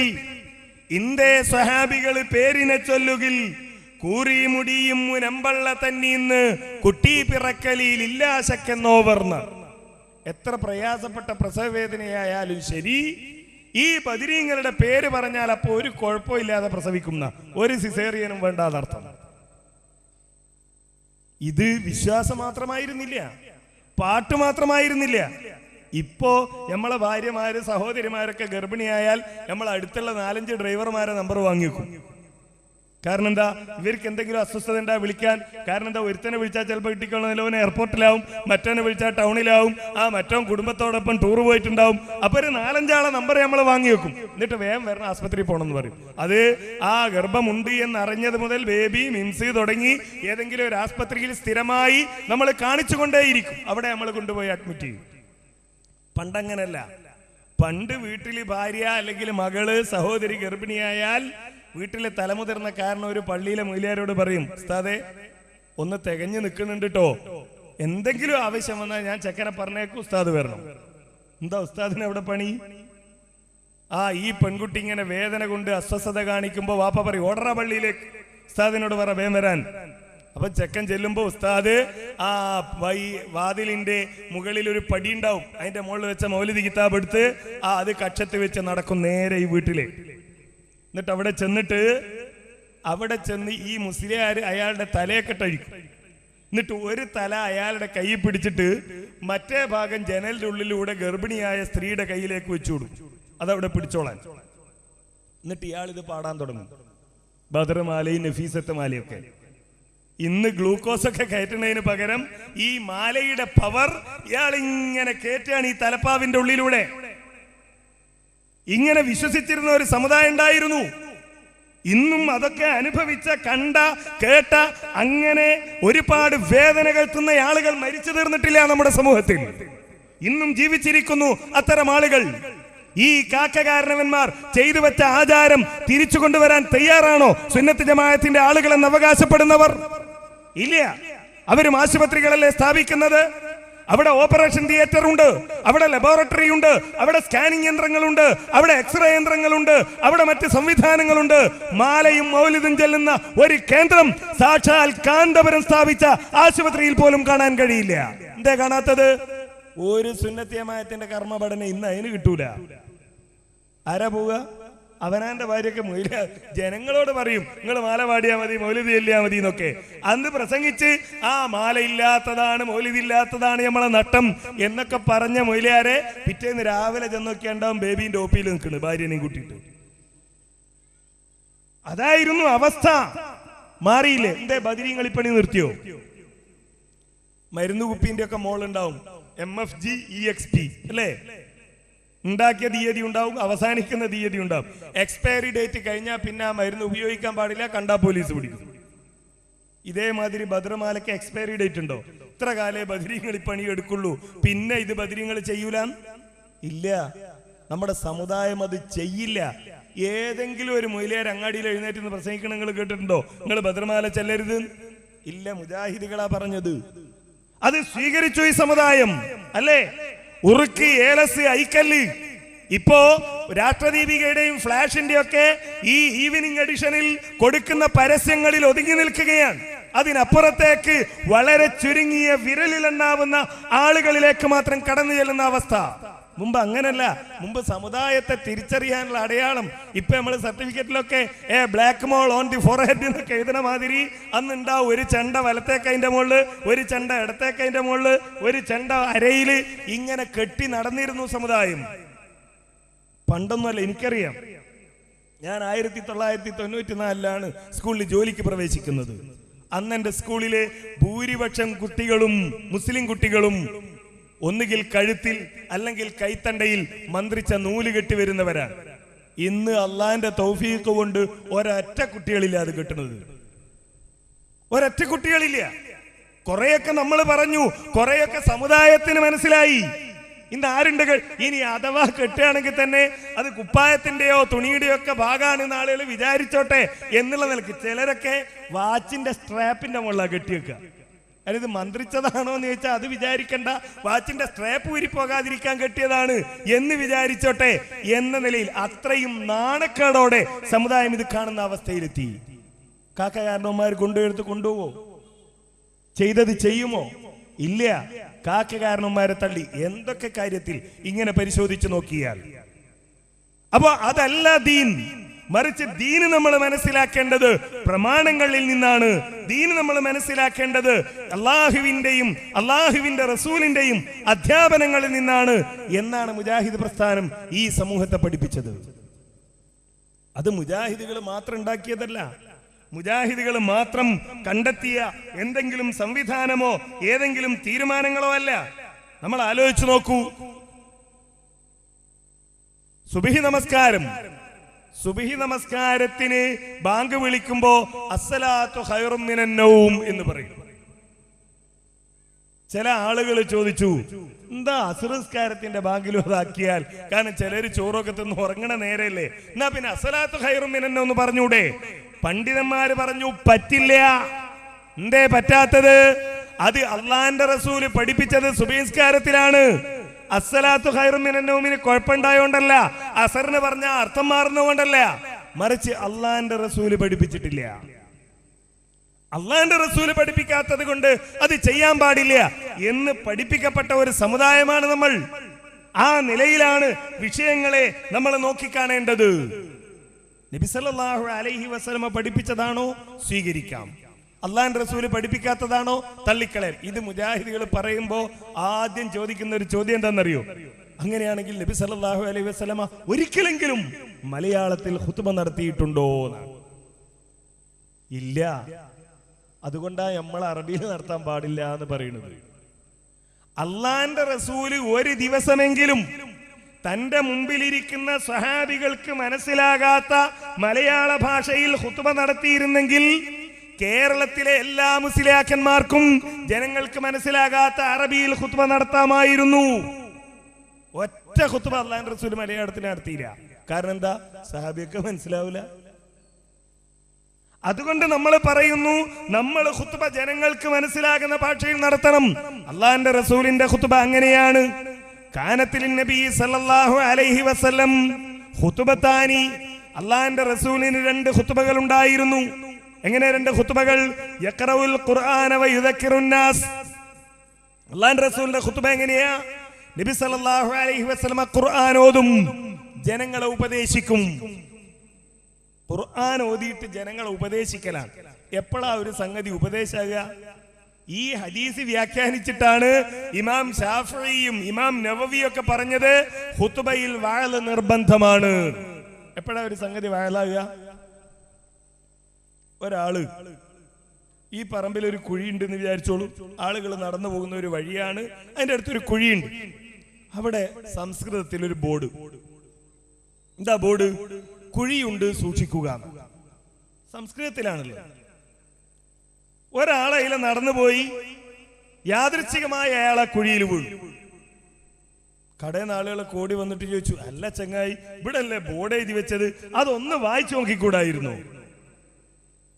ഇന്ത്യ സ്വഹാബികൾ പേരിനെ ചൊല്ലുകിൽ കൂറി മുടിയും മുനമ്പള്ള തന്നീന്ന് കുട്ടി പിറക്കലിൽ ഇല്ലാശക്കെന്നോവർന്ന്. എത്ര പ്രയാസപ്പെട്ട പ്രസവവേദനയായാലും ശരി, ഈ ബദരീങ്ങളുടെ പേര് പറഞ്ഞാൽ അപ്പൊ ഒരു കുഴപ്പമില്ലാതെ പ്രസവിക്കുന്ന, ഒരു സിസേറിയനും വേണ്ടാതർത്ഥം. ഇത് വിശ്വാസം മാത്രമായിരുന്നില്ല, പാട്ട് മാത്രമായിരുന്നില്ല. ഇപ്പോ നമ്മളെ ഭാര്യമാര് സഹോദരിമാരൊക്കെ ഗർഭിണിയായാൽ നമ്മൾ അടുത്തുള്ള 4-5 ഡ്രൈവർമാരെ നമ്പർ വാങ്ങിക്കും. കാരണം എന്താ? ഇവർക്ക് എന്തെങ്കിലും അസ്വസ്ഥത ഉണ്ടാ വിളിക്കാൻ. കാരണം എന്താ? ഒരുത്തനെ വിളിച്ചാൽ ചിലപ്പോൾ കിട്ടിക്കൊള്ളുന്നില്ല, ഓൻ എയർപോർട്ടിലാവും, മറ്റവനെ വിളിച്ചാൽ ടൗണിലാവും, മറ്റവൻ കുടുംബത്തോടൊപ്പം ടൂർ പോയിട്ടുണ്ടാവും. അപ്പൊ ഒരു 4-5 ആളെ നമ്പർ നമ്മൾ വാങ്ങി വെക്കും. എന്നിട്ട് വേഗം വരണം, ആസ്പത്രിയിൽ പോകണമെന്ന് പറയും. അത് ആ ഗർഭമുണ്ട് എന്നറിഞ്ഞത് മുതൽ ബേബി മിംസ് തുടങ്ങി ഏതെങ്കിലും ഒരു ആസ്പത്രിയിൽ സ്ഥിരമായി നമ്മൾ കാണിച്ചുകൊണ്ടേയിരിക്കും. അവിടെ നമ്മൾ കൊണ്ടുപോയി അഡ്മിറ്റ് ചെയ്യും. പണ്ടങ്ങനല്ല. പണ്ട് വീട്ടിൽ ഭാര്യ അല്ലെങ്കിൽ മകള് സഹോദരി ഗർഭിണിയായാൽ വീട്ടിലെ തലമുതിർന്ന കാരണം ഒരു പള്ളിയിലെ മൊയ്ലിയാരോട് പറയും, ഉസ്താദേ ഒന്ന് തികഞ്ഞു നിൽക്കുന്നുണ്ട് കേട്ടോ, എന്തെങ്കിലും ആവശ്യം വന്നാൽ ഞാൻ ചെക്കനെ പറഞ്ഞേക്കും, ഉസ്താദ് വരണം. എന്താ ഉസ്താദിന് അവിടെ പണി? ഈ പെൺകുട്ടി ഇങ്ങനെ വേദന കൊണ്ട് അസ്വസ്ഥത കാണിക്കുമ്പോ വാപ്പ പറയും, ഓടറ പള്ളിയിലേക്ക്, ഉസ്താദിനോട് പറ വേഗം വരാൻ. അപ്പൊ ചെക്കൻ ചെല്ലുമ്പോ ഉസ്താദ് വാതിലിന്റെ മുകളിൽ ഒരു പടി ഉണ്ടാവും, അതിന്റെ മുകളിൽ വെച്ച മൗലിദ് കിതാബ് എടുത്ത് അത് കക്ഷത്ത് വെച്ച് നടക്കും നേരെ ഈ വീട്ടിലെ. എന്നിട്ട് അവിടെ ചെന്ന് ഈ മുസ്ലിയാർ അയാളുടെ തലയൊക്കെ കഴിക്കും. എന്നിട്ട് ഒരു തല അയാളുടെ കൈ പിടിച്ചിട്ട് മറ്റേ ഭാഗം ജനലിന്റെ ഉള്ളിലൂടെ ഗർഭിണിയായ സ്ത്രീയുടെ കയ്യിലേക്ക് വെച്ചു കൊടുക്കും, അതവിടെ പിടിച്ചോളാൻ. എന്നിട്ട് ഇയാൾ ഇത് പാടാൻ തുടങ്ങും, ബദർമാലയും നഫീസത്ത് മാലയൊക്കെ. ഇന്ന് ഗ്ലൂക്കോസ് ഒക്കെ കയറ്റുന്നതിന് പകരം ഈ മാലയുടെ പവർ ഇയാൾ ഇങ്ങനെ കയറ്റാണ് ഈ തലപ്പാവിന്റെ ഉള്ളിലൂടെ. ഇങ്ങനെ വിശ്വസിച്ചിരുന്ന ഒരു സമുദായം ഉണ്ടായിരുന്നു. ഇന്നും അതൊക്കെ അനുഭവിച്ച, കണ്ട, കേട്ട, അങ്ങനെ ഒരുപാട് വേദനകൾ തിന്ന ആളുകൾ മരിച്ചു തീർന്നിട്ടില്ല നമ്മുടെ സമൂഹത്തിൽ. ഇന്നും ജീവിച്ചിരിക്കുന്നു അത്തരം ആളുകൾ. ഈ കാക്കകാരണവന്മാർ ചെയ്തു വെച്ച ആചാരം തിരിച്ചു കൊണ്ടുവരാൻ തയ്യാറാണോ സുന്നത്ത് ജമാഅത്തിന്റെ ആളുകളെന്ന് അവകാശപ്പെടുന്നവർ? ഇല്ല. അവരും ആശുപത്രികളല്ലേ സ്ഥാപിക്കുന്നത്. അവിടെ ഓപ്പറേഷൻ തിയേറ്റർ ഉണ്ട്, അവിടെ ലബോറട്ടറി ഉണ്ട്, അവിടെ സ്കാനിങ് യന്ത്രങ്ങളുണ്ട്, അവിടെ എക്സ്റേ യന്ത്രങ്ങളുണ്ട്, അവിടെ മറ്റ് സംവിധാനങ്ങളുണ്ട്. മാലയും മൗലിദും ചെല്ലുന്ന ഒരു കേന്ദ്രം സാക്ഷാൽ കാന്തപുരം സ്ഥാപിച്ച ആശുപത്രിയിൽ പോലും കാണാൻ കഴിയില്ല. എന്താ കാണാത്തത്? ഒരു സുന്നത്ത് ജമാഅത്തിന്റെ കർമ്മപഠന ഇന്ന് അതിന് കിട്ടൂല. ആരാ പോവുക? അവനാന്റെ ഭാര്യയൊക്കെ ജനങ്ങളോട് പറയും, നിങ്ങൾ മാല പാടിയാ മതി, മൗലിദ് ചെല്ലിയാ മതി എന്നൊക്കെ. അന്ന് പ്രസംഗിച്ച് മാല ഇല്ലാത്തതാണ്, മൗലിദ് ഇല്ലാത്തതാണ് നമ്മളെ നട്ടം എന്നൊക്കെ പറഞ്ഞ മൊയ്ലിയാരെ പിറ്റേന്ന് രാവിലെ ചെന്നൊക്കെ ഉണ്ടാവും ബേബീന്റെ ഓപ്പിയിൽ നിൽക്കുന്നത് ഭാര്യനെയും കൂട്ടിയിട്ട്. അതായിരുന്നു അവസ്ഥ. മാറിയില്ലേ? എന്തേ ബദരീങ്ങൾ പണി നിർത്തിയോ? മരുന്ന് കുപ്പിന്റെ ഒക്കെ മോളുണ്ടാവും, MFG EXP അല്ലേ? ഉണ്ടാക്കിയ തീയതി ഉണ്ടാവും, അവസാനിക്കുന്ന തീയതി ഉണ്ടാവും. എക്സ്പയറി ഡേറ്റ് കഴിഞ്ഞാൽ പിന്നെ ആ മരുന്ന് ഉപയോഗിക്കാൻ പാടില്ല, കണ്ടാ പോലീസ് പിടിക്കും. ഇതേമാതിരി ബദ്രമാലയ്ക്ക് എക്സ്പയറി ഡേറ്റ് ഉണ്ടോ? ഇത്ര കാലേ ബദരീങ്ങൾ പണിയെടുക്കുള്ളൂ, പിന്നെ ഇത് ബദരീങ്ങൾ ചെയ്യൂല? ഇല്ല. നമ്മുടെ സമുദായം അത് ചെയ്യില്ല. ഏതെങ്കിലും ഒരു മൊയ്ലിയാർ അങ്ങാടിയിൽ എഴുന്നേറ്റ് പ്രസംഗിക്കണം നിങ്ങൾ കേട്ടിട്ടുണ്ടോ? നിങ്ങൾ ബദ്രമാല ചെല്ലരുത്? ഇല്ല, മുജാഹിദുകളാ പറഞ്ഞത്. അത് സ്വീകരിച്ചു ഈ സമുദായം അല്ലേ? ഉറുക്ക്, ഏലസ്, ഐക്കല്ല്. ഇപ്പോ രാഷ്ട്രദീപികയുടെയും ഫ്ലാഷിന്റെ ഒക്കെ ഈ ഈവനിങ് എഡിഷനിൽ കൊടുക്കുന്ന പരസ്യങ്ങളിൽ ഒതുങ്ങി നിൽക്കുകയാണ്. അതിനപ്പുറത്തേക്ക് വളരെ ചുരുങ്ങിയ വിരലിലെണ്ണാവുന്ന ആളുകളിലേക്ക് മാത്രം കടന്നു ചെല്ലുന്ന അവസ്ഥ. മുമ്പ് അങ്ങനല്ല. മുമ്പ് സമുദായത്തെ തിരിച്ചറിയാനുള്ള അടയാളം. ഇപ്പൊ നമ്മള് സർട്ടിഫിക്കറ്റിലൊക്കെ black mole on the forehead എന്നൊക്കെ എഴുതുന്ന മാതിരി അന്നുണ്ടാവും ഒരു ചെണ്ട വലത്തേക്ക് അതിന്റെ മുകളില്, ഒരു ചെണ്ട ഇടത്തേക്ക് അതിന്റെ മുകളില്, ഒരു ചെണ്ട അരയില്, ഇങ്ങനെ കെട്ടി നടന്നിരുന്നു സമുദായം. പണ്ടൊന്നുമല്ല, എനിക്കറിയാം. ഞാൻ 1994 സ്കൂളിൽ ജോലിക്ക് പ്രവേശിക്കുന്നത്. അന്ന് എന്റെ സ്കൂളിലെ ഭൂരിപക്ഷം കുട്ടികളും മുസ്ലിം കുട്ടികളും ഒന്നുകിൽ കഴുത്തിൽ അല്ലെങ്കിൽ കൈത്തണ്ടയിൽ മന്ത്രിച്ച നൂല് കെട്ടി വരുന്നവരാണ്. ഇന്ന് അള്ളാന്റെ തൗഫീഖ് കൊണ്ട് ഒരൊറ്റ കുട്ടികളില്ല അത് കെട്ടുന്നത്. ഒരൊറ്റ കുട്ടികളില്ല. കുറെയൊക്കെ നമ്മൾ പറഞ്ഞു, കുറെയൊക്കെ സമുദായത്തിന് മനസ്സിലായി. ഇന്ന് ആരുണ്ട്? ഇനി അഥവാ കെട്ടുകയാണെങ്കിൽ തന്നെ അത് കുപ്പായത്തിന്റെയോ തുണിയുടെയോ ഒക്കെ ഭാഗമാണ് ആളുകൾ വിചാരിച്ചോട്ടെ എന്നുള്ള നിലക്ക് ചിലരൊക്കെ വാച്ചിന്റെ സ്ട്രാപ്പിന്റെ മുകളിലാണ് കെട്ടിവെക്കുക. അതായത് മന്ത്രിച്ചതാണോ എന്ന് ചോദിച്ചാൽ അത് വിചാരിക്കണ്ട, വാച്ചിന്റെ സ്ട്രാപ്പ് ഊരിപ്പോകാതിരിക്കാൻ കെട്ടിയതാണ് എന്ന് വിചാരിച്ചോട്ടെ എന്ന നിലയിൽ അത്രയും നാണക്കേടോടെ സമുദായം ഇത് കാണുന്ന അവസ്ഥയിലെത്തി. കാക്കകാരണവന്മാർ കൊണ്ടുപോവോ? ചെയ്തത് ചെയ്യുമോ? ഇല്ല. കാക്കകാരണവന്മാരെ തള്ളി എന്തൊക്കെ കാര്യത്തിൽ ഇങ്ങനെ പരിശോധിച്ചു നോക്കിയാൽ. അപ്പൊ അതല്ല ദീൻ. മറിച്ച് ദീന് നമ്മൾ മനസ്സിലാക്കേണ്ടത് പ്രമാണങ്ങളിൽ നിന്നാണ്. ദീന് നമ്മൾ മനസ്സിലാക്കേണ്ടത് അള്ളാഹുവിന്റെയും അള്ളാഹുവിന്റെ റസൂലിന്റെയും അധ്യാപനങ്ങളിൽ നിന്നാണ് എന്നാണ് മുജാഹിദ് പ്രസ്ഥാനം ഈ സമൂഹത്തെ പഠിപ്പിച്ചത്. അത് മുജാഹിദുകൾ മാത്രം ഉണ്ടാക്കിയതല്ല, മുജാഹിദുകൾ മാത്രം കണ്ടെത്തിയ എന്തെങ്കിലും സംവിധാനമോ ഏതെങ്കിലും തീരുമാനങ്ങളോ അല്ല. നമ്മൾ ആലോചിച്ചു നോക്കൂ. സുബ്ഹി നമസ്കാരത്തിന് ബാങ്ക് വിളിക്കുമ്പോ അസ്സലാത്തു ഖൈറും മിനൻ നൗം എന്ന് പറയും. ചില ആളുകൾ ചോദിച്ചു, എന്താ അസ്ർ നിസ്കാരത്തിന്റെ ബാങ്കിലും അതാക്കിയാൽ? കാരണം ചിലര് ചോറൊക്കെ തിന്ന് ഉറങ്ങണ നേരല്ലേ, എന്നാ പിന്നെ അസ്സലാത്തു ഖൈറും മിനൻ നൗം എന്ന് പറഞ്ഞൂടെ? പണ്ഡിതന്മാര് പറഞ്ഞു പറ്റില്ല. എന്തേ പറ്റാത്തത്? അത് അള്ളാന്റെ റസൂല് പഠിപ്പിച്ചത് സുബ്ഹി നിസ്കാരത്തിലാണ്. അസ്സലാത്തു ഖൈറും മിനൻ നൗമിന് കുഴപ്പമുണ്ടായോണ്ടല്ല, അസറിന് പറഞ്ഞ അർത്ഥം മാറുന്നതുകൊണ്ടല്ല, മറിച്ച് അള്ളാന്റെ റസൂല് പഠിപ്പിച്ചിട്ടില്ല. അള്ളാന്റെ റസൂല് പഠിപ്പിക്കാത്തത് കൊണ്ട് അത് ചെയ്യാൻ പാടില്ല എന്ന് പഠിപ്പിക്കപ്പെട്ട ഒരു സമുദായമാണ് നമ്മൾ. ആ നിലയിലാണ് വിഷയങ്ങളെ നമ്മൾ നോക്കിക്കാണേണ്ടത്. നബി സല്ലല്ലാഹു അലൈഹി വസല്ലമ പഠിപ്പിച്ചതാണോ സ്വീകരിക്കാം, അള്ളാന്റെ റസൂല് പഠിപ്പിക്കാത്തതാണോ തള്ളിക്കളയാം. ഇത് മുജാഹിദുകൾ പറയുമ്പോ ആദ്യം ചോദിക്കുന്ന ഒരു ചോദ്യം എന്താണെന്നറിയോ? അങ്ങനെയാണെങ്കിൽ നബി സല്ലല്ലാഹു അലൈഹി വസല്ലമ ഒരിക്കലെങ്കിലും മലയാളത്തിൽ ഖുതുബ നടത്തിയിട്ടുണ്ടോ എന്നാണ്. ഇല്ല. അതുകൊണ്ടാ നമ്മൾ അറബിയിൽ നടത്താൻ പാടില്ല എന്ന് പറയുന്നത്. അള്ളാന്റെ റസൂല് ഒരു ദിവസമെങ്കിലും തന്റെ മുമ്പിലിരിക്കുന്ന സ്വഹാബികൾക്ക് മനസ്സിലാകാത്ത മലയാള ഭാഷയിൽ ഖുതുബ നടത്തിയിരുന്നെങ്കിൽ കേരളത്തിലെ എല്ലാ മുസ്ലിയാക്കന്മാർക്കും ജനങ്ങൾക്ക് മനസ്സിലാകാത്ത അറബിയിൽ ഖുതുബ നടത്താമായിരുന്നു. ഒറ്റ ഖുതുബ അള്ളാന്റെ റസൂല് മലയാളത്തിൽ നടത്തിയില്ല. കാരണം എന്താ? സഹാബിയൊക്കെ മനസ്സിലാവില്ല. അതുകൊണ്ട് നമ്മൾ പറയുന്നു, നമ്മൾ ഖുതുബ ജനങ്ങൾക്ക് മനസ്സിലാകുന്ന ഭാഷയിൽ നടത്തണം. അള്ളാന്റെ റസൂലിന്റെ ഖുതുബ അങ്ങനെയാണ്. കാനത്തിൽ നബി സല്ലല്ലാഹു അലൈഹി വസല്ലം ഖുതുബത്താനി, അള്ളാന്റെ റസൂലിന് 2 ഖുതുബകൾ ഉണ്ടായിരുന്നു. എങ്ങനെ 2 ഖുതുബകൾ? യഖറഉൽ ഖുർആന വ യുദക്കിറുൻ നാസ്. അള്ളാന്റെ റസൂലിന്റെ ഖുതുബ എങ്ങനെയാ? നബി സല്ലല്ലാഹു അലൈഹി വസല്ലം ഖുർആൻ ഓതും, ജനങ്ങളെ ഉപദേശിക്കും. ഖുർആൻ ഓതിയിട്ട് ജനങ്ങളെ ഉപദേശിക്കലാണ്. എപ്പോഴാ ഒരു സംഗതി ഉപദേശമാകുക? ഈ ഹദീസ് വ്യാഖ്യാനിച്ചിട്ടാണ് ഇമാം ശാഫിഈയും ഇമാം നവവിയും ഒക്കെ പറഞ്ഞത് ഖുതുബയിൽ വഅള് നിർബന്ധമാണ്. എപ്പോഴാ ഒരു സംഗതി വഅളാകുക? ഒരാള് ഈ പറമ്പിൽ ഒരു കുഴിയുണ്ട് എന്ന് വിചാരിച്ചോളൂ. ആളുകൾ നടന്നു പോകുന്ന ഒരു വഴിയാണ്, അതിന്റെ അടുത്തൊരു കുഴിയുണ്ട്. അവിടെ സംസ്കൃതത്തിൽ ഒരു ബോർഡ്. എന്താ ബോർഡ്? കുഴിയുണ്ട് സൂക്ഷിക്കുക. സംസ്കൃതത്തിലാണല്ലോ. ഒരാളെ അതിൽ നടന്നുപോയി, യാദൃച്ഛികമായ അയാളെ കുഴിയിൽ വീഴും. കടയിൽ നിന്ന് ആളുകൾ കോടി വന്നിട്ട് ചോദിച്ചു, അല്ല ചങ്ങായി, ഇവിടെ അല്ലേ ബോർഡ് എഴുതി വെച്ചത്, അതൊന്ന് വായിച്ചു നോക്കിക്കൂടായിരുന്നു?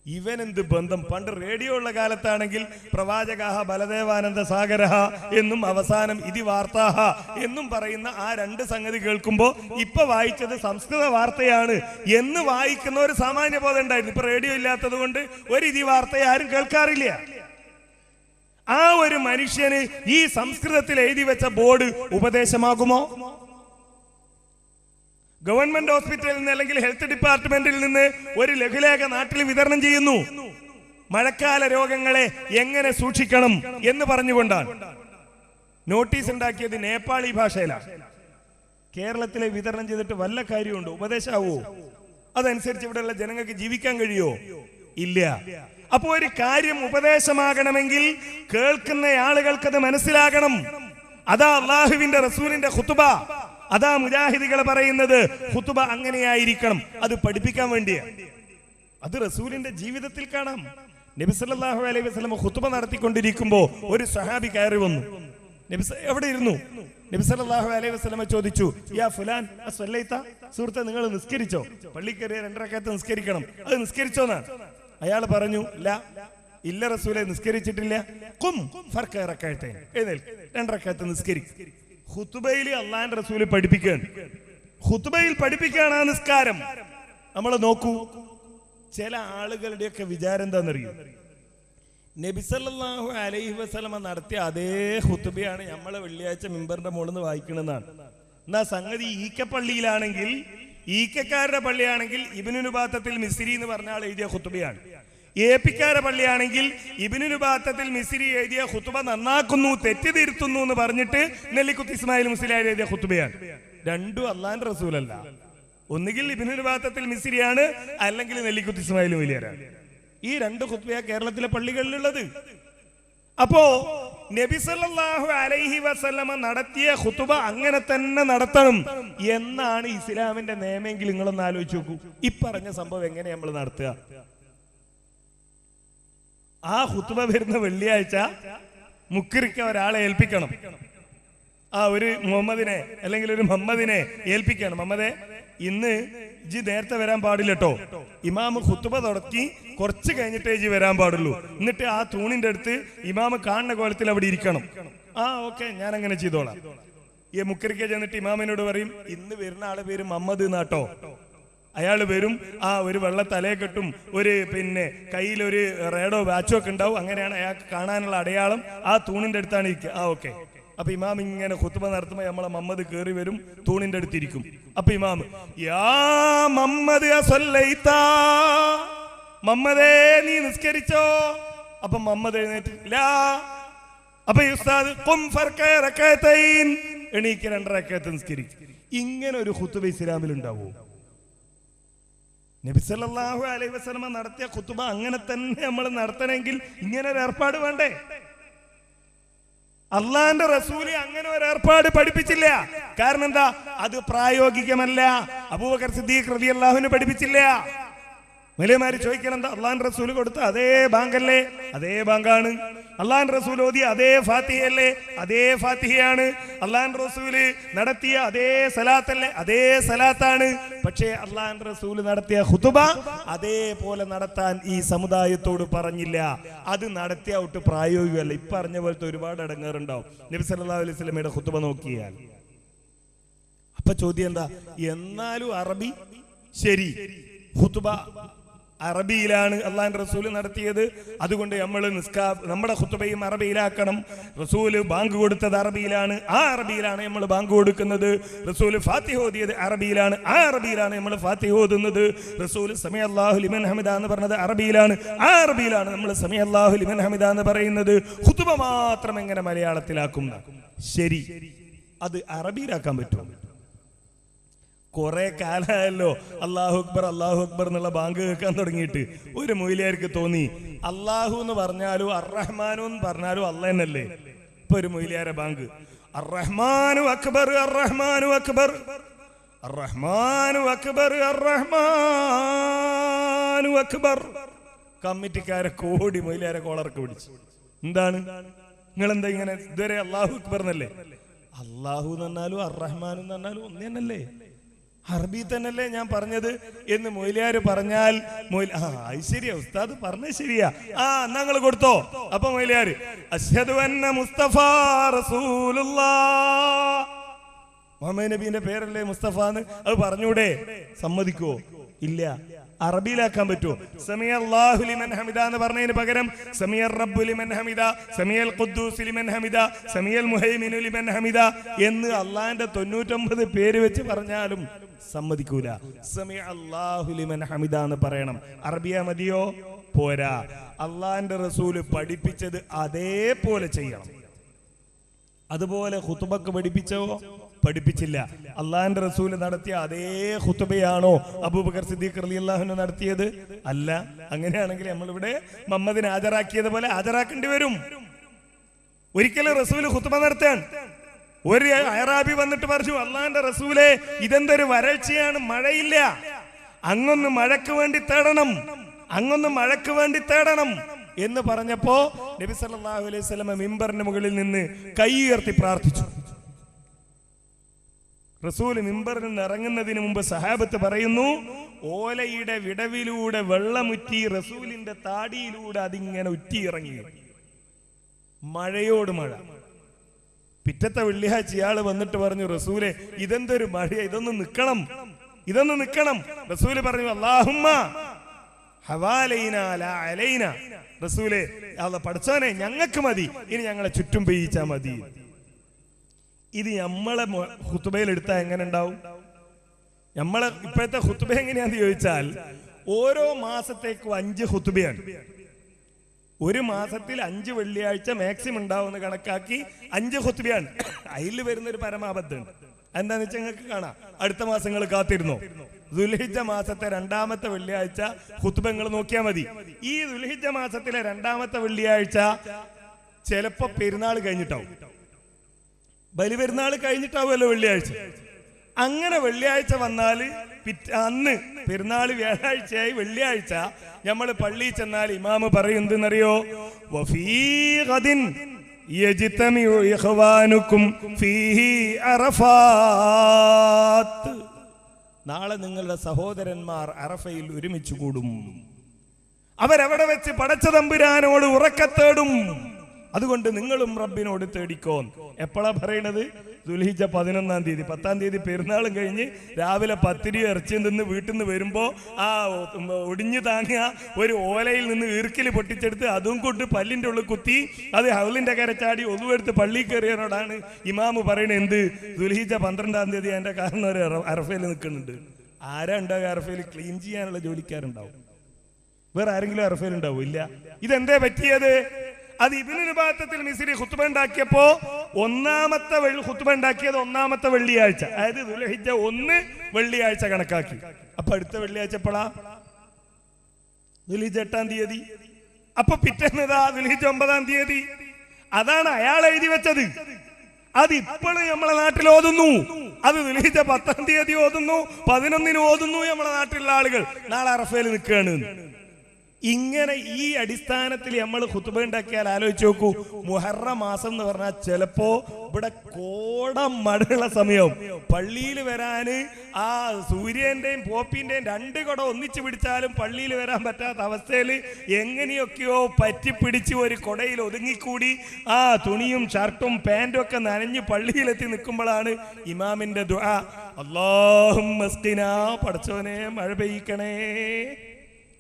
ഇവൻ എന്ത് ബന്ധം? പണ്ട് റേഡിയോ ഉള്ള കാലത്താണെങ്കിൽ പ്രവാചകാഹ ബലദേവാനന്ദ സാഗരഹ എന്നും അവസാനം ഇതി വാർത്താഹ എന്നും പറയുന്ന ആ 2 സംഗതി കേൾക്കുമ്പോ ഇപ്പൊ വായിച്ചത് സംസ്കൃത വാർത്തയാണ് എന്ന് വായിക്കുന്ന ഒരു സാമാന്യ ബോധം ഉണ്ടായിരുന്നു. ഇപ്പൊ റേഡിയോ ഇല്ലാത്തത് കൊണ്ട് ഒരു ഇതി വാർത്തയെ ആരും കേൾക്കാറില്ല. ആ ഒരു മനുഷ്യന് ഈ സംസ്കൃതത്തിൽ എഴുതി വെച്ച ബോർഡ് ഉപദേശമാകുമോ? ഗവൺമെന്റ് ഹോസ്പിറ്റലിൽ നിന്ന് അല്ലെങ്കിൽ ഹെൽത്ത് ഡിപ്പാർട്ട്മെന്റിൽ നിന്ന് ഒരു ലഘുലേഖ നാട്ടിൽ വിതരണം ചെയ്യുന്നു. മഴക്കാല രോഗങ്ങളെ എങ്ങനെ സൂക്ഷിക്കണം എന്ന് പറഞ്ഞുകൊണ്ടാണ്. നോട്ടീസ് ഉണ്ടാക്കിയത് നേപ്പാളി ഭാഷയിലാണ്. കേരളത്തിലെ വിതരണം ചെയ്തിട്ട് വല്ല കാര്യമുണ്ടോ? ഉപദേശമാവോ? അതനുസരിച്ച് ഇവിടെയുള്ള ജനങ്ങൾക്ക് ജീവിക്കാൻ കഴിയോ? ഇല്ല. അപ്പോ ഒരു കാര്യം ഉപദേശമാകണമെങ്കിൽ കേൾക്കുന്ന ആളുകൾക്കത് മനസ്സിലാകണം. അതാ അള്ളാഹുവിന്റെ റസൂലിന്റെ ഖുതുബ, അതാ മുജാഹിദികൾ പറയുന്നത് ഖുതുബ അങ്ങനെയായിരിക്കണം. അത് പഠിപ്പിക്കാൻ വേണ്ടിയാ. അത് റസൂലിന്റെ ജീവിതത്തിൽ കാണാം. നബി സല്ലല്ലാഹു അലൈഹി വസല്ലം ഖുതുബ നടത്തിക്കൊണ്ടിരിക്കുമ്പോ ഒരു സഹാബി കയറി വന്നു. നബി എവിടെ ഇരുന്നു? നബി സല്ലല്ലാഹു അലൈഹി വസല്ലം ചോദിച്ചു, യാ ഫുലാൻ അസ്വല്ലൈത? സുഹൃത്തെ, നിങ്ങൾ നിസ്കരിച്ചോ? പള്ളി കയറിയ 2 റക്അത്ത് നിസ്കരിക്കണം, അത് നിസ്കരിച്ചോന്നാ? അയാൾ പറഞ്ഞു, ഇല്ല റസൂലെ, നിസ്കരിച്ചിട്ടില്ല. ഖും ഫർഖ റക്അത്തൈൻ, എഴുന്നേൽക്ക്, 2 റക്അത്ത് നിസ്കരിക്ക്. ഖുതുബയിൽ അള്ളാന്റെ റസൂല് പഠിപ്പിക്കുകയാണ്. ഖുതുബയിൽ പഠിപ്പിക്കുകയാണ് ആ നിസ്കാരം. നമ്മൾ നോക്കൂ, ചില ആളുകളുടെയൊക്കെ വിചാരം എന്താണെന്നറിയോ? നബി സല്ലല്ലാഹു അലൈഹി വസല്ലമ നടത്തിയ അതേ ഖുതുബയാണ് നമ്മളെ വെള്ളിയാഴ്ച മിമ്പറിന്റെ മുകളിൽ നിന്ന് വായിക്കണമെന്നാണ്. എന്നാ സംഗതി ഈക്കപ്പള്ളിയിലാണെങ്കിൽ ഈക്കക്കാരുടെ പള്ളിയാണെങ്കിൽ ഇബ്നുൽ ബാത്തത്തിൽ മിസ്രി എന്ന് പറഞ്ഞ ആൾ എഴുതിയ ഖുതുബയാണ്. ഏപ്പിക്കാരുടെ പള്ളിയാണെങ്കിൽ ഇബ്നുൽ ബാത്തത്തിൽ മിസ്രി എഴുതിയ ഖുതുബ നന്നാക്കുന്നു, തെറ്റ് തിരുത്തുന്നു എന്ന് പറഞ്ഞിട്ട് നെല്ലിക്കുത്ത് ഇസ്മായിൽ മുസ്ലിയാർ എഴുതിയ ഖുതുബയാണ്. രണ്ടും അള്ളാന്റെ റസൂലല്ല. ഒന്നുകിൽ ഇബ്നുൽ ബാത്തത്തിൽ മിസ്രിയാണ്, അല്ലെങ്കിൽ നെല്ലിക്കുത്ത് ഇസ്മായിൽ മുസ്ലിയാരാണ്. ഈ രണ്ട് ഖുതുബയാ കേരളത്തിലെ പള്ളികളിലുള്ളത്. അപ്പോ നബി സല്ലല്ലാഹു അലൈഹി വസല്ലമ നടത്തിയ ഖുതുബ അങ്ങനെ തന്നെ നടത്തണം എന്നാണ് ഇസ്ലാമിന്റെ നിയമമെങ്കിൽ നിങ്ങളൊന്ന് ആലോചിച്ച് നോക്കൂ. ഈ പറഞ്ഞ സംഭവം എങ്ങനെ നമ്മൾ നടത്തുക? ആ ഖുതുബ വരുന്ന വെള്ളിയാഴ്ച മുക്രിക്ക ഒരാളെ ഏൽപ്പിക്കണം. ആ ഒരു മുഹമ്മദിനെ അല്ലെങ്കിൽ ഒരു മുഹമ്മദിനെ ഏൽപ്പിക്കണം. മുഹമ്മദെ, ഇന്ന് ഇജ് നേരത്തെ വരാൻ പാടില്ലട്ടോ. ഇമാമ് ഖുതുബ തുടക്കി കുറച്ച് കഴിഞ്ഞിട്ടേ ഇജ് വരാൻ പാടുള്ളൂ. എന്നിട്ട് ആ തൂണിന്റെ അടുത്ത് ഇമാമ് കാണുന്ന കോലത്തിൽ അവിടെ ഇരിക്കണം. ആ ഓക്കെ, ഞാൻ അങ്ങനെ ചെയ്തോളാം. ഈ മുക്രിക്ക ചെന്നിട്ട് ഇമാമിനോട് പറയും, ഇന്ന് വരുന്ന ആളെ പേര് മുഹമ്മദ് എന്നാട്ടോ. അയാൾ വരും, ആ ഒരു വെള്ള തലയെ കെട്ടും, ഒരു കയ്യിലൊരു റേഡോ വാച്ചോ ഒക്കെ ഉണ്ടാവും. അങ്ങനെയാണ് അയാൾക്ക് കാണാനുള്ള അടയാളം. ആ തൂണിന്റെ അടുത്താണ് ഇരിക്കുക. ആ ഓക്കെ. അപ്പൊ ഇമാം ഇങ്ങനെ ഖുതുബ നടത്തുമ്പോ നമ്മളെ മുഹമ്മദ് കേറി വരും, തൂണിന്റെ അടുത്തിരിക്കും. അപ്പൊ ഇമാം, യാ മുഹമ്മദ് അസല്ലൈതാ, മുഹമ്മദേ നീ നിസ്കരിച്ചോ? അപ്പൊ മുഹമ്മദ് എഴുന്നേറ്റ് ലാ. അപ്പൊ ഉസ്താദ് ഖും ഫർക റകഅതൈൻ, എണീക്ക് 2 റകഅത്ത് നിസ്കരിക്കും. ഇങ്ങനെ ഒരു ഖുതുബ ഇസ്ലാമിൽ ഉണ്ടാവോ? നബി സല്ലല്ലാഹു അലൈഹി വസല്ലമ നടത്തിയ ഖുതുബ അങ്ങനെ തന്നെ നമ്മൾ നടത്തണമെങ്കിൽ ഇങ്ങനെ ഒരു ഏർപ്പാട് വേണ്ടേ? അള്ളാന്റെ റസൂല് അങ്ങനെ ഒരു ഏർപ്പാട് പഠിപ്പിച്ചില്ല. കാരണം എന്താ? അത് പ്രായോഗികമല്ല. അബൂബക്കർ സിദ്ദീഖ് റളിയല്ലാഹു അൻഹു പഠിപ്പിച്ചില്ല. മൗലവിമാര് ചോദിക്കണം, എന്താ അള്ളാന്റെ റസൂല് കൊടുത്ത അതേ ബാങ്കല്ലേ? അതേ ബാങ്കാണ്. അള്ളാന്റെ റസൂൽ ഓതിയ അതേ ഫാത്തിഹയല്ലേ? അതേ ഫാത്തിഹയാണ്. അള്ളാന്റെ റസൂല് നടത്തിയ അതേ സലാത്തല്ലേ? അതേ സലാത്താണ്. പക്ഷേ അള്ളാന്റെ റസൂല് നടത്തിയ ഖുതുബ അതേപോലെ നടത്താൻ ഈ സമുദായത്തോട് പറഞ്ഞില്ല. അത് നടത്തിയ ഒട്ട് പ്രായോഗികമല്ല. ഇപ്പൊ പറഞ്ഞ പോലത്തെ ഒരുപാട് അടങ്ങാറുണ്ടാവും നബി സല്ലല്ലാഹു അലൈഹി വസല്ലമയുടെ ഖുതുബ നോക്കിയാൽ. അപ്പൊ ചോദ്യം എന്താ? എന്നാലും അറബി ശരി, ഖുതുബ അറബിയിലാണ് അള്ളാന്റെ റസൂല് നടത്തിയത്. അതുകൊണ്ട് നമ്മൾ നമ്മുടെ ഖുതുബയും അറബിയിലാക്കണം. റസൂല് ബാങ്ക് കൊടുത്തത് അറബിയിലാണ്, ആ അറബിയിലാണ് നമ്മൾ ബാങ്ക് കൊടുക്കുന്നത്. റസൂല് ഫാത്തിഹ ഓതിയത് അറബിയിലാണ്, ആ അറബിയിലാണ് നമ്മൾ ഫാത്തിഹ ഓതുന്നത്. റസൂല് സമി അല്ലാഹു ലിമൻ ഹമിദ എന്ന് പറഞ്ഞത് അറബിയിലാണ്, ആ അറബിയിലാണ് നമ്മൾ സമി അല്ലാഹു ലിമൻ ഹമിദ എന്ന് പറയുന്നത്. ഖുതുബ മാത്രം എങ്ങനെ മലയാളത്തിലാക്കും? ശരി, അത് അറബിയിലാക്കാൻ പറ്റുമോ? കുറെ കാലമായല്ലോ അല്ലാഹു അക്ബർ എന്നുള്ള ബാങ്ക് കേൾക്കാൻ തുടങ്ങിയിട്ട്. ഒരു മൊയ്ലിയാർക്ക് തോന്നി അല്ലാഹു എന്ന് പറഞ്ഞാലും അർറഹ്മാനു എന്ന് പറഞ്ഞാലും അല്ലാഹ് തന്നെയല്ലേ. ഇപ്പൊ ഒരു മൊയ്ലിയാരെ ബാങ്ക് അർറഹ്മാനു അക്ബർ, അർറഹ്മാനു അക്ബർ, അർറഹ്മാനു അക്ബർ, അർറഹ്മാനു അക്ബർ. കമ്മിറ്റിക്കാരെ കോടി മൊയ്ലിയാരെ കോളർക്ക് പിടിച്ചു. എന്താണ് നിങ്ങളെന്താ ഇങ്ങനെ? ഇതുവരെ അല്ലാഹു അക്ബർ എന്നല്ലേ? അല്ലാഹു എന്ന് പറഞ്ഞാലും അർറഹ്മാനു എന്ന് പറഞ്ഞാലും ഒന്ന് തന്നെയല്ലേ? അറബി തന്നെയല്ലേ ഞാൻ പറഞ്ഞത് എന്ന് മൊയ്ലിയാര് പറഞ്ഞാൽ ശരിയാ, ഉസ്താദ് പറഞ്ഞത് ശരിയാ, ഞങ്ങൾ കൊടുത്തോ. അപ്പൊ മൊയ്ലിയാര് അശ്ഹദു അന്ന മുസ്തഫ റസൂലുള്ളാഹ്, മുഹമ്മദ് നബീന്റെ പേരല്ലേ മുസ്തഫ എന്ന്, അത് പറഞ്ഞൂടെ? സമ്മതിക്കോ? ഇല്ല. അറബിയിലാക്കാൻ പറ്റുമോ? സമിഅല്ലാഹു ലിമൻ ഹമിദ എന്ന് പറഞ്ഞതിന് പകരം സമിയർ റബ്ബു ലിമൻ ഹമിദ, സമിയൽ ഖുദ്ദൂസ് ലിമൻ ഹമിദ, സമിയൽ മുഹൈമിനു ലിമൻ ഹമിദ എന്ന് അള്ളാന്റെ 99 പേര് വെച്ച് പറഞ്ഞാലും സമ്മതിക്കൂല. സമിഅല്ലാഹു ലിമൻ ഹമിദ എന്ന് പറയണം. അറബിയ മതിയോ? പോരാ. അള്ളാന്റെ റസൂല് പഠിപ്പിച്ചത് അതേപോലെ ചെയ്യണം. അതുപോലെ ഖുതുബക്ക് പഠിപ്പിച്ചോ? പഠിപ്പിച്ചില്ല. അള്ളാന്റെ റസൂല് നടത്തിയ അതേ ഖുതുബയാണോ അബൂബക്കർ സിദ്ദീഖ് റളിയല്ലാഹു അൻഹു നടത്തിയത്? അല്ല. അങ്ങനെയാണെങ്കിൽ നമ്മളിവിടെ മുഹമ്മദിനെ ഹാജരാക്കിയത് പോലെ ഹാജരാക്കേണ്ടി വരും. ഒരിക്കലും റസൂല് ഖുതുബ നടത്താൻ ഒരു അയറാബി വന്നിട്ട് പറഞ്ഞു, അള്ളാന്റെ റസൂലേ ഇതെന്തൊരു വരൾച്ചയാണ്, മഴയില്ല, അങ്ങൊന്ന് മഴക്ക് വേണ്ടി തേടണം, അങ്ങൊന്ന് മഴക്ക് വേണ്ടി തേടണം എന്ന് പറഞ്ഞപ്പോ നബി സല്ലല്ലാഹു അലൈഹി വസല്ലം മിമ്പറിന്റെ മുകളിൽ നിന്ന് കൈ ഉയർത്തി പ്രാർത്ഥിച്ചു. റസൂല് മിമ്പറിൽ നിന്ന് ഇറങ്ങുന്നതിന് മുമ്പ് സഹാബത്ത് പറയുന്നു, ഓലയുടെ വിടവിലൂടെ വെള്ളമുറ്റി റസൂലിന്റെ താടിയിലൂടെ അതിങ്ങനെ ഉറ്റിയിറങ്ങി. മഴയോട് മഴ. പിറ്റത്തെ വെള്ളിയാഴ്ച ഇയാള് വന്നിട്ട് പറഞ്ഞു, റസൂലെ ഇതെന്തൊരു മഴ, ഇതൊന്ന് നിക്കണം, ഇതൊന്ന് നിക്കണം. റസൂല് പറഞ്ഞു, അല്ലാഹുമ്മ ഹവാലൈനാ ലാ അലൈനാ, റസൂലെ അല്ലാഹ് പഠിച്ചോനെ ഞങ്ങൾക്ക് മതി, ഇനി ഞങ്ങളെ ചുറ്റും പെയ്യിച്ചാ മതി. ഇത് നമ്മളെ ഖുതുബയിൽ എടുത്താൽ എങ്ങനെ ഉണ്ടാവും? നമ്മളെ ഇപ്പോഴത്തെ ഖുത്ബ എങ്ങനെയാന്ന് ചോദിച്ചാൽ ഓരോ മാസത്തേക്കും 5 ഖുത്ബയാണ്. ഒരു മാസത്തിൽ 5 വെള്ളിയാഴ്ച മാക്സിമം ഉണ്ടാവുമെന്ന് കണക്കാക്കി 5 ഖുത്ബയാണ്. അതിൽ വരുന്നൊരു പരമാബദ്ധം എന്താന്ന് വെച്ചാൽ നിങ്ങൾക്ക് കാണാം. അടുത്ത മാസങ്ങൾ കാത്തിരുന്നോ, ദുൽഹിജ്ജ മാസത്തെ 2ാമത്തെ വെള്ളിയാഴ്ച ഖുത്ബങ്ങൾ നോക്കിയാൽ മതി. ഈ ദുൽഹിജ്ജ മാസത്തിലെ 2ാമത്തെ വെള്ളിയാഴ്ച ചിലപ്പോ പെരുന്നാൾ കഴിഞ്ഞിട്ടാവും, ബലിപെരുന്നാൾ കഴിഞ്ഞിട്ടാവുമല്ലോ വെള്ളിയാഴ്ച. അങ്ങനെ വെള്ളിയാഴ്ച വന്നാൽ അന്ന് പെരുന്നാൾ വ്യാഴാഴ്ചയായി വെള്ളിയാഴ്ച നമ്മൾ പള്ളിയിൽ ചെന്നാൽ ഇമാമ് പറയുന്നതെന്നറിയോ, നാളെ നിങ്ങളുടെ സഹോദരന്മാർ അറഫയിൽ ഒരുമിച്ച് കൂടും, അവരവിടെ വെച്ച് പടച്ച തമ്പുരാനോട് ഉറക്കത്തേടും, അതുകൊണ്ട് നിങ്ങളും റബ്ബിനോട് തേടിക്കോ. എപ്പോഴാ പറയണത്? ദുൽഹിജ്ജ 11-ാം തീയതി. 10-ാം തീയതി പെരുന്നാളും കഴിഞ്ഞ് രാവിലെ പത്തിരി ഇറച്ചിയിൽ നിന്ന് വീട്ടിൽ നിന്ന് വരുമ്പോ ആ ഒടിഞ്ഞു താങ്ങിയ ഒരു ഓലയിൽ നിന്ന് ഈർക്കിൽ പൊട്ടിച്ചെടുത്ത് അതും കൊണ്ട് പല്ലിന്റെ ഉള്ളിൽ കുത്തി അത് ഹൗലിന്റെ കരച്ചാടി ഒതുവെടുത്ത് പള്ളി കയറിയവരോടാണ് ഇമാമ് പറയണത്. എന്ത്? ദുൽഹിജ്ജ 12-ാം തീയതി എന്റെ കാരണം ഒരു അറഫയിൽ നിൽക്കുന്നുണ്ട്. ആരാ ഉണ്ടാവുക അറഫയിൽ? ക്ലീൻ ചെയ്യാനുള്ള ജോലിക്കാരുണ്ടാവും, വേറെ ആരെങ്കിലും അറഫയിൽ ഉണ്ടാവും? ഇല്ല. ഇതെന്തേ പറ്റിയത്? അത് ഇബ്നുൽ ബാത്തത്തിൽ മിസ്രി ഖുത്ബ ഉണ്ടാക്കിയപ്പോ 1ാമത്തെ ഖുത്ബ ഉണ്ടാക്കിയത് 1ാമത്തെ വെള്ളിയാഴ്ച, അതായത് ദുൽഹിജ്ജ 1 വെള്ളിയാഴ്ച കണക്കാക്കി. അപ്പൊ അടുത്ത വെള്ളിയാഴ്ച എപ്പോഴാ? ദുൽഹിജ്ജ 8-ാം തീയതി. അപ്പൊ പിറ്റേന്നതാ ദുൽഹിജ്ജ 9-ാം തീയതി. അതാണ് അയാൾ എഴുതി വെച്ചത്. അത് ഇപ്പോഴും നമ്മളെ നാട്ടിൽ ഓതുന്നു. അത് ദുൽഹിജ്ജ 10-ാം തീയതി ഓതുന്നു, 11-ന് ഓതുന്നു നമ്മളെ നാട്ടിലുള്ള ആളുകൾ. നാളെ അറഫയിൽ നിൽക്കുകയാണ്. ഇങ്ങനെ ഈ അടിസ്ഥാനത്തിൽ നമ്മൾ ഖുത്ബ ഉണ്ടാക്കിയാൽ ആലോചിച്ച് നോക്കൂ. മുഹറം മാസം എന്ന് പറഞ്ഞാൽ ചിലപ്പോ ഇവിടെ കോടം മഴയുള്ള സമയം, പള്ളിയിൽ വരാന് ആ സൂര്യന്റെയും പോപ്പിന്റെയും 2 കുട ഒന്നിച്ചു പിടിച്ചാലും പള്ളിയിൽ വരാൻ പറ്റാത്ത അവസ്ഥയിൽ എങ്ങനെയൊക്കെയോ പറ്റിപ്പിടിച്ച് ഒരു കുടയിൽ ഒതുങ്ങിക്കൂടി ആ തുണിയും ഷർട്ടും പാന്റും ഒക്കെ നനഞ്ഞ് പള്ളിയിലെത്തി നിൽക്കുമ്പോഴാണ് ഇമാമിന്റെ ദുആ, അല്ലാഹുമ്മ സ്ഖിനാ, പടച്ചോനെ മഴ പെയ്യിക്കണേ.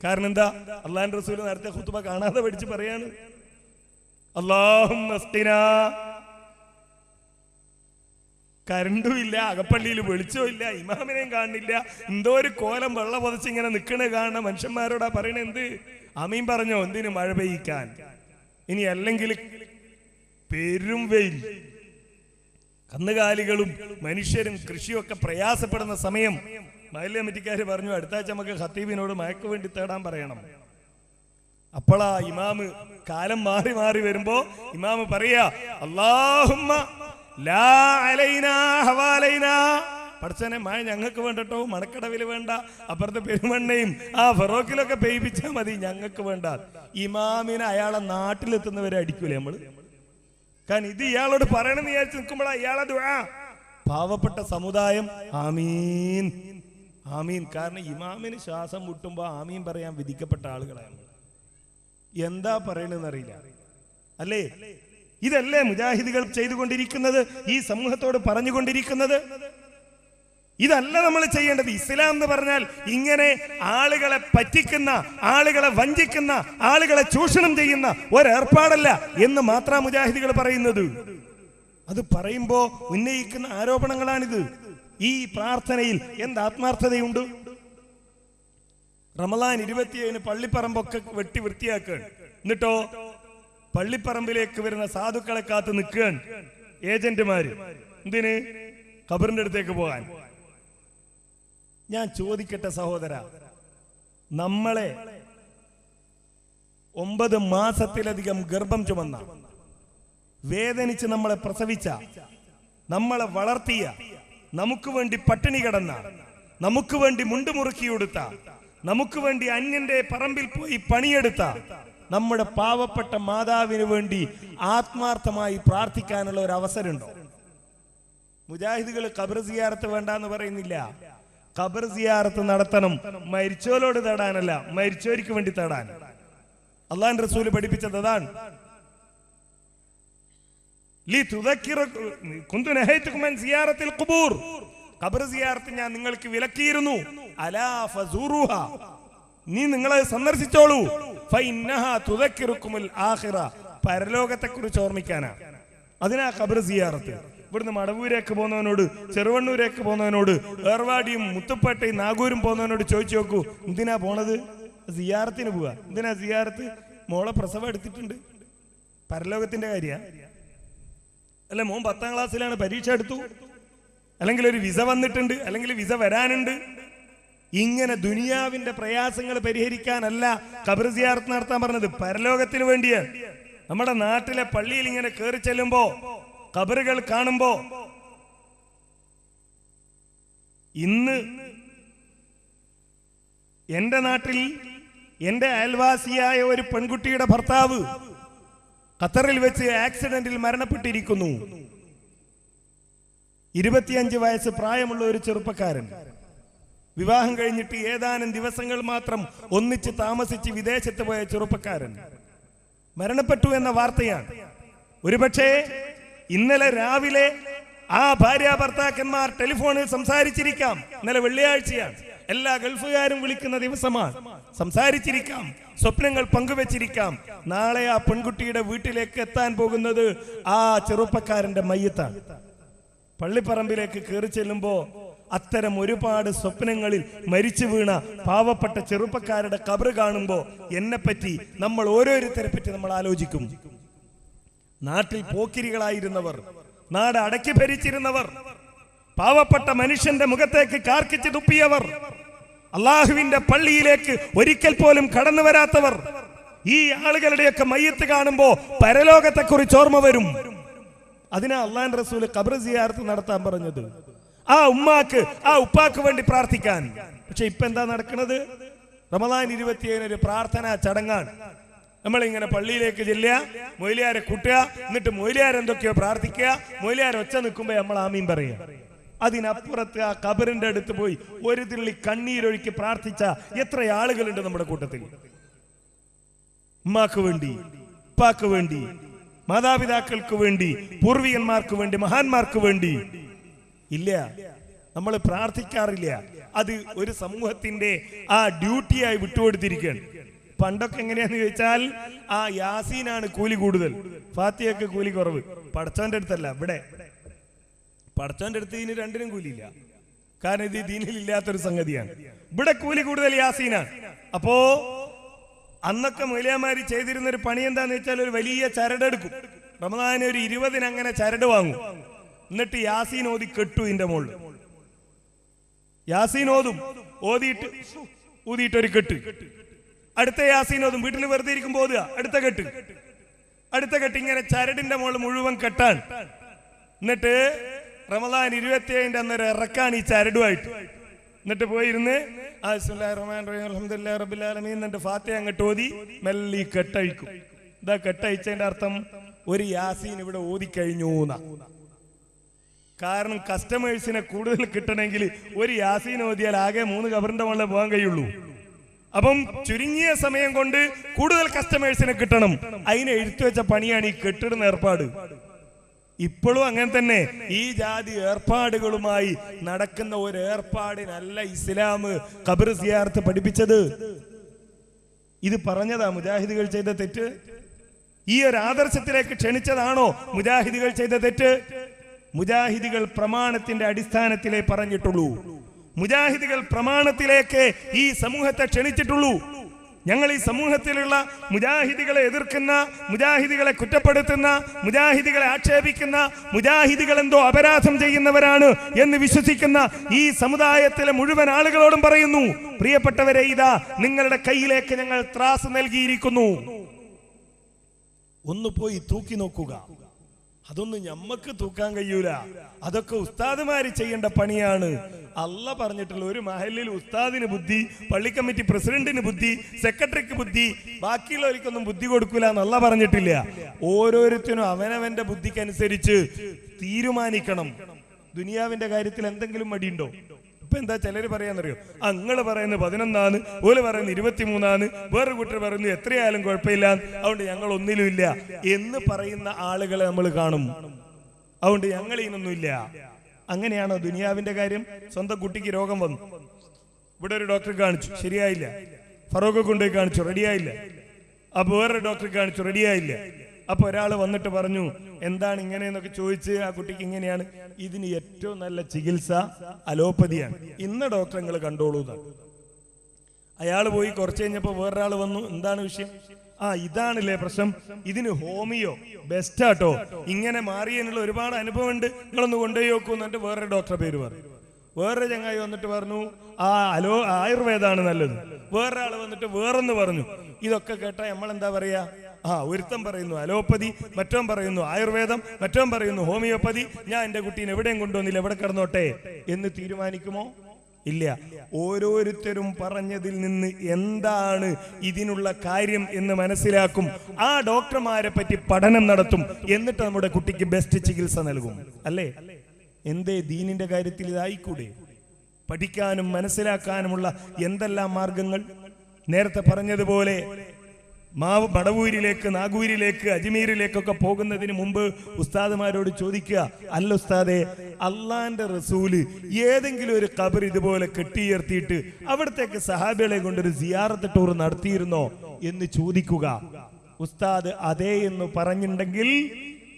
കാരണം എന്താ? അള്ളാഹുവിന്റെ റസൂൽ നേരത്തെ ഖുത്ബ കാണാതെ പഠിച്ച് പറയാണ്, അല്ലാഹുമ്മ സ്ഖിനാ. കരണ്ടും ഇല്ല, അകപ്പള്ളിയിൽ വെളിച്ചവും ഇല്ല, ഇമാമിനെയും കാണുന്നില്ല, എന്തോ ഒരു കോലം വെള്ളം പൊതച്ച് ഇങ്ങനെ നിൽക്കണ കാണുന്ന മനുഷ്യന്മാരോടാ പറയണ. എന്ത്? ആമീൻ പറഞ്ഞോ? എന്തിനു? മഴ പെയ്യിക്കാൻ. ഇനി അല്ലെങ്കിൽ പെരും വെയിൽ, കന്നുകാലികളും മനുഷ്യരും കൃഷിയൊക്കെ പ്രയാസപ്പെടുന്ന സമയം. മഹല്ല് കമ്മിറ്റിക്കാര് പറഞ്ഞു അടുത്ത ആഴ്ച നമുക്ക് ഖത്തീബിനോട് മയക്ക് വേണ്ടി തേടാൻ പറയണം. അപ്പോഴാ ഇമാമ് കാലം മാറി മാറി വരുമ്പോ ഇമാമ് പറയാ, അല്ലാഹുമ്മ ലാ അലൈനാ ഹവാലൈനാ, പടച്ചനെ മഴ ഞങ്ങൾക്ക് വേണ്ടട്ടോ, മണക്കടവിൽ വേണ്ട, അപ്പുറത്തെ പെരുമണ്ണയും ആ ഫറോക്കിലൊക്കെ പെയ്യിപ്പിച്ചാൽ മതി, ഞങ്ങൾക്ക് വേണ്ട. ഇമാമിനെ അയാളെ നാട്ടിലെത്തുന്നവരെ അടിക്കൂലേ നമ്മള്? കാരണം ഇത് ഇയാളോട് പറയണമെന്ന് വിചാരിച്ച് നിൽക്കുമ്പോഴാ ഇയാളെ ദുആ. പാവപ്പെട്ട സമുദായം ആമീൻ ആമീൻ. കാരണം ഇമാമിന് ശ്വാസം മുട്ടുമ്പോ ആമീൻ പറയാൻ വിധിക്കപ്പെട്ട ആളുകളാണ്. എന്താ പറയണെന്ന് അറിയില്ല അല്ലേ? ഇതല്ലേ മുജാഹിദുകൾ ചെയ്തുകൊണ്ടിരിക്കുന്നത്, ഈ സമൂഹത്തോട് പറഞ്ഞുകൊണ്ടിരിക്കുന്നത്? ഇതല്ല നമ്മൾ ചെയ്യേണ്ടത്. ഇസ്ലാം എന്ന് പറഞ്ഞാൽ ഇങ്ങനെ ആളുകളെ പറ്റിക്കുന്ന, ആളുകളെ വഞ്ചിക്കുന്ന, ആളുകളെ ചൂഷണം ചെയ്യുന്ന ഒരേർപ്പാടല്ല എന്ന് മാത്രം മുജാഹിദുകൾ പറയുന്നത്. അത് പറയുമ്പോ ഉന്നയിക്കുന്ന ആരോപണങ്ങളാണിത്. ഈ പ്രാർത്ഥനയിൽ എന്ത് ആത്മാർത്ഥതയുണ്ട്? റമളാൻ 27 പള്ളിപ്പറമ്പൊക്കെ വെട്ടി വൃത്തിയാക്കുകയാണ്. എന്നിട്ടോ പള്ളിപ്പറമ്പിലേക്ക് വരുന്ന സാധുക്കളെ കാത്ത് നിൽക്കുകയാണ് ഏജന്റുമാര്. എന്തിന്? ഖബറിന്റെ അടുത്തേക്ക് പോകാൻ. ഞാൻ ചോദിക്കട്ടെ സഹോദര, നമ്മളെ 9 മാസത്തിലധികം ഗർഭം ചുമന്ന, വേദനിച്ച് നമ്മളെ പ്രസവിച്ച, നമ്മളെ വളർത്തിയ, നമുക്ക് വേണ്ടി പട്ടിണി കിടന്ന, നമുക്ക് വേണ്ടി മുണ്ടുമുറുക്കി കൊടുത്ത, നമുക്ക് വേണ്ടി അന്യന്റെ പറമ്പിൽ പോയി പണിയെടുത്ത നമ്മുടെ പാവപ്പെട്ട മാതാവിന് വേണ്ടി ആത്മാർത്ഥമായി പ്രാർത്ഥിക്കാനുള്ള ഒരു അവസരമുണ്ടോ? മുജാഹിദുകൾ ഖബർ സിയാറത്ത് വേണ്ടെന്ന് പറയുന്നില്ല. ഖബർ സിയാറത്ത് നടത്തണം, മരിച്ചോലോട് തേടാനല്ല, മരിച്ചോർക്ക് വേണ്ടി തേടാൻ. അള്ളാഹുവിന്റെ റസൂൽ പഠിപ്പിച്ചത് അതാണ്. ഖബർ സിയാറത്ത് ഞാൻ നിങ്ങൾക്ക് വിലക്കിയിരുന്നു. അലാ ഫസൂറുഹ, നീ നിങ്ങളെ സന്ദർശിച്ചോളൂ. ഫഇന്നഹാ തുദക്കിറുകുമുൽ ആഖിറ, പരലോകത്തെ കുറിച്ച് ഓർമ്മിക്കാനാ. അതിനാ ഖബർ സിയാറത്ത്. ഇവിടുന്ന് മടവൂരേക്ക് പോകുന്നവനോട്, ചെറുവണ്ണൂരേക്ക് പോകുന്നവനോട്, ഏർവാടിയും മുത്തുപ്പേട്ടയും നാഗൂരും പോകുന്നവനോട് ചോദിച്ചു നോക്കൂ, എന്തിനാ പോണത്? സിയാറത്തിന് പോവാ. എന്തിനാ സിയാറത്ത്? മോളെ പ്രസവം എടുത്തിട്ടുണ്ട്, പരലോകത്തിന്റെ കാര്യ. അല്ലെ മോൻ 10ാം ക്ലാസ്സിലാണ്, പരീക്ഷ എടുത്തു, അല്ലെങ്കിൽ ഒരു വിസ വന്നിട്ടുണ്ട്, അല്ലെങ്കിൽ വിസ വരാനുണ്ട്. ഇങ്ങനെ ദുനിയാവിന്റെ പ്രയാസങ്ങൾ പരിഹരിക്കാനല്ല ഖബർ സിയാറത്ത് നടത്താൻ പറഞ്ഞത്, പരലോകത്തിന് വേണ്ടിയാണ്. നമ്മുടെ നാട്ടിലെ പള്ളിയിൽ ഇങ്ങനെ കയറി ചെല്ലുമ്പോ, ഖബറുകൾ കാണുമ്പോ, ഇന്ന് എന്റെ നാട്ടിൽ എന്റെ അയൽവാസിയായ ഒരു പെൺകുട്ടിയുടെ ഭർത്താവ് ഖത്തറിൽ വെച്ച് ആക്സിഡന്റിൽ മരണപ്പെട്ടിരിക്കുന്നു. 25 വയസ്സ് പ്രായമുള്ള ഒരു ചെറുപ്പക്കാരൻ, വിവാഹം കഴിഞ്ഞിട്ട് ഏതാനും ദിവസങ്ങൾ മാത്രം ഒന്നിച്ച് താമസിച്ച് വിദേശത്ത് പോയ ചെറുപ്പക്കാരൻ മരണപ്പെട്ടു എന്ന വാർത്തയാണ്. ഒരുപക്ഷെ ഇന്നലെ രാവിലെ ആ ഭാര്യ ഭർത്താക്കന്മാർ ടെലിഫോണിൽ സംസാരിച്ചിരിക്കാം. ഇന്നലെ വെള്ളിയാഴ്ചയാണ്, എല്ലാ ഗൾഫുകാരും വിളിക്കുന്ന ദിവസമാണ്. സംസാരിച്ചിരിക്കാം, സ്വപ്നങ്ങൾ പങ്കുവെച്ചിരിക്കാം. നാളെ ആ പെൺകുട്ടിയുടെ വീട്ടിലേക്ക് എത്താൻ പോകുന്നത് ആ ചെറുപ്പക്കാരന്റെ മയ്യത്താണ്. പള്ളിപ്പറമ്പിലേക്ക് കയറി ചെല്ലുമ്പോ അത്തരം ഒരുപാട് സ്വപ്നങ്ങളിൽ മരിച്ചു വീണ പാവപ്പെട്ട ചെറുപ്പക്കാരുടെ ഖബർ കാണുമ്പോ എന്നെപ്പറ്റി, നമ്മൾ ഓരോരുത്തരെ പറ്റി നമ്മൾ ആലോചിക്കും. നാട്ടിൽ പോക്കിരികളായിരുന്നവർ, നാട് അടക്കി ഭരിച്ചിരുന്നവർ, പാവപ്പെട്ട മനുഷ്യന്റെ മുഖത്തേക്ക് കാർക്കിച്ച് തുപ്പിയവർ, അള്ളാഹുവിന്റെ പള്ളിയിലേക്ക് ഒരിക്കൽ പോലും കടന്നു വരാത്തവർ, ഈ ആളുകളുടെയൊക്കെ മയ്യത്ത് കാണുമ്പോ പരലോകത്തെ കുറിച്ച് ഓർമ്മ വരും. അതിനാ അള്ളാഹുവിന്റെ റസൂൽ ഖബർ സിയാറത്ത് നടത്താൻ പറഞ്ഞത്, ആ ഉമ്മാക്ക് ആ ഉപ്പാക്ക് വേണ്ടി പ്രാർത്ഥിക്കാൻ. പക്ഷെ ഇപ്പൊ എന്താ നടക്കുന്നത്? റമദാൻ 27 ഒരു പ്രാർത്ഥനാ ചടങ്ങാണ്. നമ്മളിങ്ങനെ പള്ളിയിലേക്ക് ചെല്ലുക, മൊയ്ലിയാരെ കൂട്ടുക, എന്നിട്ട് മൊയ്ലിയാർ എന്തൊക്കെയോ പ്രാർത്ഥിക്കുക, മൊയ്ലിയാർ ഒച്ച നിൽക്കുമ്പോ നമ്മൾ ആമീൻ പറയുക. അതിനപ്പുറത്ത് ആ ഖബറിന്റെ അടുത്ത് പോയി ഒരു തുള്ളി കണ്ണീരൊഴുക്കി പ്രാർത്ഥിച്ച എത്ര ആളുകളുണ്ട് നമ്മുടെ കൂട്ടത്തിൽ? ഉമ്മാക്ക് വേണ്ടി, ഉപ്പാക്ക് വേണ്ടി, മാതാപിതാക്കൾക്ക് വേണ്ടി, പൂർവികന്മാർക്ക് വേണ്ടി, മഹാന്മാർക്ക് വേണ്ടി. ഇല്ല, നമ്മൾ പ്രാർത്ഥിക്കാറില്ല. അത് ഒരു സമൂഹത്തിന്റെ ആ ഡ്യൂട്ടിയായി വിട്ടുകൊടുത്തിരിക്കുകയാണ്. പണ്ടൊക്കെ എങ്ങനെയാന്ന് ചോദിച്ചാൽ ആ യാസീനാണ് കൂലി കൂടുതൽ, ഫാത്തിഹയ്ക്ക് കൂലി കുറവ്. പടച്ചവന്റെ അടുത്തല്ല, ഇവിടെ പടച്ചവന്റെ അടുത്ത് ഇതിന് രണ്ടിനും കൂലിയില്ല. കാരണം ഇത് ദീനിലില്ലാത്തൊരു സംഗതിയാണ്. ഇവിടെ കൂലി കൂടുതൽ യാസീനാണ്. അപ്പോ അന്നൊക്കെ മൗലവിമാര് ചെയ്തിരുന്ന ഒരു പണി എന്താന്ന് വെച്ചാൽ, ഒരു വലിയ ചരടെടുക്കും. റമദാന് ഒരു 20 അങ്ങനെ ചരട് വാങ്ങും. എന്നിട്ട് യാസീൻ ഓതി കെട്ടു. ഇതിന്റെ മുകളിൽ യാസീൻ ഓതും, ഓതിയിട്ട് ഊതിയിട്ടൊരു കെട്ട്. അടുത്ത യാസീൻ ഓതും, വീട്ടിൽ വെറുതെ ഇരിക്കുമ്പോൾ ഓതുക, അടുത്ത കെട്ട്, അടുത്ത കെട്ട്. ഇങ്ങനെ ചരടിന്റെ മുകളിൽ മുഴുവൻ കെട്ടാൻ. എന്നിട്ട് റമദാൻ 27 അന്നൊരു ഇറക്കാണ് ഈ ചരടുമായിട്ട്. എന്നിട്ട് പോയിരുന്ന് എന്നിട്ട് ഫാത്തിഹ അങ്ങോട്ട് ഓതി മെല്ലി കെട്ടഴിക്കും. ഇതാ കെട്ടഴിച്ചതിന്റെ അർത്ഥം ഒരു യാസീൻ ഇവിടെ ഓതിക്കഴിഞ്ഞു എന്നാ. കാരണം കസ്റ്റമേഴ്സിനെ കൂടുതൽ കിട്ടണമെങ്കിൽ ഒരു യാസീൻ ഓതിയാൽ ആകെ 3 ഖബറിന്റെ മുകളിൽ പോകാൻ കഴിയുള്ളൂ. അപ്പം ചുരുങ്ങിയ സമയം കൊണ്ട് കൂടുതൽ കസ്റ്റമേഴ്സിനെ കിട്ടണം. അതിനെ എഴുത്തു വെച്ച പണിയാണ് ഈ കെട്ടിടുന്ന ഏർപ്പാട്. ഇപ്പോഴും അങ്ങനെ തന്നെ ഈ ജാതി ഏർപ്പാടുകളുമായി നടക്കുന്ന ഒരു ഏർപ്പാടിനല്ല ഇസ്ലാം ഖബർ സിയാറത്ത് പഠിപ്പിച്ചത്. ഇത് പറഞ്ഞതാ മുജാഹിദുകൾ ചെയ്ത തെറ്റ്? ഈ ഒരു ആദർശത്തിലേക്ക് ക്ഷണിച്ചതാണോ മുജാഹിദുകൾ ചെയ്ത തെറ്റ്? മുജാഹിദുകൾ പ്രമാണത്തിന്റെ അടിസ്ഥാനത്തിലേ പറഞ്ഞിട്ടുള്ളൂ. മുജാഹിദുകൾ പ്രമാണത്തിലേക്ക് ഈ സമൂഹത്തെ ക്ഷണിച്ചിട്ടുള്ളൂ. ഞങ്ങൾ ഈ സമൂഹത്തിലുള്ള മുജാഹിദികളെ എതിർക്കുന്ന, മുജാഹിദികളെ കുറ്റപ്പെടുത്തുന്ന, മുജാഹിദികളെ ആക്ഷേപിക്കുന്ന, മുജാഹിദികൾ എന്തോ അപരാധം ചെയ്യുന്നവരാണ് എന്ന് വിശ്വസിക്കുന്ന ഈ സമുദായത്തിലെ മുഴുവൻ ആളുകളോടും പറയുന്നു, പ്രിയപ്പെട്ടവരെ, ഇതാ നിങ്ങളുടെ കയ്യിലേക്ക് ഞങ്ങൾ ത്രാസ് നൽകിയിരിക്കുന്നു. ഒന്ന് പോയി തൂക്കി നോക്കുക. അതൊന്നും ഞമ്മക്ക് തൂക്കാൻ കഴിയൂല. അതൊക്കെ ഉസ്താദുമാര് ചെയ്യേണ്ട പണിയാണ്. അല്ല പറഞ്ഞിട്ടുള്ള ഒരു മഹലിൽ ഉസ്താദിന് ബുദ്ധി, പള്ളി കമ്മിറ്റി പ്രസിഡന്റിന് ബുദ്ധി, സെക്രട്ടറിക്ക് ബുദ്ധി, ബാക്കിയുള്ളവർക്കൊന്നും ബുദ്ധി കൊടുക്കൂല എന്നല്ല പറഞ്ഞിട്ടില്ല. ഓരോരുത്തരും അവനവന്റെ ബുദ്ധിക്കനുസരിച്ച് തീരുമാനിക്കണം. ദുനിയാവിന്റെ കാര്യത്തിൽ എന്തെങ്കിലും മടിയുണ്ടോ? ഇപ്പൊ എന്താ ചിലര് പറയാന്നറിയോ? അങ്ങള് പറയുന്നത് 11 ഓല് പറയുന്നത് 23, വേറെ കൂട്ടർ പറയുന്നത് എത്രയായാലും കുഴപ്പമില്ല, അതുകൊണ്ട് ഞങ്ങൾ ഒന്നിലും ഇല്ല എന്ന് പറയുന്ന ആളുകളെ നമ്മൾ കാണും. അതുകൊണ്ട് ഞങ്ങൾ ഇതിനൊന്നുമില്ല. അങ്ങനെയാണോ ദുനിയാവിന്റെ കാര്യം? സ്വന്തം കുട്ടിക്ക് രോഗം വന്നു, ഇവിടെ ഒരു ഡോക്ടറെ കാണിച്ചു, ശരിയായില്ല. ഫറൂഖെ കൊണ്ടുപോയി കാണിച്ചു, റെഡിയായില്ല. അപ്പൊ വേറൊരു ഡോക്ടറെ കാണിച്ചു, റെഡിയായില്ല. അപ്പൊ ഒരാൾ വന്നിട്ട് പറഞ്ഞു, എന്താണ് ഇങ്ങനെയെന്നൊക്കെ ചോദിച്ച് ആ കുട്ടിക്ക് ഇങ്ങനെയാണ്. ഇതിന് ഏറ്റവും നല്ല ചികിത്സ അലോപ്പതിയാണ്, ഇന്ന ഡോക്ടർ നിങ്ങൾ കണ്ടോളൂ എന്നാണ്. അയാൾ പോയി കുറച്ച് കഴിഞ്ഞപ്പോ വേറൊരാൾ വന്നു, എന്താണ് വിഷയം? ഇതാണല്ലേ പ്രശ്നം, ഇതിന് ഹോമിയോ ബെസ്റ്റാട്ടോ, ഇങ്ങനെ മാറിയതിനുള്ള ഒരുപാട് അനുഭവം ഉണ്ട്, നിങ്ങളൊന്ന് കൊണ്ടുപോയി നോക്കൂ എന്നിട്ട് വേറൊരു ഡോക്ടറെ പേര് പറഞ്ഞു. വേറൊരു ചങ്ങായി വന്നിട്ട് പറഞ്ഞു ആയുർവേദമാണ് നല്ലത്. വേറൊരാൾ വന്നിട്ട് വേറൊന്ന് പറഞ്ഞു. ഇതൊക്കെ കേട്ടാ നമ്മളെന്താ പറയാ? ഒരുത്തൻ പറയുന്നു അലോപ്പതി, മറ്റവൻ പറയുന്നു ആയുർവേദം, മറ്റവൻ പറയുന്നു ഹോമിയോപ്പതി. ഞാൻ എന്റെ കുട്ടീനെ എവിടെയും കൊണ്ടുവന്നില്ല, എവിടെ കിടന്നോട്ടെ എന്ന് തീരുമാനിക്കുമോ? ഇല്ല. ഓരോരുത്തരും പറഞ്ഞതിൽ നിന്ന് എന്താണ് ഇതിനുള്ള കാര്യം എന്ന് മനസ്സിലാക്കും. ആ ഡോക്ടർമാരെ പറ്റി പഠനം നടത്തും. എന്നിട്ട് നമ്മുടെ കുട്ടിക്ക് ബെസ്റ്റ് ചികിത്സ നൽകും. അല്ലേ? എന്തേ ദീനിന്റെ കാര്യത്തിൽ ഇതായിക്കൂടെ? പഠിക്കാനും മനസ്സിലാക്കാനുമുള്ള എന്തെല്ലാം മാർഗങ്ങൾ. നേരത്തെ പറഞ്ഞതുപോലെ മടവൂരിലേക്ക്, നാഗൂരിലേക്ക്, അജ്മീരിലേക്കൊക്കെ പോകുന്നതിന് മുമ്പ് ഉസ്താദുമാരോട് ചോദിക്കുക, അല്ല ഉസ്താദെ, അള്ളാന്റെ റസൂല് ഏതെങ്കിലും ഒരു ഖബർ ഇതുപോലെ കെട്ടിയുയർത്തിയിട്ട് അവിടത്തേക്ക് സഹാബികളെ കൊണ്ടൊരു സിയാറത്ത് ടൂർ നടത്തിയിരുന്നോ എന്ന് ചോദിക്കുക. ഉസ്താദ് അതേ എന്ന് പറഞ്ഞിട്ടുണ്ടെങ്കിൽ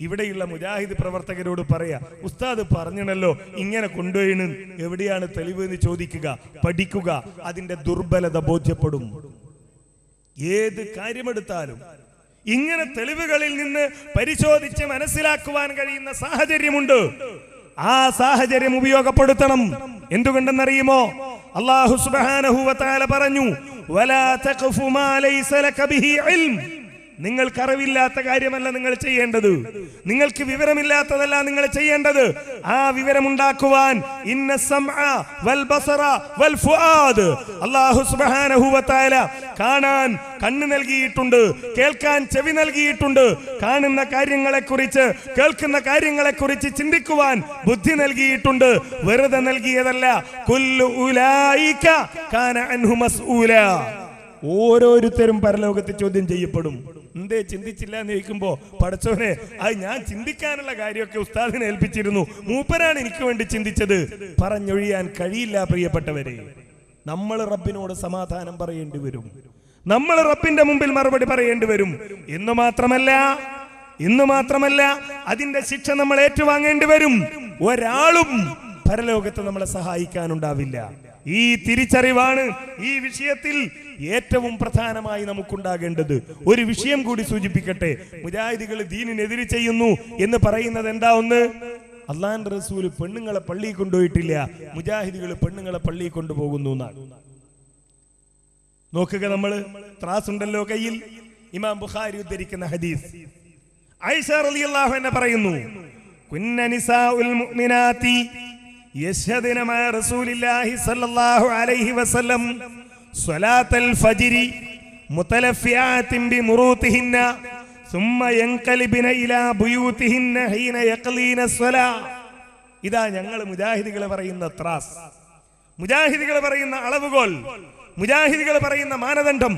ഇവിടെയുള്ള മുജാഹിദ് പ്രവർത്തകരോട് പറയാ, ഉസ്താദ് പറഞ്ഞണല്ലോ ഇങ്ങനെ കൊണ്ടുപോയിന്, എവിടെയാണ് തെളിവ് എന്ന് ചോദിക്കുക. പഠിക്കുക, അതിന്റെ ദുർബലത ബോധ്യപ്പെടും. ഏത് കാര്യമെടുത്താലും ഇങ്ങനെ തെളിവുകളിൽ നിന്ന് പരിശോധിച്ച് മനസ്സിലാക്കുവാൻ കഴിയുന്ന സാഹചര്യമുണ്ട്. ആ സാഹചര്യം ഉപയോഗപ്പെടുത്തണം. എന്തുകൊണ്ടെന്നറിയുമോ? അല്ലാഹു സുബ്ഹാനഹു വ തആല പറഞ്ഞു, വലാ തഖഫു മാ ലൈസ ലക ബിഹി ഇൽം. നിങ്ങൾക്ക് അറിവില്ലാത്ത കാര്യമല്ല നിങ്ങൾ ചെയ്യേണ്ടത്, നിങ്ങൾക്ക് വിവരമില്ലാത്തതല്ല നിങ്ങൾ ചെയ്യേണ്ടത്. ആ വിവരമുണ്ടാക്കുവാൻ ഇന്ന സമഅ വൽ ബസറ വൽ ഫുആദ്, അല്ലാഹു സുബ്ഹാനഹു വ തആല കാണാൻ കണ്ണ് നൽകിയിട്ടുണ്ട്, കേൾക്കാൻ ചെവി നൽകിയിട്ടുണ്ട്, കാണുന്ന കാര്യങ്ങളെക്കുറിച്ച്, കേൾക്കുന്ന കാര്യങ്ങളെക്കുറിച്ച് ചിന്തിക്കുവാൻ ബുദ്ധി നൽകിയിട്ടുണ്ട്. വെറുതെ നൽകിയതല്ല. കുല്ലു ഉലൈക കാന അൻഹു മസ്ഊല. ഓരോരുത്തരും പരലോകത്ത് ചോദ്യം ചെയ്യപ്പെടും. എന്തേ ചിന്തിച്ചില്ല എന്ന് ചോദിക്കുമ്പോ, പടച്ചോനെ, അത് ഞാൻ ചിന്തിക്കാനുള്ള കാര്യമൊക്കെ ഉസ്താദിനെ ഏൽപ്പിച്ചിരുന്നു, മൂപ്പരാണ് എനിക്ക് വേണ്ടി ചിന്തിച്ചത്. പറഞ്ഞൊഴിയാൻ കഴിയില്ല പ്രിയപ്പെട്ടവരെ. നമ്മൾ റബ്ബിനോട് സമാധാനം പറയേണ്ടി വരും, നമ്മൾ റബ്ബിന്റെ മുമ്പിൽ മറുപടി പറയേണ്ടി വരും. ഇന്നു മാത്രമല്ല അതിന്റെ ശിക്ഷ നമ്മൾ ഏറ്റുവാങ്ങേണ്ടി വരും. ഒരാളും പരലോകത്ത് നമ്മളെ സഹായിക്കാനുണ്ടാവില്ല. ഈ തിരിച്ചറിവാണ് ഈ വിഷയത്തിൽ ഏറ്റവും പ്രധാനമായി നമുക്കുണ്ടാകേണ്ടത്. ഒരു വിഷയം കൂടി സൂചിപ്പിക്കട്ടെ. മുജാഹിദികൾ ദീനിനെതിരെ ചെയ്യുന്നു എന്ന് പറയുന്നത് എന്താ? ഒന്ന്, അള്ളാന്റെ റസൂല് പെണ്ണുങ്ങളെ പള്ളിയിൽ കൊണ്ടുപോയിട്ടില്ല, മുജാഹിദികൾ പെണ്ണുങ്ങളെ പള്ളിയിൽ കൊണ്ടുപോകുന്നു എന്നാണ്. നോക്കുക, നമ്മള് ത്രാസുണ്ടല്ലോ കയ്യിൽ. ഇമാം ബുഖാരി ഉദ്ധരിക്കുന്ന ഹദീസ്, ആയിഷ റളിയല്ലാഹു അൻഹ പറയുന്നു, കുന്ന നിസാഉൽ മുഅ്മിനാതി യശ്ഹദന മഅ റസൂലില്ലാഹി സ്വല്ലല്ലാഹു അലൈഹി വസല്ലം സ്വലാത്തൽ ഫജ്രി മുതലഫിയാതിൻ ബിമുറൂതിഹിന്ന ثم ينقلبن الى بيوتهن حين يقلين الصلاه. ഇതാ ഞങ്ങൾ മുജാഹിദികൾ പറയുന്ന ത്രാസ്, മുജാഹിദികൾ പറയുന്ന അളവുകോൽ, മുജാഹിദികൾ പറയുന്ന മാനദണ്ഡം.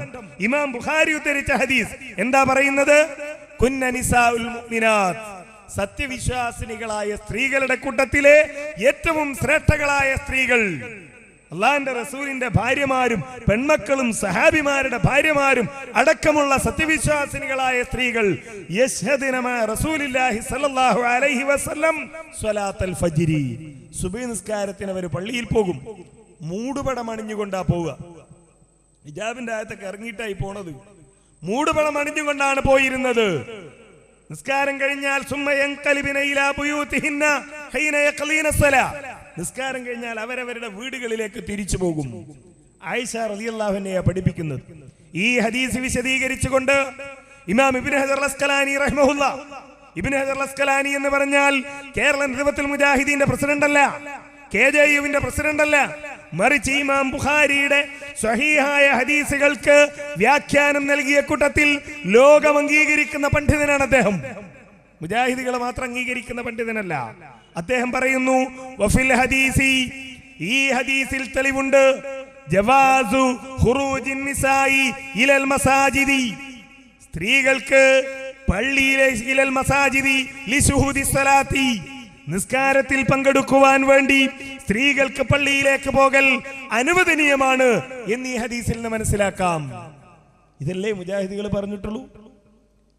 ഇമാം ബുഖാരി ഉദ്ധരിച്ച ഹദീസ് എന്താ പറയുന്നത്? കുന്ന നിസാഉൽ മുഅ്മിനാത്ത്, സത്യവിശ്വാസിനികളായ സ്ത്രീകളുടെ കൂട്ടത്തിലെ ഏറ്റവും ശ്രേഷ്ഠകളായ സ്ത്രീകൾ, അള്ളാന്റെ റസൂലിന്റെ ഭാര്യമാരും പെൺമക്കളും സഹാബിമാരുടെ ഭാര്യമാരും അടക്കമുള്ള സത്യവിശ്വാസിനികളായ സ്ത്രീകൾ യശ്ഹദിന മഅ റസൂലില്ലാഹി സ്വല്ലല്ലാഹു അലൈഹി വസല്ലം സ്വലാത്തൽ ഫജ്രി, സുബഹി നിസ്കാരത്തിന് അവർ പള്ളിയിൽ പോകും. മൂടുപടം അണിഞ്ഞുകൊണ്ടാ പോവുക. ഹിജാബിന്റെ അകത്തൊക്കെ ഇറങ്ങിയിട്ടായി പോണത്. മൂടുപടം അണിഞ്ഞുകൊണ്ടാണ് പോയിരുന്നത്. നിസ്കാരം കഴിഞ്ഞാൽ നിസ്കാരം കഴിഞ്ഞാൽ അവരവരുടെ വീടുകളിലേക്ക് തിരിച്ചു പോകും. ആയിഷ റളിയല്ലാഹു അൻഹയെ പഠിപ്പിക്കുന്നത്. ഈ ഹദീസ് വിശദീകരിച്ചുകൊണ്ട് ഇമാം ഇബ്നു ഹജർ അസ്ഖലാനി റഹിമഹുല്ലാഹ്, ഇബ്നു ഹജർ അസ്ഖലാനി എന്ന് പറഞ്ഞാൽ കേരള നിദവത്തുൽ മുജാഹിദീന്റെ പ്രസിഡന്റ് അല്ല, KJUവിന്റെ പ്രസിഡന്റ് അല്ല, മറിച്ച് ഇമാം ബുഖാരിയുടെ സ്വഹീഹായ ഹദീസുകൾക്ക് വ്യാഖ്യാനം നൽകിയ കൂട്ടത്തിൽ ലോകം അംഗീകരിക്കുന്ന പണ്ഡിതനാണ് അദ്ദേഹം. മുജാഹിദികളെ മാത്രം അംഗീകരിക്കുന്ന പണ്ഡിതനല്ല. അദ്ദേഹം പറയുന്നു, വഫിൽ ഹദീസി, ഈ ഹദീസിൽ തെളിവുണ്ട്, ജവാസു ഖുറൂജിൻ നിസായി ഇലൽ മസാജിദി, സ്ത്രീകൾക്ക് പള്ളിയിലെ ഇലൽ മസാജിദി ലിശുഹൂദി സ്വലാത്തി, നിസ്കാരത്തിൽ പങ്കെടുക്കുവാൻ വേണ്ടി സ്ത്രീകൾക്ക് പള്ളിയിലേക്ക് പോകൽ അനുവദനീയമാണ് എന്ന് ഈ ഹദീസിൽ നിന്ന് മനസ്സിലാക്കാം. ഇതല്ലേ മുജാഹിദികൾ പറഞ്ഞിട്ടുള്ളൂ.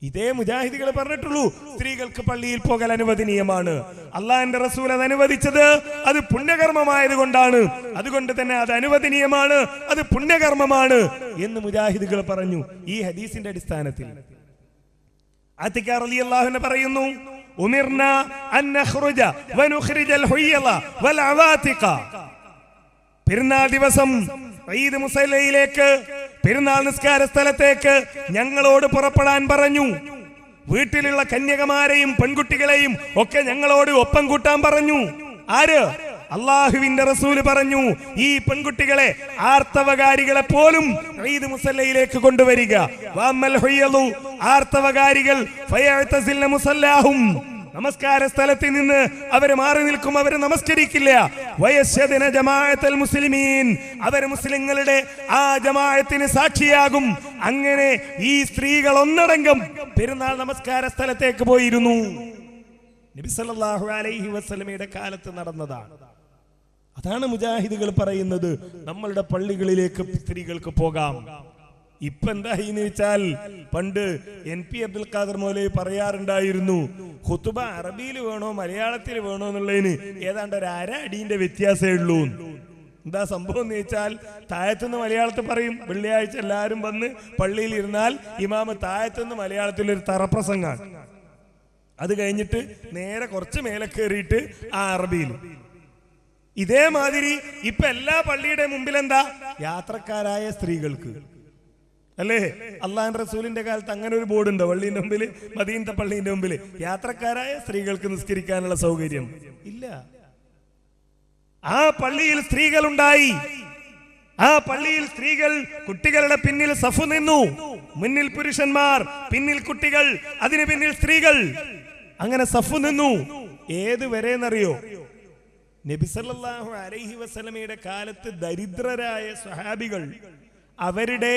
ഇതേ മുജാഹിദികൾ പറഞ്ഞിട്ടുള്ളൂ സ്ത്രീകൾക്ക് പള്ളിയിൽ പോകൽ അനുവദനീയമാണ്. അള്ളാഹിന്റെ റസൂൽ അത് അനുവദിച്ചത് അത് പുണ്യകർമ്മമായത് കൊണ്ടാണ്, അതുകൊണ്ട് തന്നെ അത് അനുവദനീയമാണ്, അത് പുണ്യകർമ്മമാണ് എന്ന് മുജാഹിദുകൾ പറഞ്ഞു. ഈ ഹദീസിന്റെ അടിസ്ഥാനത്തിൽ ആതിഖ റളിയല്ലാഹു അൻഹ പറയുന്നു, ഉമിർന അൻ നഖ്റുജ വനുഖ്രിജൽ ഹുയ്യള വൽ അവാതിഖ. പെരുന്നാൾ ദിവസം ഈദ് മുസല്ലയിലേക്ക്, പെരുന്നാൾ നിസ്കാര സ്ഥലത്തേക്ക് ഞങ്ങളോട് പുറപ്പെടാൻ പറഞ്ഞു. വീട്ടിലുള്ള കന്യകമാരെയും പെൺകുട്ടികളെയും ഒക്കെ ഞങ്ങളോട് ഒപ്പം കൂട്ടാൻ പറഞ്ഞു. ആര്? അള്ളാഹുവിന്റെ റസൂല് പറഞ്ഞു, ഈ പെൺകുട്ടികളെ ആർത്തവകാരികളെ പോലും ഈദ് മുസല്ലയിലേക്ക് കൊണ്ടുവരിക. വഅമ്മൽ ഹുയ്യളു, ആർത്തവകാരികൾ ഫയഅ്തസിൽന മുസല്ലാഹും, നമസ്കാര സ്ഥലത്തിൽ നിന്ന് അവര് മാറി നിൽക്കും, അവര് നമസ്കരിക്കില്ല. വയസ്യദിന ജമാഅത്തുൽ മുസ്ലിമീൻ, അവര് മുസ്ലിങ്ങളുടെ ആ ജമാഅത്തിന് സാക്ഷിയാകും. അങ്ങനെ ഈ സ്ത്രീകൾ ഒന്നടങ്കം പെരുന്നാൾ നമസ്കാര സ്ഥലത്തേക്ക് പോയിരുന്നു. നബി സല്ലല്ലാഹു അലൈഹി വസല്ലമയുടെ കാലത്ത് നടന്നതാണ്. അതാണ് മുജാഹിദുകൾ പറയുന്നത് നമ്മളുടെ പള്ളികളിലേക്ക് സ്ത്രീകൾക്ക് പോകാം. ഇപ്പൊ എന്തായി എന്ന് വെച്ചാൽ, പണ്ട് NP അബ്ദുൽ ഖാദർ മൗലവി പറയാറുണ്ടായിരുന്നു, ഖുതുബ അറബിയിൽ വേണോ മലയാളത്തിൽ വേണോ എന്നുള്ളതിന് ഏതാണ്ട് ഒരു അടിന്റെ വ്യത്യാസമേ ഉള്ളൂ. എന്താ സംഭവം എന്ന് വെച്ചാൽ, താഴത്തുനിന്ന് മലയാളത്തിൽ പറയും, വെള്ളിയാഴ്ച എല്ലാവരും വന്ന് പള്ളിയിൽ ഇരുന്നാൽ ഇമാമ് താഴത്തുനിന്ന് മലയാളത്തിൽ ഒരു തറപ്രസംഗാണ്. അത് കഴിഞ്ഞിട്ട് നേരെ കുറച്ച് മേലെ കയറിയിട്ട് ആ അറബിയിൽ. ഇതേമാതിരി ഇപ്പൊ എല്ലാ പള്ളിയുടെ മുമ്പിൽ എന്താ, യാത്രക്കാരായ സ്ത്രീകൾക്ക് അല്ലേ? അള്ളാഹുവിന്റെ റസൂലിന്റെ കാലത്ത് അങ്ങനെ ഒരു ബോർഡ് ഉണ്ടോ പള്ളിന്റെ മുമ്പിൽ? മദീനത്തെ പള്ളിന്റെ മുമ്പിൽ യാത്രക്കാരായ സ്ത്രീകൾക്ക് നിസ്കരിക്കാനുള്ള സൗകര്യം ഇല്ല. ആ പള്ളിയിൽ സ്ത്രീകൾ ഉണ്ടായി. ആ പള്ളിയിൽ സ്ത്രീകൾ കുട്ടികളുടെ പിന്നിൽ സഫു നിന്നു. മുന്നിൽ പുരുഷന്മാർ, പിന്നിൽ കുട്ടികൾ, അതിന് പിന്നിൽ സ്ത്രീകൾ. അങ്ങനെ സഫു നിന്നു. ഏത് വരെന്നറിയോ? നബി സല്ലല്ലാഹു അലൈഹി വസല്ലമയുടെ കാലത്ത് ദരിദ്രരായ സ്വഹാബികൾ അവരുടെ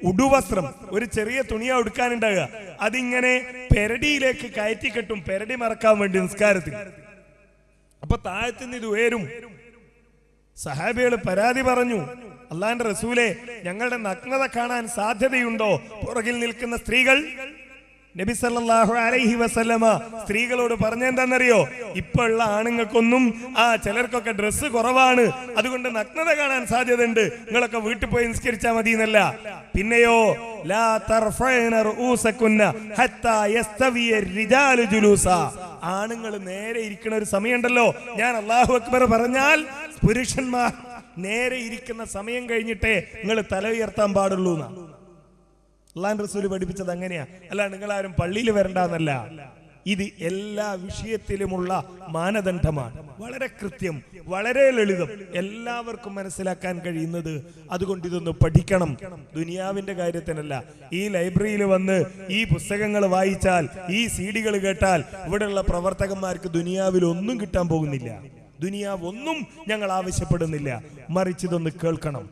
ഉടുവസ്ത്രം, ഒരു ചെറിയ തുണിയാ ഉടുക്കാനുണ്ടാകുക, അതിങ്ങനെ പെരടിയിലേക്ക് കയറ്റി കെട്ടും, പെരടി മറക്കാൻ വേണ്ടി നിസ്കാരത്തിൽ. അപ്പൊ താഴത്തുനിന്ന് ഇത് ഉയരും. സഹാബികൾ പരാതി പറഞ്ഞു, അള്ളാന്റെ റസൂലെ, ഞങ്ങളുടെ നഗ്നത കാണാൻ സാധ്യതയുണ്ടോ? പുറകിൽ നിൽക്കുന്ന സ്ത്രീകൾ. നബി സല്ലല്ലാഹു അലൈഹി വസല്ലമ സ്ത്രീകളോട് പറഞ്ഞെന്താണെന്നറിയോ? ഇപ്പൊ ഉള്ള ആണുങ്ങൾക്കൊന്നും ചിലർക്കൊക്കെ ഡ്രസ്സ് കുറവാണ്, അതുകൊണ്ട് നഗ്നത കാണാൻ സാധ്യതയുണ്ട്, നിങ്ങളൊക്കെ വീട്ടിൽ പോയി നിസ്കരിച്ചാൽ മതി എന്നല്ല. പിന്നെയോ, ലാ തർഫഅന റൂസകുന്ന ഹത്താ യസ്തവിയ റിജാലു ജുലൂസ. ആണുങ്ങൾ നേരെ ഇരിക്കുന്ന ഒരു സമയമുണ്ടല്ലോ, ഞാൻ അല്ലാഹു അക്ബർ പറഞ്ഞാൽ പുരുഷന്മാർ നേരെ ഇരിക്കുന്ന സമയം കഴിഞ്ഞിട്ടേ നിങ്ങൾ തല ഉയർത്താൻ പാടുള്ളൂ എന്നാ അല്ലാഹുവിന്റെ റസൂൽ പഠിപ്പിച്ചത്. അങ്ങനെയാ, അല്ലാണ്ട് നിങ്ങളാരും പള്ളിയിൽ വരണ്ടെന്നല്ല. ഇത് എല്ലാ വിഷയത്തിലുമുള്ള മാനദണ്ഡമാണ്. വളരെ കൃത്യം, വളരെ ലളിതം, എല്ലാവർക്കും മനസ്സിലാക്കാൻ കഴിയുന്നത്. അതുകൊണ്ട് ഇതൊന്ന് പഠിക്കണം. ദുനിയാവിന്റെ കാര്യത്തിനല്ല. ഈ ലൈബ്രറിയിൽ വന്ന് ഈ പുസ്തകങ്ങൾ വായിച്ചാൽ, ഈ CD-കൾ കേട്ടാൽ ഇവിടെയുള്ള പ്രവർത്തകന്മാർക്ക് ദുനിയാവിൽ ഒന്നും കിട്ടാൻ പോകുന്നില്ല. ദുനിയാവ് ഒന്നും ഞങ്ങൾ ആവശ്യപ്പെടുന്നില്ല. മറിച്ച് ഇതൊന്ന് കേൾക്കണം,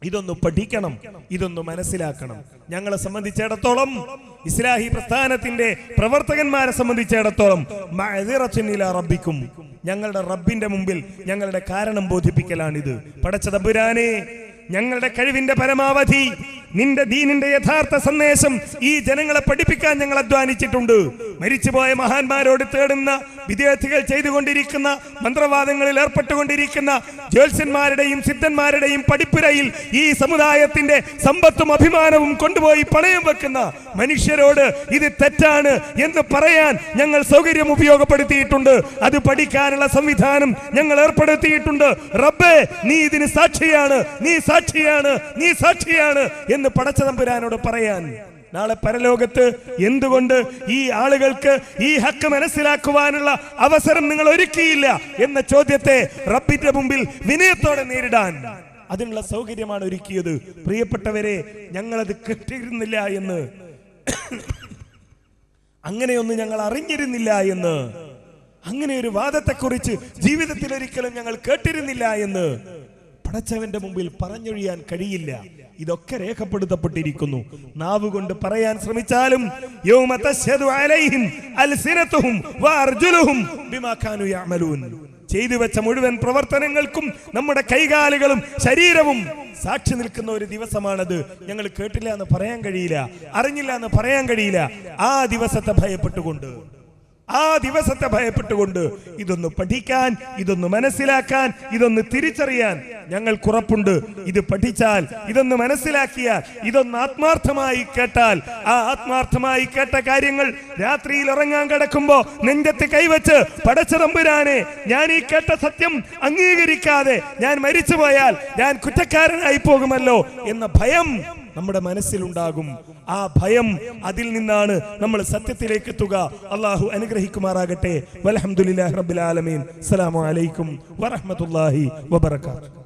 ഇതൊന്ന് പഠിക്കണം, ഇതൊന്ന് മനസ്സിലാക്കണം. ഞങ്ങളെ സംബന്ധിച്ചിടത്തോളം, ഇസ്ലാഹി പ്രസ്ഥാനത്തിന്റെ പ്രവർത്തകന്മാരെ സംബന്ധിച്ചിടത്തോളം, മഅ്ദിറത്തുൻ ഇലാ റബ്ബിക്കും, ഞങ്ങളുടെ റബ്ബിന്റെ മുമ്പിൽ ഞങ്ങളുടെ കാരണം ബോധിപ്പിക്കലാണിത്. പടച്ച തമ്പുരാനെ, ഞങ്ങളുടെ കഴിവിന്റെ പരമാവധി നിന്റെ ദീനിന്റെ യഥാർത്ഥ സന്ദേശം ഈ ജനങ്ങളെ പഠിപ്പിക്കാൻ ഞങ്ങൾ അധ്വാനിച്ചിട്ടുണ്ട്. മരിച്ചുപോയ മഹാന്മാരോട് തേടുന്ന, വിദ്യാർത്ഥികൾ ചെയ്തുകൊണ്ടിരിക്കുന്ന, മന്ത്രവാദങ്ങളിൽ ഏർപ്പെട്ടുകൊണ്ടിരിക്കുന്ന ജ്യോത്സ്യന്മാരുടെയും സിദ്ധന്മാരുടെയും പഠിപ്പുരയിൽ ഈ സമുദായത്തിന്റെ സമ്പത്തും അഭിമാനവും കൊണ്ടുപോയി പണയം വെക്കുന്ന മനുഷ്യരോട് ഇത് തെറ്റാണ് എന്ന് പറയാൻ ഞങ്ങൾ സൗകര്യം ഉപയോഗപ്പെടുത്തിയിട്ടുണ്ട്. അത് പഠിക്കാനുള്ള സംവിധാനം ഞങ്ങൾ ഏർപ്പെടുത്തിയിട്ടുണ്ട്. റബ്ബേ, നീ ഇതിന് സാക്ഷിയാണ്, നീ സാക്ഷിയാണ്, നീ സാക്ഷിയാണ് എന്ന് പടച്ച തമ്പുരാനോട് പറയാൻ. നാളെ പരലോകത്ത് എന്തുകൊണ്ട് ഈ ആളുകൾക്ക് ഈ ഹക്ക് മനസ്സിലാക്കുവാനുള്ള അവസരം നിങ്ങൾ ഒരുക്കിയില്ല എന്ന ചോദ്യത്തെ റബ്ബിന്റെ മുമ്പിൽ വിനയത്തോടെ നേരിടാൻ അതിനുള്ള സൗകര്യമാണ് ഒരുക്കിയത്. പ്രിയപ്പെട്ടവരെ, ഞങ്ങളത് കേട്ടിരുന്നില്ല എന്ന്, അങ്ങനെയൊന്നും ഞങ്ങൾ അറിഞ്ഞിരുന്നില്ല എന്ന്, അങ്ങനെ ഒരു വാദത്തെക്കുറിച്ച് ജീവിതത്തിൽ ഒരിക്കലും ഞങ്ങൾ കേട്ടിരുന്നില്ല എന്ന് പടച്ചവന്റെ മുമ്പിൽ പറഞ്ഞൊഴിയാൻ കഴിയില്ല. ഇതൊക്കെ രേഖപ്പെടുത്തപ്പെട്ടിരിക്കുന്നു. നാവ് കൊണ്ട് പറയാൻ ശ്രമിച്ചാലും യൗമ തശ്ഹദു അലൈഹിം അൽസിനതുഹും വഅർജുലുഹും ബിമാ കാനൂ യഅമലൂൻ. ചെയ്തു വെച്ച മുഴുവൻ പ്രവർത്തനങ്ങൾക്കും നമ്മുടെ കൈകാലുകളും ശരീരവും സാക്ഷി നിൽക്കുന്ന ഒരു ദിവസമാണത്. ഞങ്ങൾ കേട്ടില്ല എന്ന് പറയാൻ കഴിയില്ല, അറിഞ്ഞില്ല എന്ന് പറയാൻ കഴിയില്ല. ആ ദിവസത്തെ ഭയപ്പെട്ടുകൊണ്ട് ഇതൊന്ന് പഠിക്കാൻ, ഇതൊന്ന് മനസ്സിലാക്കാൻ, ഇതൊന്ന് തിരിച്ചറിയാൻ ഞങ്ങൾക്കുറപ്പുണ്ട്. ഇത് പഠിച്ചാൽ, ഇതൊന്ന് മനസ്സിലാക്കിയാൽ, ഇതൊന്ന് ആത്മാർത്ഥമായി കേട്ടാൽ, ആ ആത്മാർത്ഥമായി കേട്ട കാര്യങ്ങൾ രാത്രിയിൽ ഉറങ്ങാൻ കിടക്കുമ്പോ നെഞ്ചത്ത് കൈവച്ച് പടച്ചതമ്പുരാനെ, ഞാൻ ഈ കേട്ട സത്യം അംഗീകരിക്കാതെ ഞാൻ മരിച്ചുപോയാൽ ഞാൻ കുറ്റക്കാരനായി പോകുമല്ലോ എന്ന ഭയം നമ്മുടെ മനസ്സിലുണ്ടാകും. ആ ഭയം, അതിൽ നിന്നാണ് നമ്മൾ സത്യത്തിലേക്ക് എത്തുക. അള്ളാഹു അനുഗ്രഹിക്കുമാറാകട്ടെ. വൽഹംദുലില്ലാഹി റബ്ബിൽ ആലമീൻ. അസ്സലാമു അലൈക്കും വറഹ്മത്തുള്ളാഹി വബറകാതുഹു.